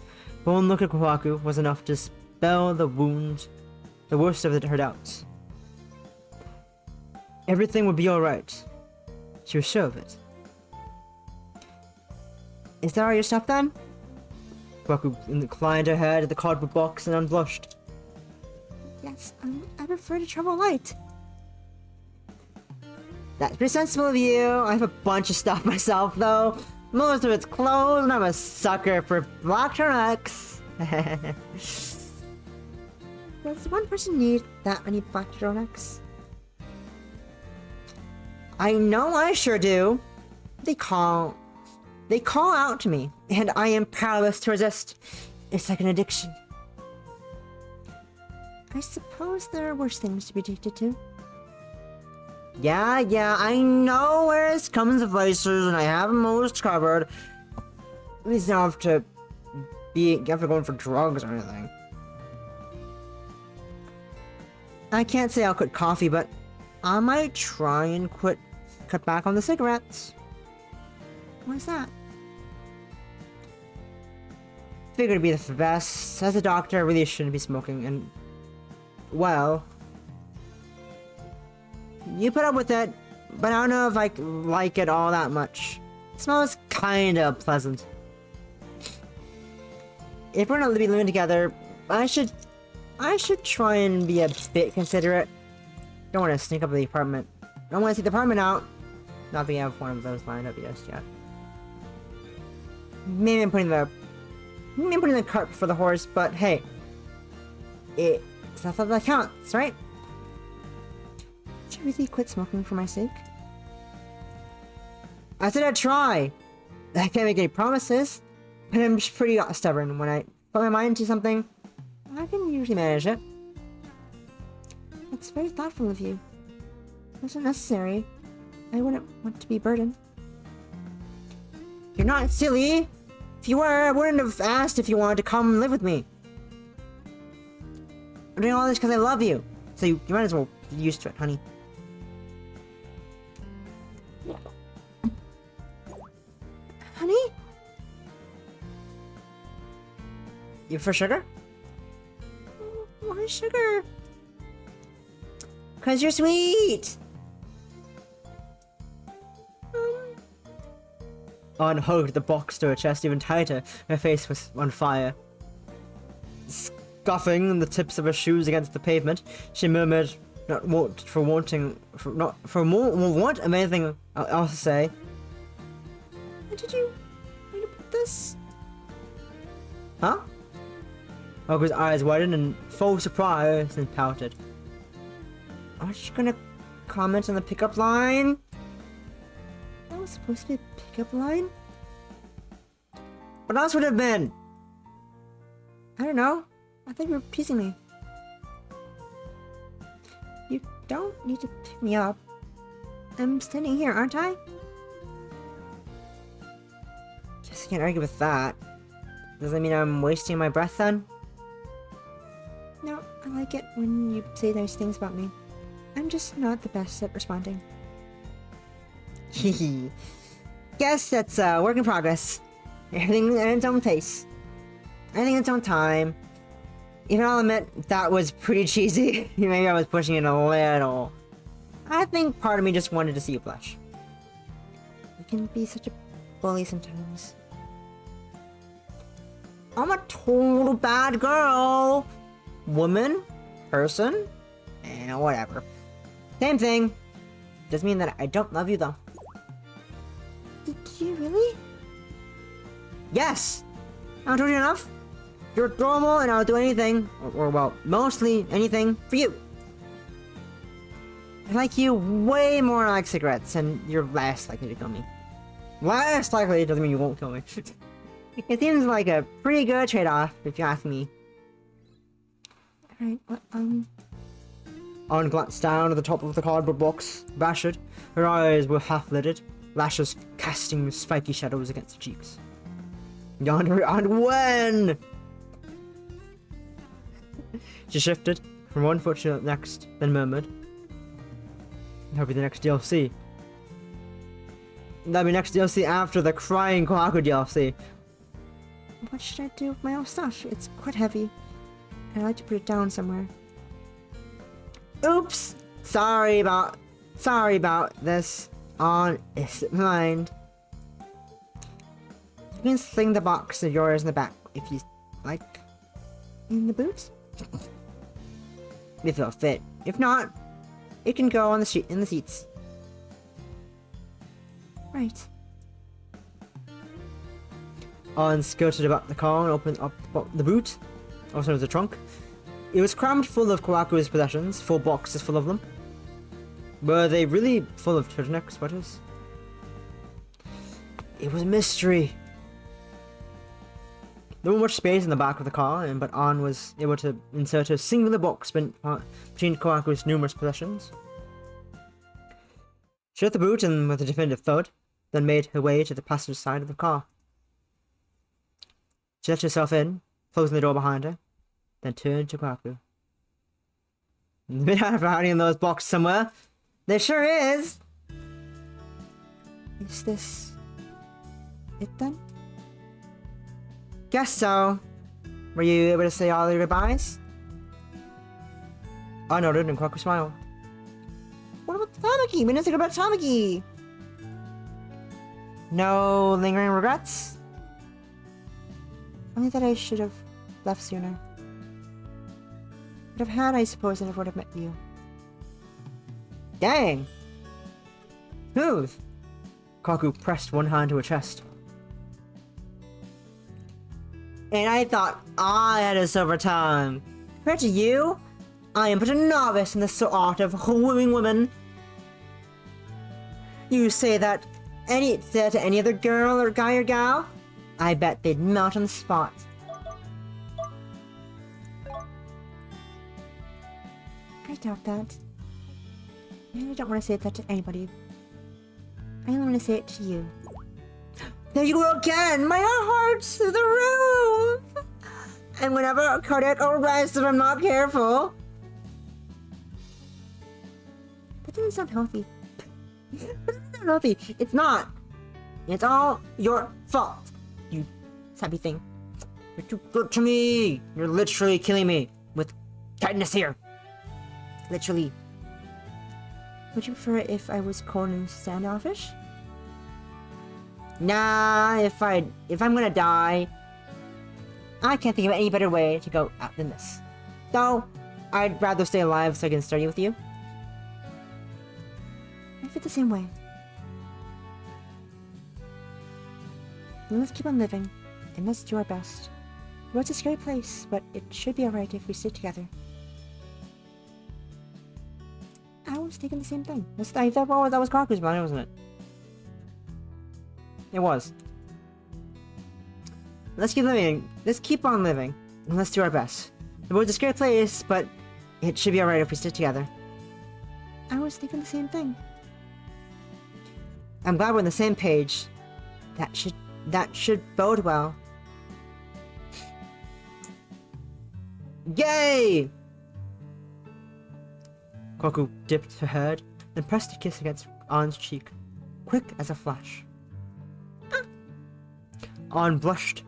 But one look at Kohaku was enough to spell the worst of her doubts. Everything would be alright. She was sure of it. Is that all your stuff then? Kohaku inclined her head at the cardboard box and unblushed. Yes, I prefer to travel light. That's pretty sensible of you. I have a bunch of stuff myself, though. Most of it's clothes, and I'm a sucker for black turtlenecks. Does one person need that many black turtlenecks? I know I sure do. They call out to me, and I am powerless to resist. It's like an addiction. I suppose there are worse things to be addicted to. Yeah, I know where this comes of vices, and I have them most covered. We don't have to going for drugs or anything. I can't say I'll quit coffee, but I might try and cut back on the cigarettes. Why's that? Figured it'd be the best. As a doctor, I really shouldn't be smoking, and well, you put up with it, but I don't know if I like it all that much. It smells kinda pleasant. If we're gonna be living together, I should try and be a bit considerate. Don't want to sneak up to the apartment. Don't want to see the apartment out. Not that we have one of those lined up just yet. Maybe I'm putting the cart before the horse, but hey, it's not that counts, right? Should you really quit smoking for my sake? I said I'd try. I can't make any promises, but I'm just pretty stubborn. When I put my mind to something, I can usually manage it. That's very thoughtful of you. It wasn't necessary. I wouldn't want to be burdened. You're not silly. If you were, I wouldn't have asked if you wanted to come live with me. I'm doing all this because I love you. So you might as well get used to it, honey. Honey? You for sugar? Why sugar? 'Cause you're sweet! Anne hugged the box to her chest even tighter. Her face was on fire. Scuffing the tips of her shoes against the pavement, she murmured, not for want of anything else to say. Where did you put this? Huh? Olga's eyes widened in full surprise and pouted. Aren't you gonna comment on the pickup line? That was supposed to be a pickup line? What else would it have been? I don't know. I think you're teasing me. You don't need to pick me up. I'm standing here, aren't I? Guess I can't argue with that. Does that mean I'm wasting my breath then? No, I like it when you say nice things about me. I'm just not the best at responding. Hehe. Guess that's a work in progress. Everything at its own pace. Everything at its own time. Even I'll admit, that was pretty cheesy. Maybe I was pushing it a little. I think part of me just wanted to see you blush. You can be such a bully sometimes. I'm a total bad girl. Woman, person, and whatever. Same thing. Doesn't mean that I don't love you though. Did you really? Yes! I told you enough. You're adorable and I'll do anything, or well, mostly anything for you. I like you way more than I like cigarettes, and you're less likely to kill me. Less likely doesn't mean you won't kill me. It seems like a pretty good trade-off, if you ask me. Alright, well, Anne glanced down at the top of the cardboard box, bashful. Her eyes were half-lidded, lashes casting spiky shadows against her cheeks. And when? She shifted from one foot to the next, then murmured, "That'll be the next DLC. That'll be next DLC after the crying Kohaku DLC." what should I do with my own stuff? It's quite heavy. I'd like to put it down somewhere. Oops! Sorry about this. On is mind. You can sling the box of yours in the back if you like. In the boots? If it'll fit. If not, it can go on the street in the seats. Right. On skirted about the car and opened up the boot, also the trunk. It was crammed full of Kohaku's possessions, 4 boxes full of them. Were they really full of turtleneck sweaters? It was a mystery. There wasn't much space in the back of the car, but Anne was able to insert a singular box between Kohaku's numerous possessions. She shut the boot and with a definitive thud, then made her way to the passenger side of the car. She let herself in, closing the door behind her, then turned to Kohaku. "We have hiding in those boxes somewhere. There sure is." Is this it then? Guess so. Were you able to say all your goodbyes? I nodded and Kohaku smiled. What about Tamaki? We didn't say about Tamaki. No lingering regrets? Only that I should have left sooner. Would have had, I suppose, and I would have met you. Dang. Smooth. Kohaku pressed one hand to her chest. And I thought I had a silver tongue. Compared to you, I am but a novice in the art of wooing women. You say that to any other girl or guy or gal, I bet they'd melt on the spot. I doubt that. And I don't want to say that to anybody. I only want to say it to you. There you go again! My heart's through the roof! And whenever a cardiac arrest if I'm not careful. That doesn't sound healthy. It's not healthy. It's not. It's all your fault. You sappy thing. You're too good to me. You're literally killing me with kindness here. Literally. Would you prefer it if I was cold and standoffish? Nah, if I'm gonna die, I can't think of any better way to go out than this. Though, I'd rather stay alive so I can study with you. I feel the same way. We must keep on living, and let's do our best. The world's a scary place, but it should be alright if we stay together. I was thinking the same thing. That was Kohaku's mind, wasn't it? It was. Let's keep living. Let's keep on living. And let's do our best. The world's a scary place, but it should be alright if we stick together. I was thinking the same thing. I'm glad we're on the same page. That should bode well. Yay! Kohaku dipped her head, then pressed a kiss against Ann's cheek, quick as a flash. Ann blushed.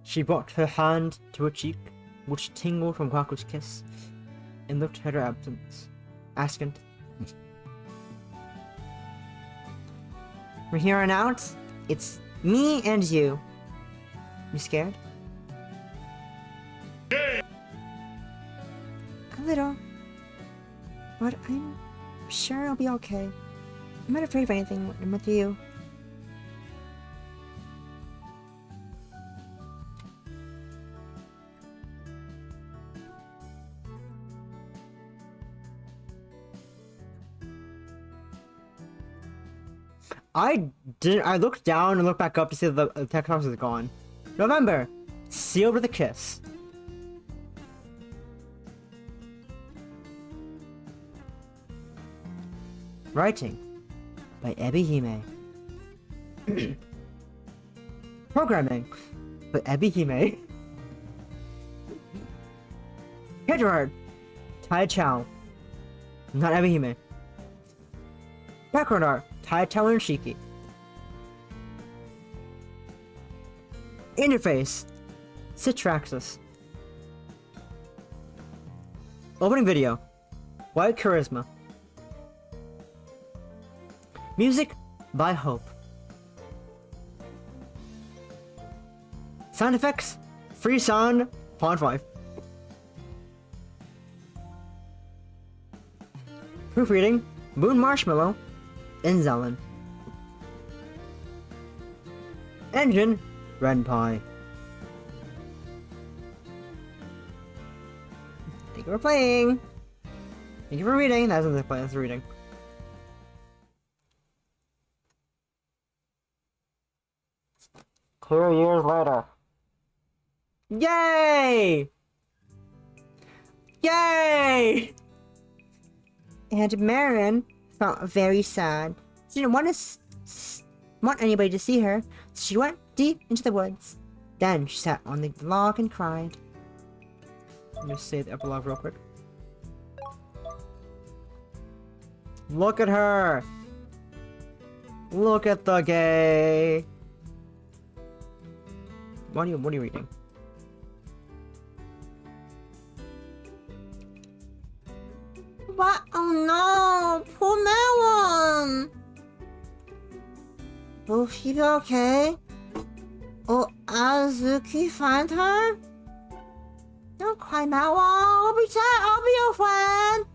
She brought her hand to her cheek, which tingled from Kohaku's kiss, and looked at her absence, asking, "From here on out, it's me and you. You scared?" A little. But I'm sure I'll be okay. I'm not afraid of anything when I'm with you. I looked down and looked back up to see that the text box is gone. Remember, sealed with a kiss. Writing by EbiHime. Programming by EbiHime. Character art, Tai Chow. Not EbiHime. Background art, Tai Chow and Shiki. Interface, Citraxis. Opening video, White Charisma. Music by Hope. Sound effects, Free Sound, Pond 5. Proofreading, Moon Marshmallow, and Zelen. Engine, Ren Pie. Thank you for playing. Thank you for reading. That's what that's reading. Clear years later. Yay! Yay! And Marin felt very sad. She didn't want anybody to see her, so she went deep into the woods. Then she sat on the log and cried. Let me say the epilogue real quick. Look at her! Look at the gay! What are you reading? What? Oh no! Poor Marin! Will she be okay? Will Azuki find her? Don't cry, Marin. I'll be your friend.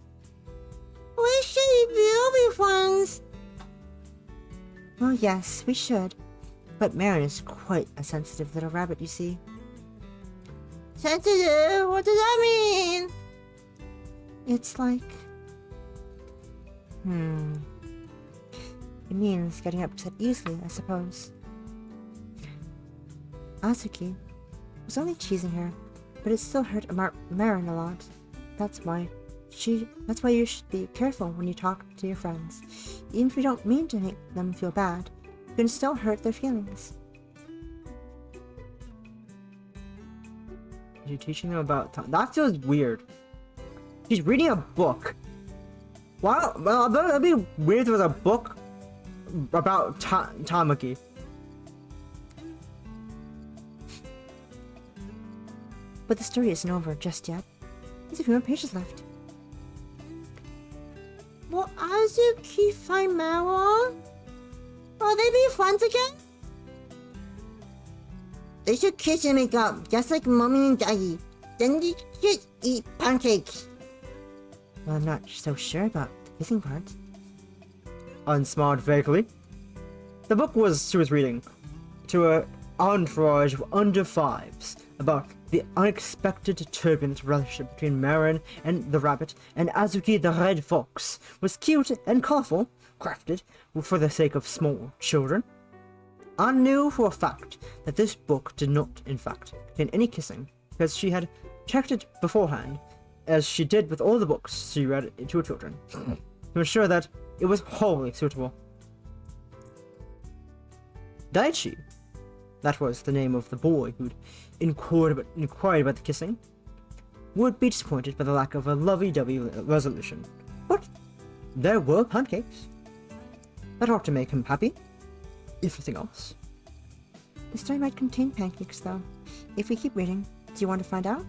We should be friends. Well, yes, we should. But Marin is quite a sensitive little rabbit, you see. Sensitive? What does that mean? It's like... It means getting upset easily, I suppose. Azuki was only teasing her, but it still hurt Marin a lot. That's why you should be careful when you talk to your friends. Even if you don't mean to make them feel bad, you can still hurt their feelings. You're teaching them about time. That feels weird. She's reading a book. Wow, well, that'd be weird if there was a book about Tamaki. But the story isn't over just yet. There's a few more pages left. Will Azuki find Marin? Will they be friends again? They should kiss and make up, just like Mommy and Daddy. Then they should eat pancakes. Well, I'm not so sure about the kissing part. Unsmiled vaguely. The book she was reading to an entourage of under fives about the unexpected turbulent relationship between Marin and the rabbit and Azuki the red fox was cute and colorful, crafted for the sake of small children. I knew for a fact that this book did not, in fact, contain any kissing, because she had checked it beforehand, as she did with all the books she read to her children, to ensure that it was wholly suitable. Daichi, that was the name of the boy who'd inquired about the kissing, would be disappointed by the lack of a lovey-dovey resolution, but there were pancakes. That ought to make him happy, if nothing else. The story might contain pancakes, though. If we keep reading, do you want to find out?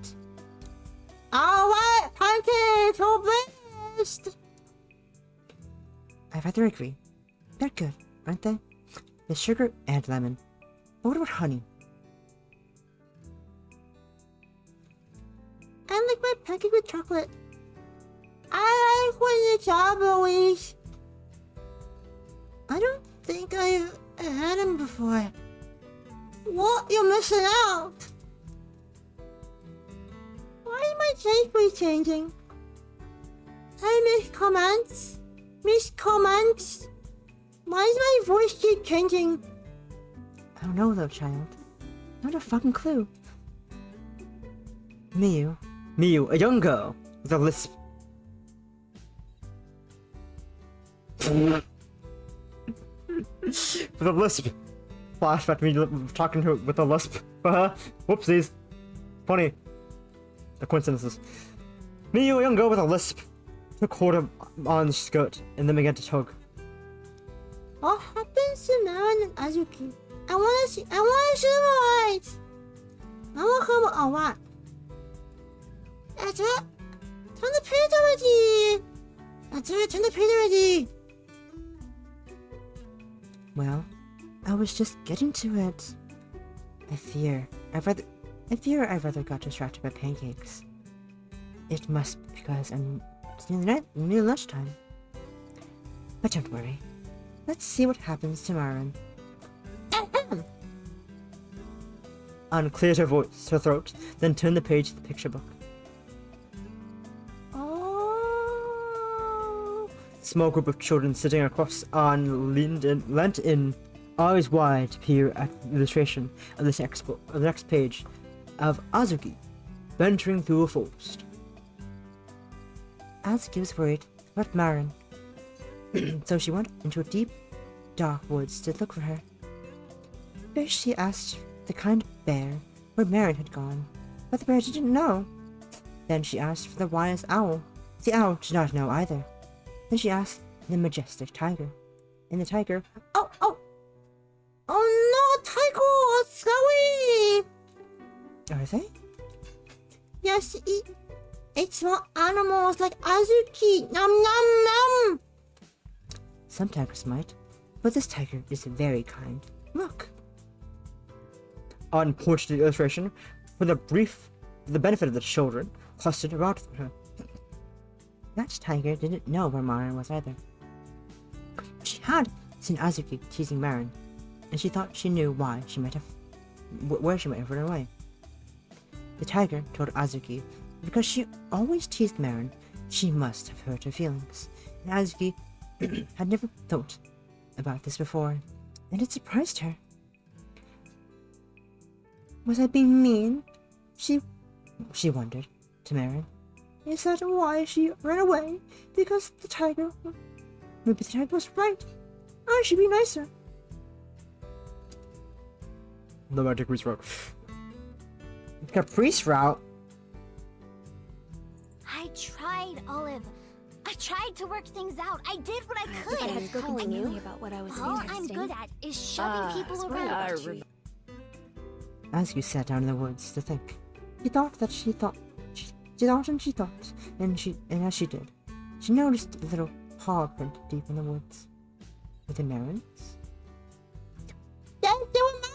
Alright, pancakes, all blessed! I rather agree. They're good, aren't they? With sugar and lemon. But what about honey? I like my pancake with chocolate. I like when it's strawberries. I don't think I've had them before. What? You're missing out. Why is my taste be changing? I miss comments. Miss comments. Why does my voice keep changing? I don't know, though, child. Not a fucking clue. Miyu. Miyu, a young girl with a lisp. With a lisp. Flashback to me talking to her with a lisp. Whoopsies. Funny. The coincidences. Miyu, a young girl with a lisp, took hold of An's skirt and then began to tug. What happens to Marin and Azuki? I wanna see the lights! I wanna come on what? That's it! Turn the page already! That's it, turn the page already! Well, I was just getting to it. I fear I rather got distracted by pancakes. It must be because it's nearly lunchtime. But don't worry. Let's see what happens to Marin. Anne cleared her throat, then turned the page to the picture book. Oh. Small group of children sitting across Anne leant in, eyes wide to peer at the illustration of the next page of Azuki venturing through a forest. Azuki was worried about Marin, so she went into a deep, dark woods to look for her. First she asked the kind bear where Marin had gone, but the bear didn't know. Then she asked for the wise owl. The owl did not know either. Then she asked the majestic tiger. And the tiger, Oh no, tiger, sorry! Are they? Yes, it's small animals like Azuki, nom nom nom! Some tigers might, but this tiger is very kind. Look. Anne pointed to the illustration for the benefit of the children clustered around her. That tiger didn't know where Marin was either. She had seen Azuki teasing Marin, and she thought she knew where she might have run away. The tiger told Azuki because she always teased Marin, she must have hurt her feelings, and Azuki had never thought about this before, and it surprised her. Was I being mean? She wondered to Marin. Is that why she ran away? Because the tiger... Maybe the tiger was right. I should be nicer. The magic route. Caprice route? I tried, Olive. I tried to work things out. I did what I could. I had spoken to me about what I was All texting. I'm good at is shoving people around. Azuki sat down in the woods to think. She thought, and as she did, she noticed a little paw print deep in the woods. Were they Marin's? Yes, they were mine!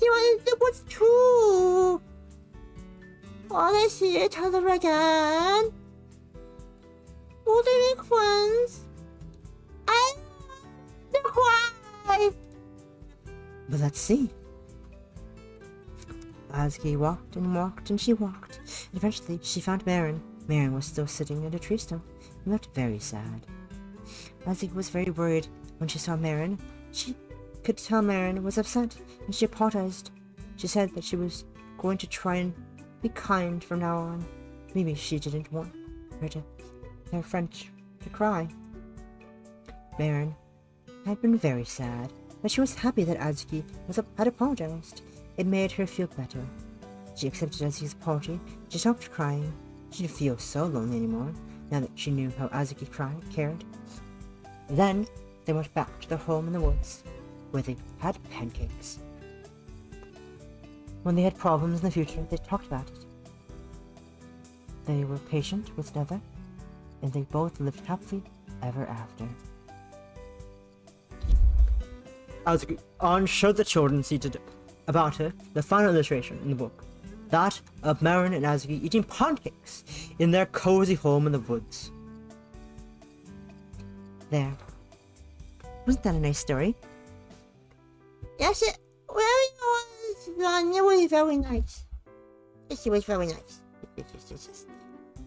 They were in the woods too! Oh, they see each other again! Will they make friends? I want to cry! But let's see. Azuki walked and walked and she walked, and eventually she found Marin. Marin was still sitting at a tree stump and looked very sad. Azuki was very worried when she saw Marin, because could tell Marin was upset, and she apologized. She said that she was going to try and be kind from now on. Maybe she didn't want her friend to cry. Marin had been very sad, but she was happy that Azuki had apologized. It made her feel better. She accepted Azuki's apology. She stopped crying. She didn't feel so lonely anymore, now that she knew how Azuki cared. Then, they went back to their home in the woods, where they had pancakes. When they had problems in the future, they talked about it. They were patient with each other, and they both lived happily ever after. Azuki showed the children seated about her the final illustration in the book. That of Marin and Azuki eating pancakes in their cozy home in the woods. There. Wasn't that a nice story? Yes, it really was. It was very nice. Yes, it was very nice. Yes.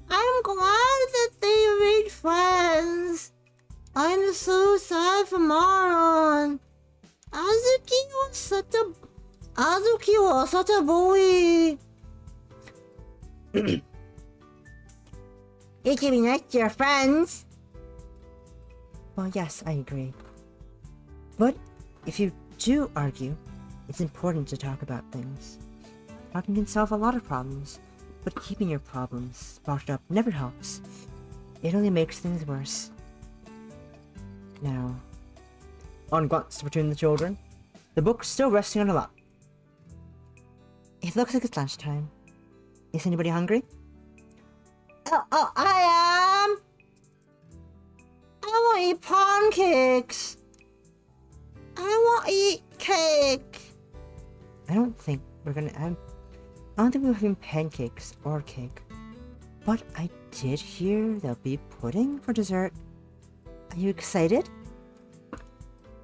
I'm glad that they made friends. I'm so sad for Maron. Azuki was such a bully. It can be nice to your friends. Well, yes, I agree. But if you do argue, it's important to talk about things. Talking can solve a lot of problems, but keeping your problems bottled up never helps. It only makes things worse. Now, On glanced between the children, the book still resting on her lap. It looks like it's lunchtime. Is anybody hungry? Oh, I am. I want to eat pancakes. I want to eat cake. I don't think we're having pancakes or cake. But I did hear there'll be pudding for dessert. Are you excited?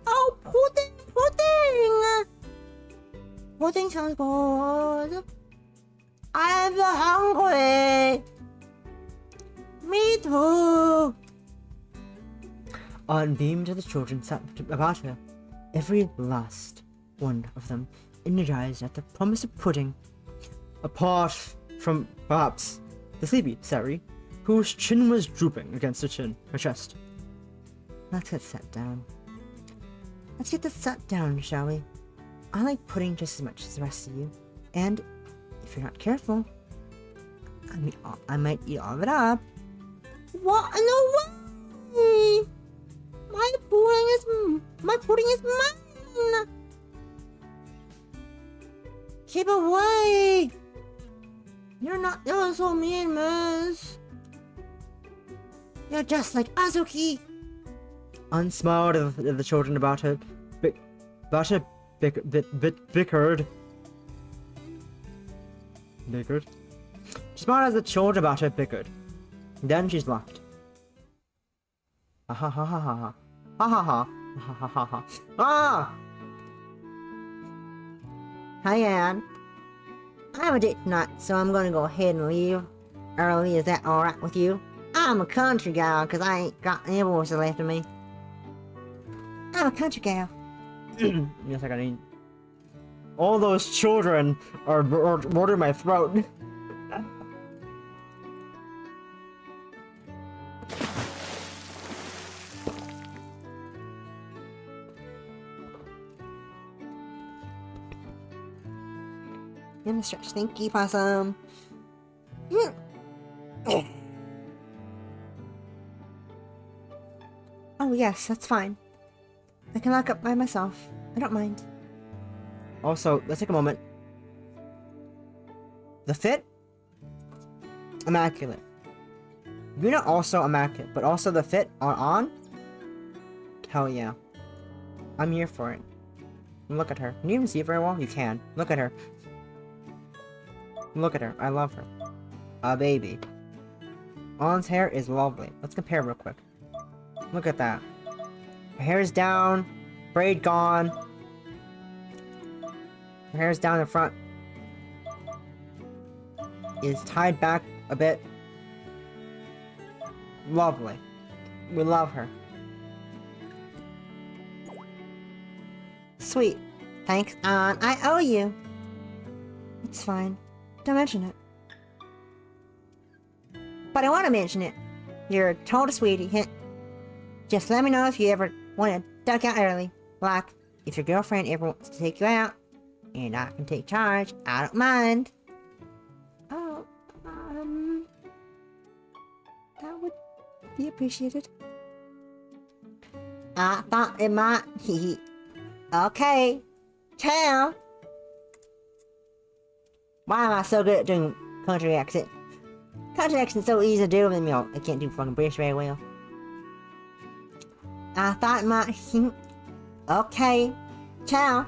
Oh, pudding! Pudding sounds good. I'm hungry. Me too. On beam to the children sat about her, every last one of them energized at the promise of pudding, apart from perhaps the sleepy Sari, whose chin was drooping against her chest. Let's get sat down. Let's get this sat down, shall we? I like pudding just as much as the rest of you, and if you're not careful, I might eat all of it up. What? No way! My pudding is mine! Keep away! You're so mean, miss. You're just like Azuki. Ann smiled at the children about her bickered. She smiled as the children about her bickered. Then she laughed. Ha ha ha ha ha ha ha ha ha ha ha ha. Ah! Hi, Anne. I have a date tonight, so I'm gonna go ahead and leave early. Is that alright with you? I'm a country gal, cause I ain't got any voices left of me. I'm a country gal. Yes, I got any. All those children are murdering my throat. Give me a stretch. Thank you, Possum. Oh yes, that's fine. I can lock up by myself. I don't mind. Also, let's take a moment. The fit? Immaculate. Runa also immaculate, but also the fit on? Hell yeah. I'm here for it. Look at her. Can you even see it very well? You can. Look at her. Look at her. I love her. A baby. Ann's hair is lovely. Let's compare real quick. Look at that. Her hair is down. Braid gone. Her hair is down in front. Is tied back a bit. Lovely. We love her. Sweet. Thanks, I owe you. It's fine. Don't mention it. But I want to mention it. You're a total sweetie. Hint. Just let me know if you ever want to duck out early. Like, if your girlfriend ever wants to take you out, and I can take charge, I don't mind. Oh, that would be appreciated. I thought it might. Okay. Ciao. Why am I so good at doing country accent? Country accent's so easy to do, and you know, I can't do fucking British very well. I thought it might. Okay. Ciao.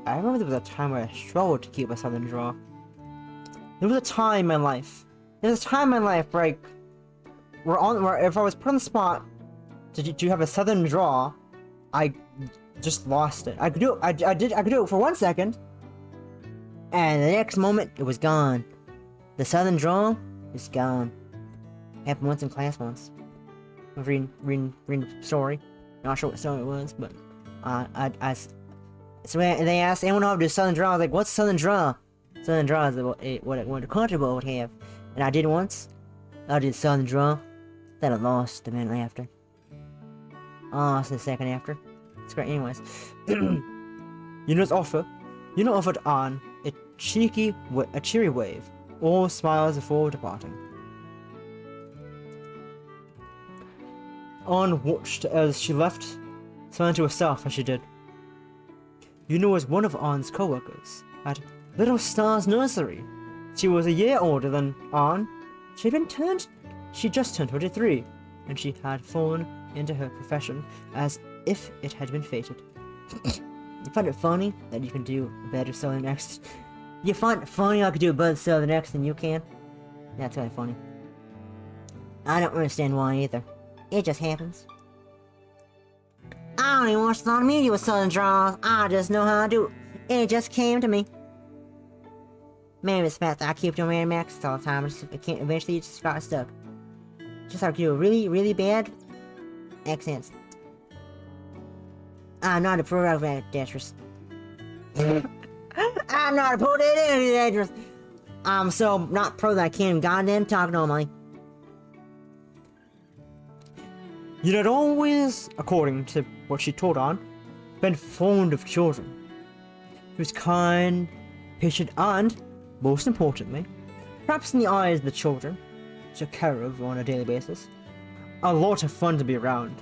I remember there was a time where I struggled to keep a southern drawl. There was a time in my life. There was a time in my life where where if I was put on the spot to have a southern drawl, I just lost it. I could do it. I could do it for 1 second, and the next moment it was gone. The southern drawl is gone. Happened once in class once. I was reading a story. Not sure what story it was, but so when they asked anyone how to do southern draw, I was like, "What's southern draw?" Southern draw is what a country boy would have, and I did once. I did southern draw. Then I lost the minute after. Oh, it's the second after. It's great, anyways. offered on a cheery wave, all smiles before departing. Ann watched as she left, smiling to herself as she did. Yuna was one of Ann's co-workers at Little Star's nursery. She was a year older than Ann. She just turned 23, and she had fallen into her profession as if it had been fated. You find it funny that you can do a better Southern accent? You find it funny I could do a better Southern accent than you can? That's kind of funny. I don't understand why either. It just happens. I don't even watch a lot of media with Southern draws. I just know how to do it. It just came to me. Maybe it's the fact that I keep doing random accents all the time. Eventually it just got stuck. Just have to do really, really bad accents. I'm not a pro actress. I'm not a pro actress. I'm so not pro that I can't even goddamn talk normally. You had always, according to what she told on, been fond of children. She was kind, patient, and, most importantly, perhaps in the eyes of the children, took care of on a daily basis, a lot of fun to be around.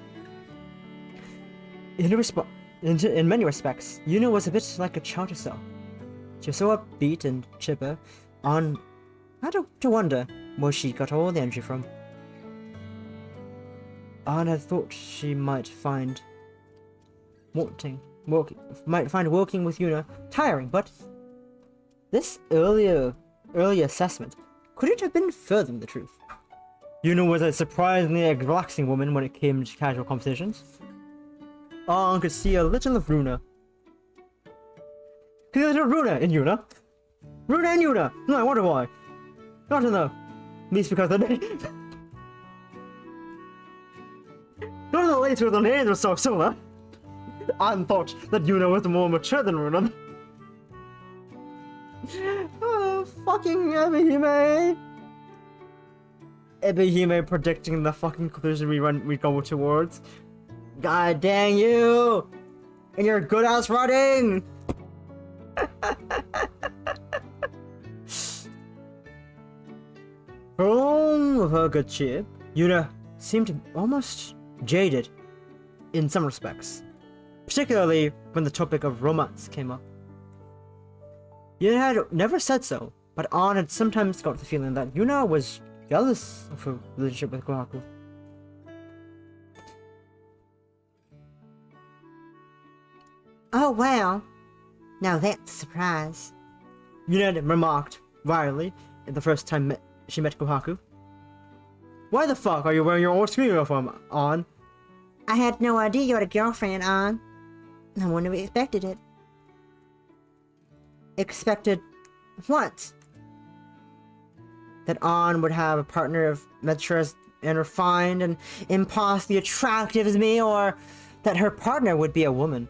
In many respects, Yuna was a bit like a child herself. She was so upbeat and chipper, and I had to wonder where she got all the energy from. Ann had thought she might find working with Yuna tiring, but this earlier assessment couldn't have been further from the truth. Yuna was a surprisingly relaxing woman when it came to casual conversations. Ann could see a little of Runa. See a little Runa in Yuna. Runa and Yuna! No, I wonder why. Not to know. At least because none of the later the names were so similar. Ann thought that Yuna was more mature than Runa. Oh, fucking EbiHime! EbiHime predicting the fucking conclusion we go towards. God dang you! And your good ass writing! For all of her good cheer, Yuna seemed almost jaded in some respects, particularly when the topic of romance came up. Yuna had never said so, but Ann had sometimes got the feeling that Yuna was jealous of her relationship with Kohaku. Oh, well. Now that's a surprise. Yuna had remarked, virally, the first time she met Kohaku. Why the fuck are you wearing your old school uniform, Ann? I had no idea you had a girlfriend, Ann. I wouldn't have expected it. Expected what? That Ann would have a partner of mature and refined and impossibly attractive as me, or that her partner would be a woman.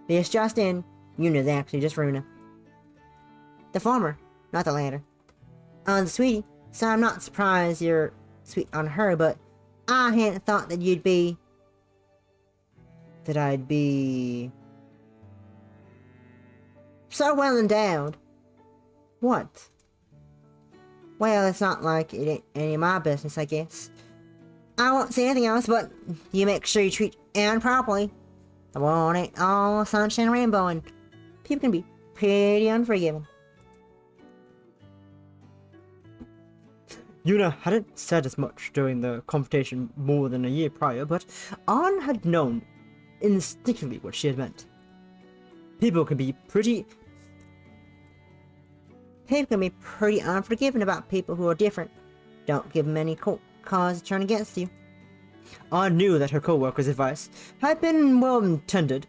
This just in, Yuna's actually just Runa. The former, not the latter. Sweetie, so I'm not surprised you're sweet on her, but I hadn't thought that you'd be... That I'd be... so well endowed. What? Well, it's not like it ain't any of my business, I guess. I won't say anything else, but you make sure you treat Anne properly. The world ain't all sunshine and rainbow, and people can be pretty unforgiving. Yuna hadn't said as much during the confrontation more than a year prior, but Ann had known instinctively what she had meant. People can be pretty unforgiving about people who are different. Don't give them any cause to turn against you. Ann knew that her co-worker's advice had been well-intentioned,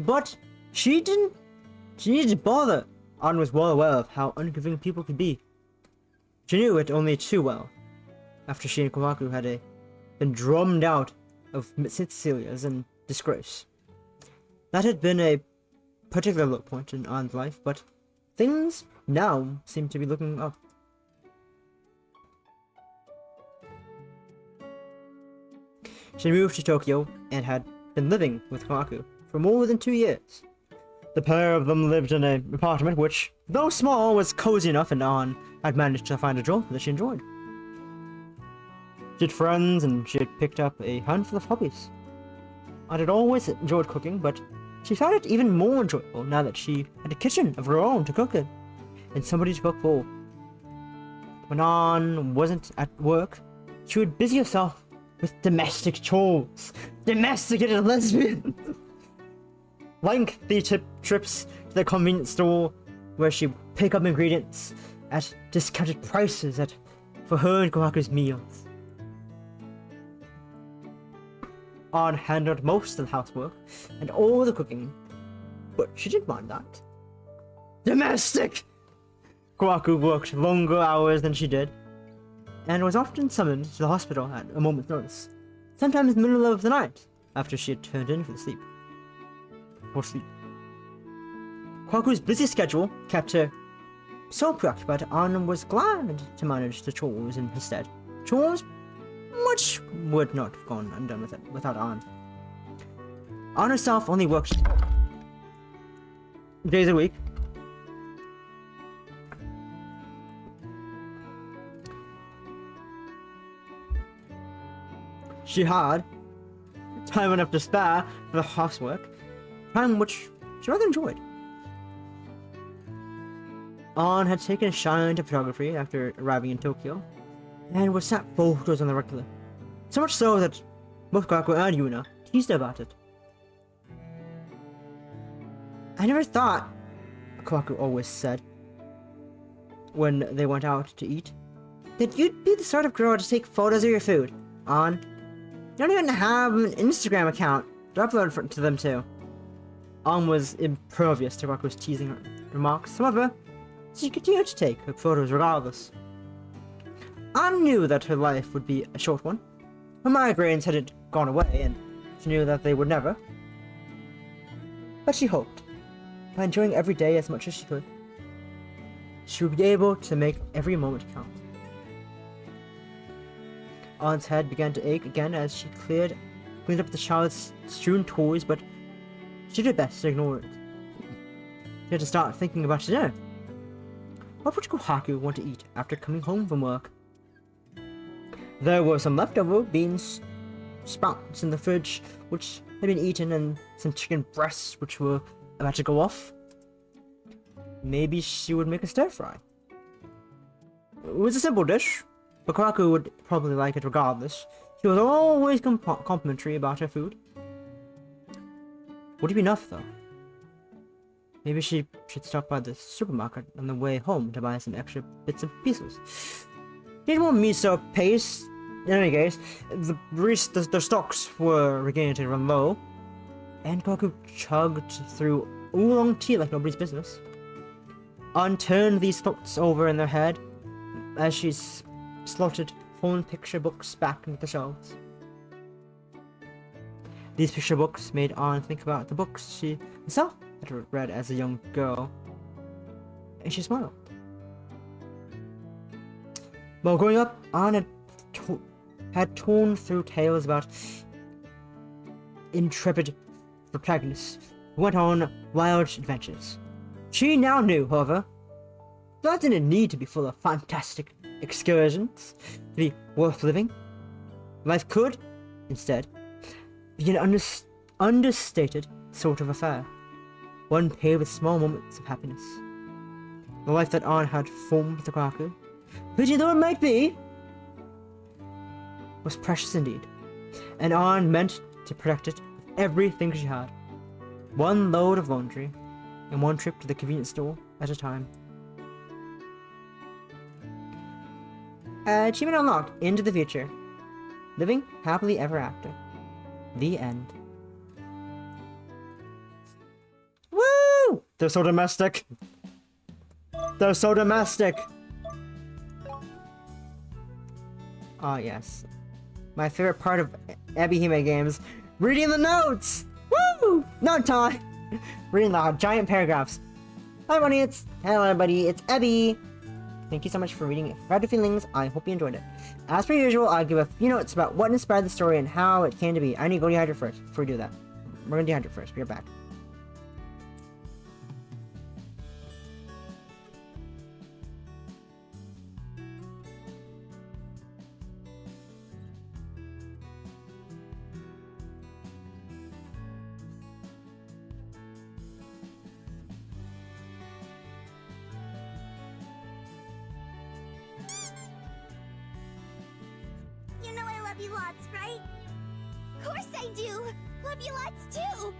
but she needed to bother. Ann was well aware of how unforgiving people could be. She knew it only too well, after she and Kohaku had been drummed out of St. Cecilia's in disgrace. That had been a particular low point in Ann's life, but things now seem to be looking up. She moved to Tokyo and had been living with Kohaku for more than 2 years. The pair of them lived in an apartment which, though small, was cozy enough, and Ann had managed to find a job that she enjoyed. She had friends, and she had picked up a handful of hobbies. Ann had always enjoyed cooking, but she found it even more enjoyable now that she had a kitchen of her own to cook in, and somebody to cook for. When Ann wasn't at work, she would busy herself with domestic chores. Domesticated lesbian! Lengthy trips to the convenience store where she'd pick up ingredients at discounted prices for her and Kohaku's meals. Ann handled most of the housework and all the cooking, but she didn't mind that. Domestic! Kohaku worked longer hours than she did, and was often summoned to the hospital at a moment's notice, sometimes in the middle of the night, after she had turned in for sleep. Kohaku's busy schedule kept her so preoccupied, Ann was glad to manage the chores in his stead. Chores which would not have gone undone without Ann. Ann herself only worked days a week. She had time enough to spare for the housework, time which she rather enjoyed. Ann had taken a shine to photography after arriving in Tokyo, and would snap photos on the regular. So much so that both Kohaku and Yuna teased her about it. I never thought, Kohaku always said, when they went out to eat, that you'd be the sort of girl to take photos of your food. Ann, you don't even have an Instagram account to upload to them too. Ann was impervious to Kohaku's teasing remarks. However, she continued to take her photos regardless. Ann knew that her life would be a short one. Her migraines hadn't gone away, and she knew that they would never. But she hoped, by enjoying every day as much as she could, she would be able to make every moment count. Ann's head began to ache again as she cleaned up the child's strewn toys, but she did her best to ignore it. She had to start thinking about dinner. What would Kohaku want to eat after coming home from work? There were some leftover beans sprouts in the fridge which had been eaten, and some chicken breasts which were about to go off. Maybe she would make a stir fry. It was a simple dish, but Kohaku would probably like it regardless. She was always complimentary about her food. Would it be enough though? Maybe she should stop by the supermarket on the way home to buy some extra bits and pieces. Need more miso paste. In any case, the stocks were beginning to run low, and Kohaku chugged through oolong tea like nobody's business. Ann turned these thoughts over in their head as she slotted phone picture books back into the shelves. These picture books made Ann think about the books she herself had read as a young girl, and she smiled. While growing up, Ann had torn through tales about intrepid protagonists who went on wild adventures. She now knew, however, life didn't need to be full of fantastic excursions to be worth living. Life could, instead, be an understated sort of affair, one paved with small moments of happiness. The life that Ann had formed with the Kohaku, fleeting though it might be, was precious indeed, and Ann meant to protect it with everything she had. One load of laundry, and one trip to the convenience store at a time. Achievement unlocked. Into the future. Living happily ever after. The end. Woo! They're so domestic. They're so domestic. Ah, yes. My favorite part of EbiHime games. Reading the notes! Woo! Note time! Reading the giant paragraphs. Hello everybody, it's Ebby. Thank you so much for reading Fragile Feelings. I hope you enjoyed it. As per usual, I'll give a few notes about what inspired the story and how it came to be. I need to go dehydrate first before we do that. We're gonna dehydrate first. Be right back. You know I love you lots, right? Of course I do! Love you lots too!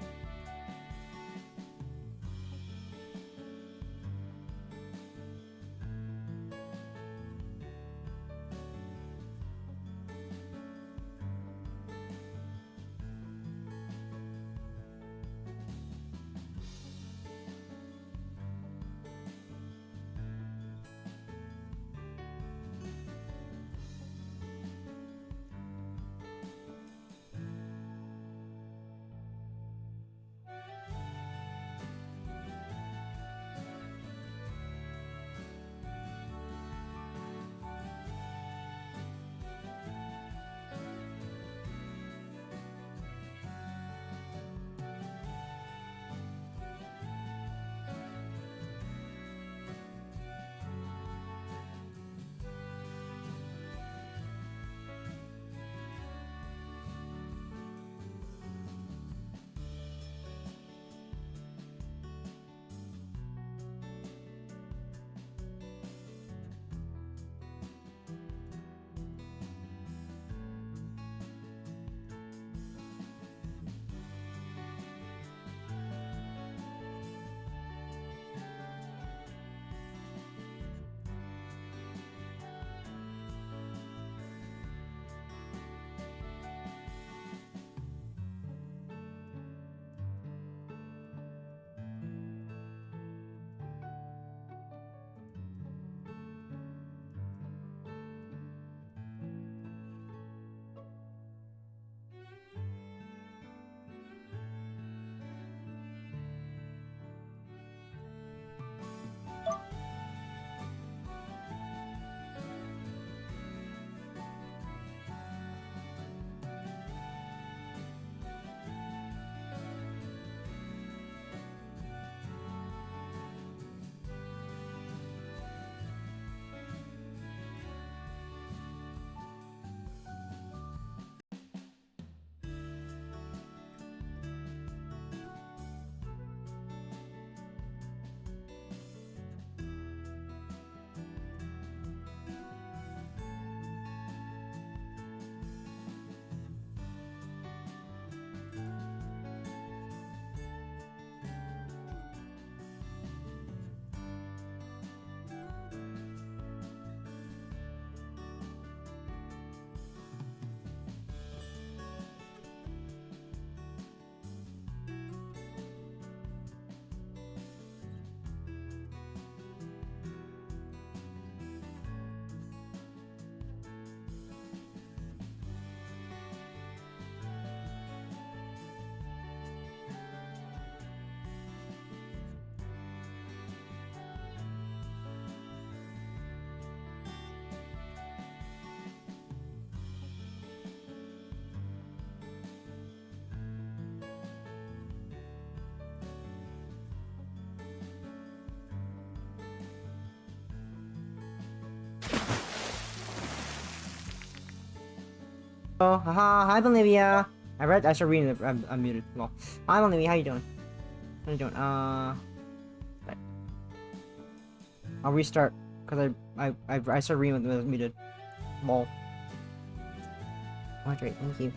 Oh, haha, hi Bolivia. I started reading it, I'm muted. Well, hi Bolivia, how you doing? How you doing? Right. I'll restart, because I started reading when it was muted. Lol. Hydrate, thank you.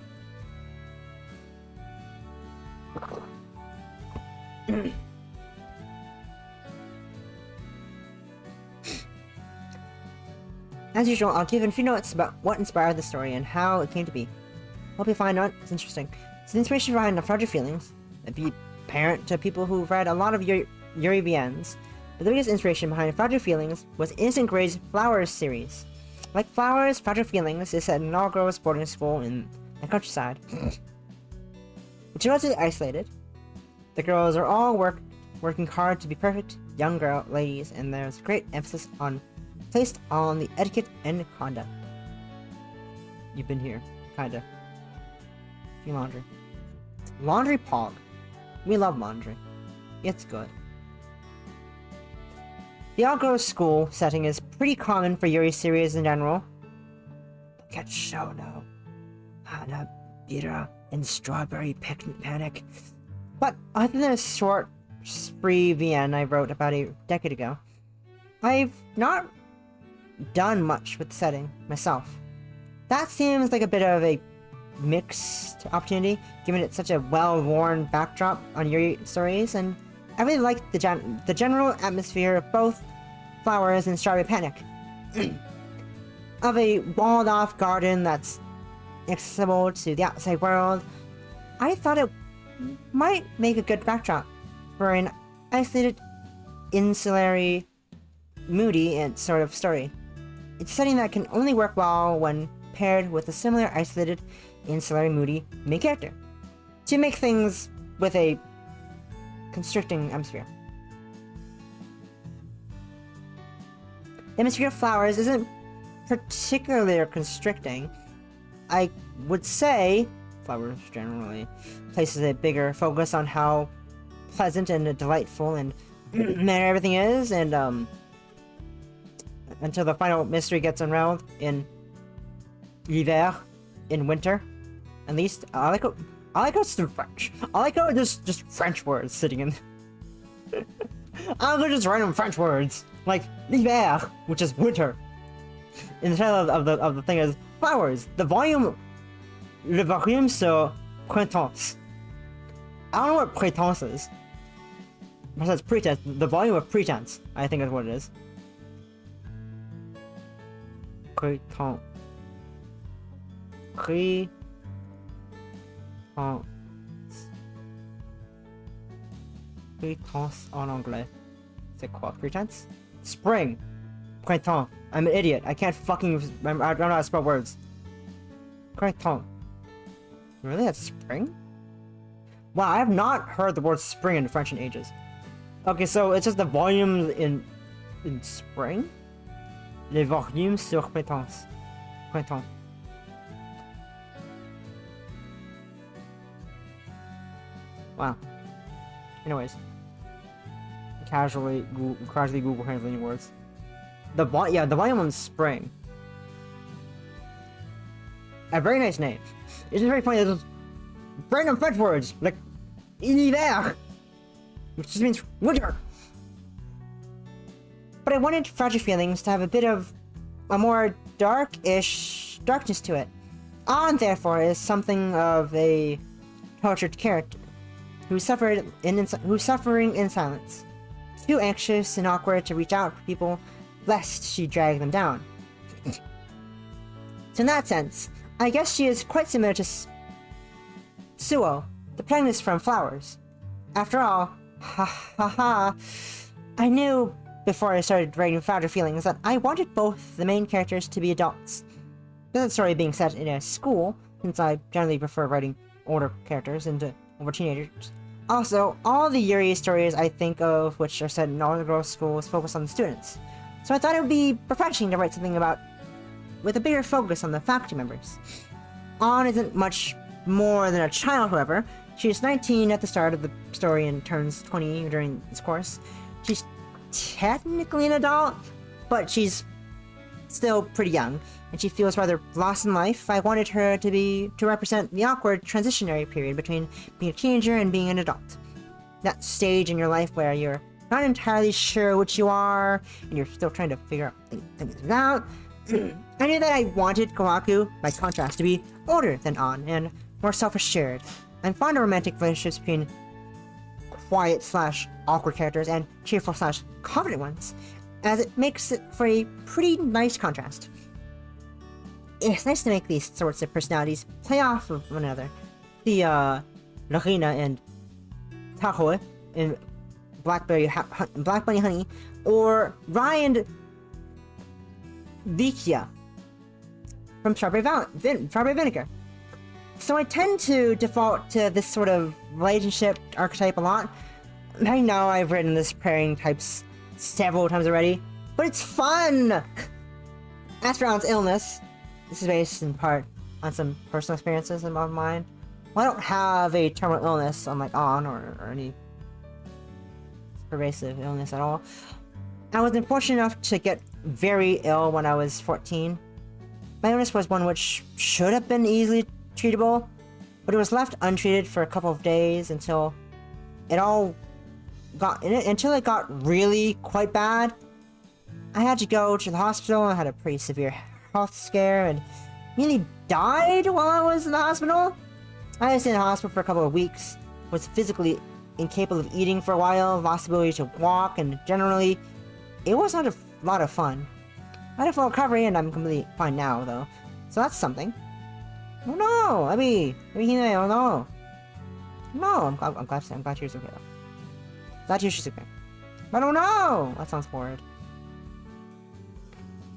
As usual, I'll give a few notes about what inspired the story and how it came to be. Hope you find it's interesting. It's the inspiration behind the Fragile Feelings. It'd be apparent to people who've read a lot of Yuri VNs, but the biggest inspiration behind Fragile Feelings was Innocent Gray's Flowers series. Like Flowers, Fragile Feelings is set in an all-girls boarding school in the countryside. Which is relatively isolated. The girls are all working hard to be perfect young ladies, and there's great emphasis placed on the etiquette and conduct. You've been here, kinda. Do laundry. Laundry pog. We love laundry. It's good. The all-girls school setting is pretty common for Yuri series in general. Look at Shono, Hana, Bira, and Strawberry Panic. But other than a short spree VN I wrote about a decade ago, I've not done much with the setting myself. That seems like a bit of a mixed opportunity, given it's such a well-worn backdrop on Yuri stories, and I really like the general atmosphere of both Flowers and Strawberry Panic. Of a walled-off garden that's accessible to the outside world, I thought it might make a good backdrop for an isolated, insulary, moody and sort of story. It's a setting that can only work well when paired with a similar isolated, insular, moody main character, to make things with a constricting atmosphere. The atmosphere of Flowers isn't particularly constricting. I would say Flowers generally places a bigger focus on how pleasant and delightful and manner everything is, and until the final mystery gets unraveled in l'hiver, in winter. At least I like how it's the French. I like how there's just French words sitting in. I like just random French words like l'hiver, which is winter. And the title of the thing is Flowers. Le volume sur printemps. I don't know what printemps is. Besides pretense, the volume of pretense, I think is what it is. Printemps. Prétence. Prétence en anglais. C'est quoi? Pretense? Spring. Printemps. I'm an idiot. I can't fucking remember. I don't know how to spell words. Printemps. Really? That's spring? Wow, I have not heard the word spring in French in ages. Okay, so it's just the volumes in spring? Les volumes sur printemps. Printemps. Wow. Anyways. Casually Google translating words. The volume on spring. A very nice name. It's very funny. There's random French words like l'hiver, which just means winter. But I wanted Fragile Feelings to have a bit of a more darkness to it. An, therefore, is something of a tortured character who's suffering in silence, too anxious and awkward to reach out for people lest she drag them down. So in that sense, I guess she is quite similar to Suo, the protagonist from Flowers. After all, I knew before I started writing Fragile Feelings that I wanted both the main characters to be adults. The story being set in a school, since I generally prefer writing older characters over teenagers. Also, all the Yuri stories I think of which are set in all-girls schools focus on the students. So I thought it would be refreshing to write something with a bigger focus on the faculty members. An isn't much more than a child, however. She's 19 at the start of the story and turns 20 during this course. She's technically an adult, but she's still pretty young, and she feels rather lost in life, I wanted her to represent the awkward transitionary period between being a teenager and being an adult. That stage in your life where you're not entirely sure what you are, and you're still trying to figure things out. I knew that I wanted Kohaku, by contrast, to be older than An, and more self-assured. I'm fond of romantic relationships between quiet/awkward characters and cheerful/confident ones, as it makes it for a pretty nice contrast. It's nice to make these sorts of personalities play off of one another. The Runa and Tahoe in Black Bunny Honey, or Rye and Vikia from Strawberry Vinegar. So I tend to default to this sort of relationship archetype a lot. I know I've written this pairing types several times already, but it's fun! As for An's illness, this is based in part on some personal experiences of mine. Well, I don't have a terminal illness unlike An or any pervasive illness at all. I was unfortunate enough to get very ill when I was 14. My illness was one which should have been easily treatable, but it was left untreated for a couple of days until it got really quite bad. I had to go to the hospital. I had a pretty severe health scare and nearly died while I was in the hospital. I was in the hospital for a couple of weeks, was physically incapable of eating for a while, lost the ability to walk, and generally, it was not a lot of fun. I had a full recovery, and I'm completely fine now, though. So that's something. Oh no, EbiHime, oh no. No, I'm glad yours okay, though. Glad yours okay. But oh no! That sounds horrid.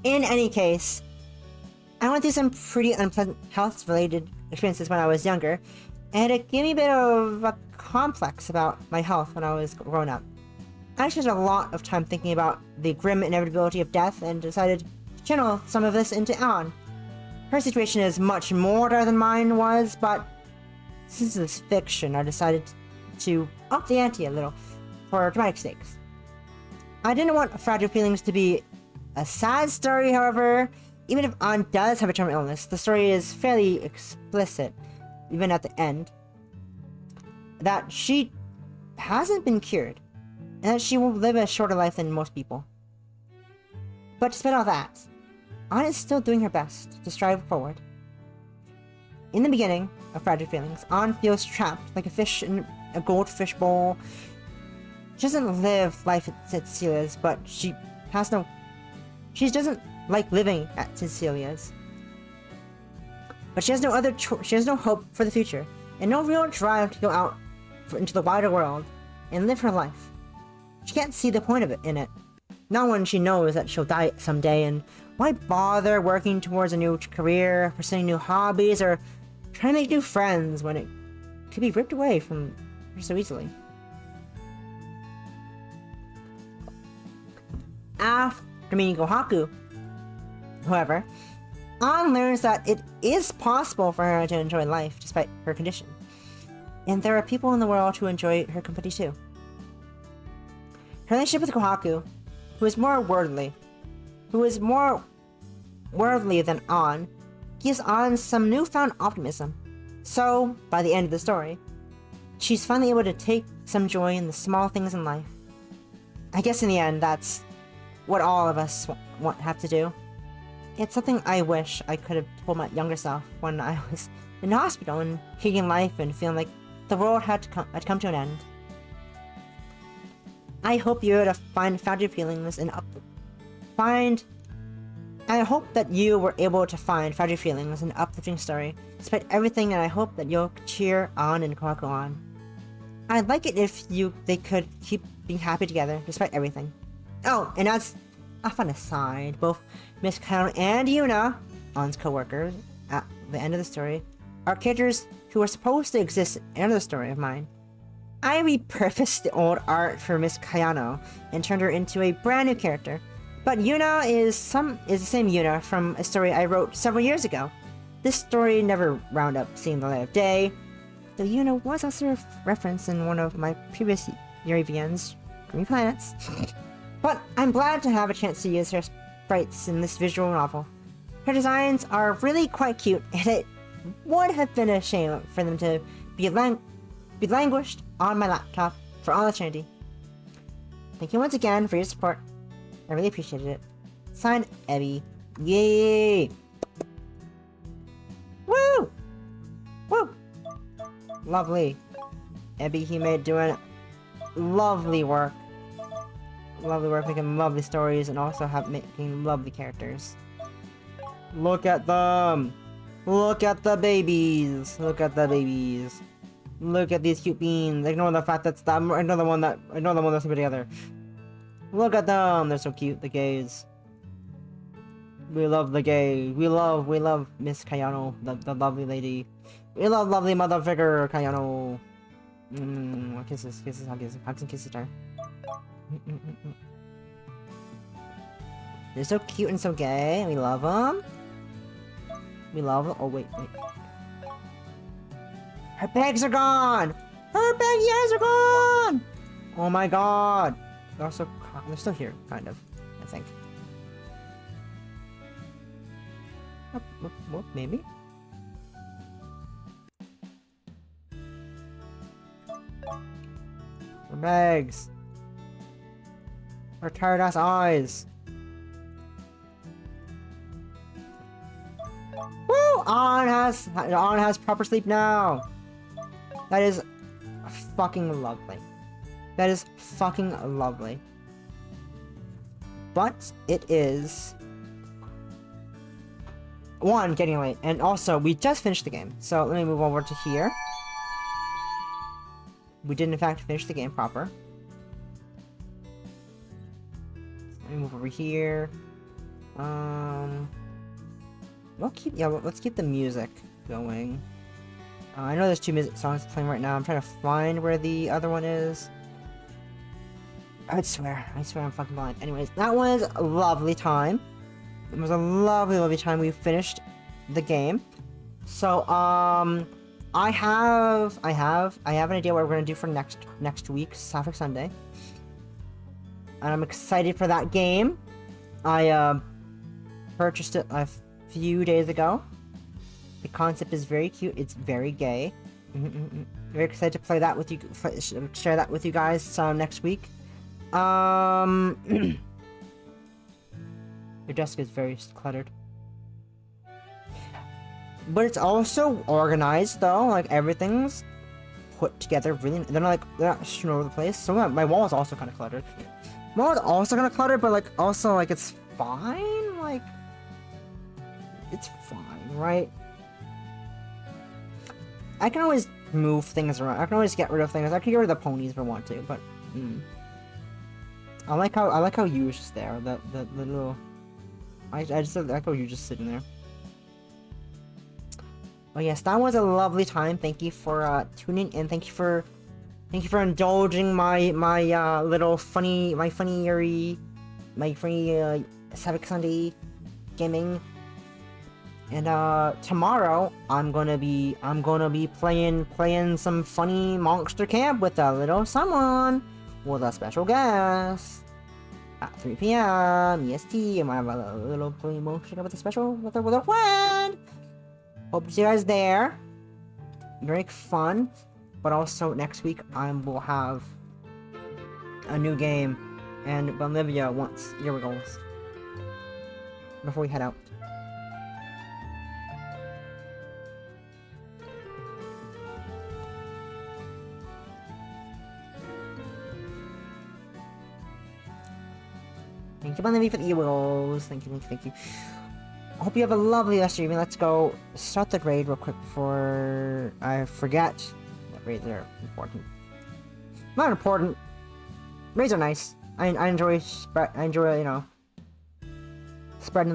In any case, I went through some pretty unpleasant health-related experiences when I was younger, and it gave me a bit of a complex about my health when I was growing up. I spent a lot of time thinking about the grim inevitability of death and decided to channel some of this into An. Her situation is much more dire than mine was, but since this is fiction, I decided to up the ante a little for dramatic stakes. I didn't want Fragile Feelings to be a sad story, however. Even if An does have a terminal illness, the story is fairly explicit, even at the end, that she hasn't been cured, and that she will live a shorter life than most people. But despite all that, An is still doing her best to strive forward. In the beginning of Fragile Feelings, An feels trapped like a fish in a goldfish bowl. She doesn't live life at Cecilia's, but she doesn't like living at Cecilia's. But she has no hope for the future, and no real drive to go out into the wider world and live her life. She can't see the point of it in it. Not when she knows that she'll die someday, and why bother working towards a new career, pursuing new hobbies, or trying to make new friends when it could be ripped away from her so easily. After meeting Kohaku, however, An learns that it is possible for her to enjoy life despite her condition. And there are people in the world who enjoy her company too. Her relationship with Kohaku, who is more worldly than An, gives An some newfound optimism. So, by the end of the story, she's finally able to take some joy in the small things in life. I guess in the end, that's what all of us have to do. It's something I wish I could have told my younger self when I was in the hospital and hating life and feeling like the world had come to an end. I hope you're able to found your feelings and I hope that you were able to find Fragile Feelings an uplifting story despite everything, and I hope that you'll cheer An and Kohaku on. I'd like it if they could keep being happy together despite everything. Oh, and as a fun aside, both Miss Kayano and Yuna, An's co-workers, at the end of the story, are characters who are supposed to exist in another story of mine. I repurposed the old art for Miss Kayano and turned her into a brand new character. But Yuna is the same Yuna from a story I wrote several years ago. This story never wound up seeing the light of day, though Yuna was also referenced in one of my previous Yuri VNs, Green Planets. But I'm glad to have a chance to use her sprites in this visual novel. Her designs are really quite cute, and it would have been a shame for them to be languished on my laptop for all eternity. Thank you once again for your support. I really appreciated it. Signed, Ebi. Yay! Woo! Woo! Lovely. EbiHime doing lovely work. Lovely work, making lovely stories, and also making lovely characters. Look at them! Look at the babies! Look at the babies! Look at these cute beans! Ignore the fact that's that. Ignore the one that's together. Look at them! They're so cute, the gays. We love the gay. We love Miss Kayano, the lovely lady. We love lovely mother figure Kayano. Kisses, hugs and kisses her. They're so cute and so gay. We love them. We love them. Oh wait. Her bags are gone. Her bags are gone. Oh my god. They're still here, kind of. I think. Well, maybe. Her bags. Her tired ass eyes. Woo! On has proper sleep now. That is fucking lovely. That is fucking lovely. But it is getting late, and also we just finished the game. So let me move over to here. We did in fact finish the game proper. Let me move over here. Let's keep the music going. I know there's two music songs playing right now. I'm trying to find where the other one is. I swear I'm fucking blind. Anyways, that was a lovely time. It was a lovely time. We finished the game. So, I have an idea what we're gonna do for next week's Sapphic Sunday. And I'm excited for that game. I purchased it a few days ago. The concept is very cute. It's very gay. Very excited to play that with you. Share that with you guys next week. Your desk is very cluttered. But it's also organized though. Like everything's put together really. They're not strewn all over the place. So my wall is also kind of cluttered. My wall is also kind of cluttered, but like also like it's fine. Like it's fine, right? I can always move things around. I can always get rid of things. I can get rid of the ponies if I want to, but I like how you was just there. The little. I just like how you just sitting there. But yes, that was a lovely time. Thank you for tuning in. Thank you for indulging my little funny Sapphic Sunday gaming. And tomorrow I'm gonna be playing some funny monster camp with a little someone with a special guest at 3 p.m. EST. I might have a little funny monster camp with a friend. Hope to see you guys there. Very fun. But also next week I will have a new game, and Bolivia wants your goals before we head out. Thank you, Bolivia, for the Eagles. Thank you. I hope you have a lovely rest of your evening. Let's go start the raid real quick before I forget. What raids are important? Not important. Raids are nice. I enjoy spreading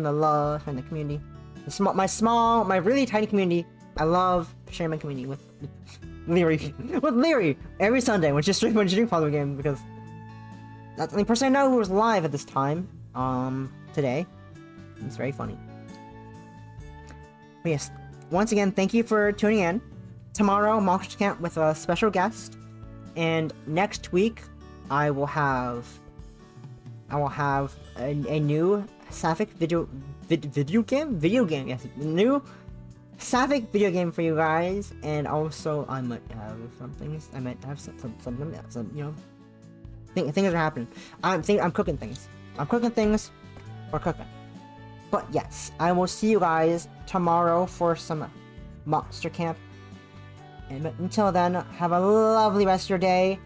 the love in the community. My really tiny community. I love sharing my community with Leary every Sunday when she streams Father Game, because that's the only person I know who was live at this time. Today. It's very funny. But yes, once again, thank you for tuning in. Tomorrow, Monster Camp with a special guest. And next week, I will have I will have a new sapphic video game, yes, new sapphic video game for you guys, and also I might have some things. I might have some you know, things are happening. I'm cooking things. I'm cooking things. We're cooking. But yes, I will see you guys tomorrow for some monster camp. And until then, have a lovely rest of your day.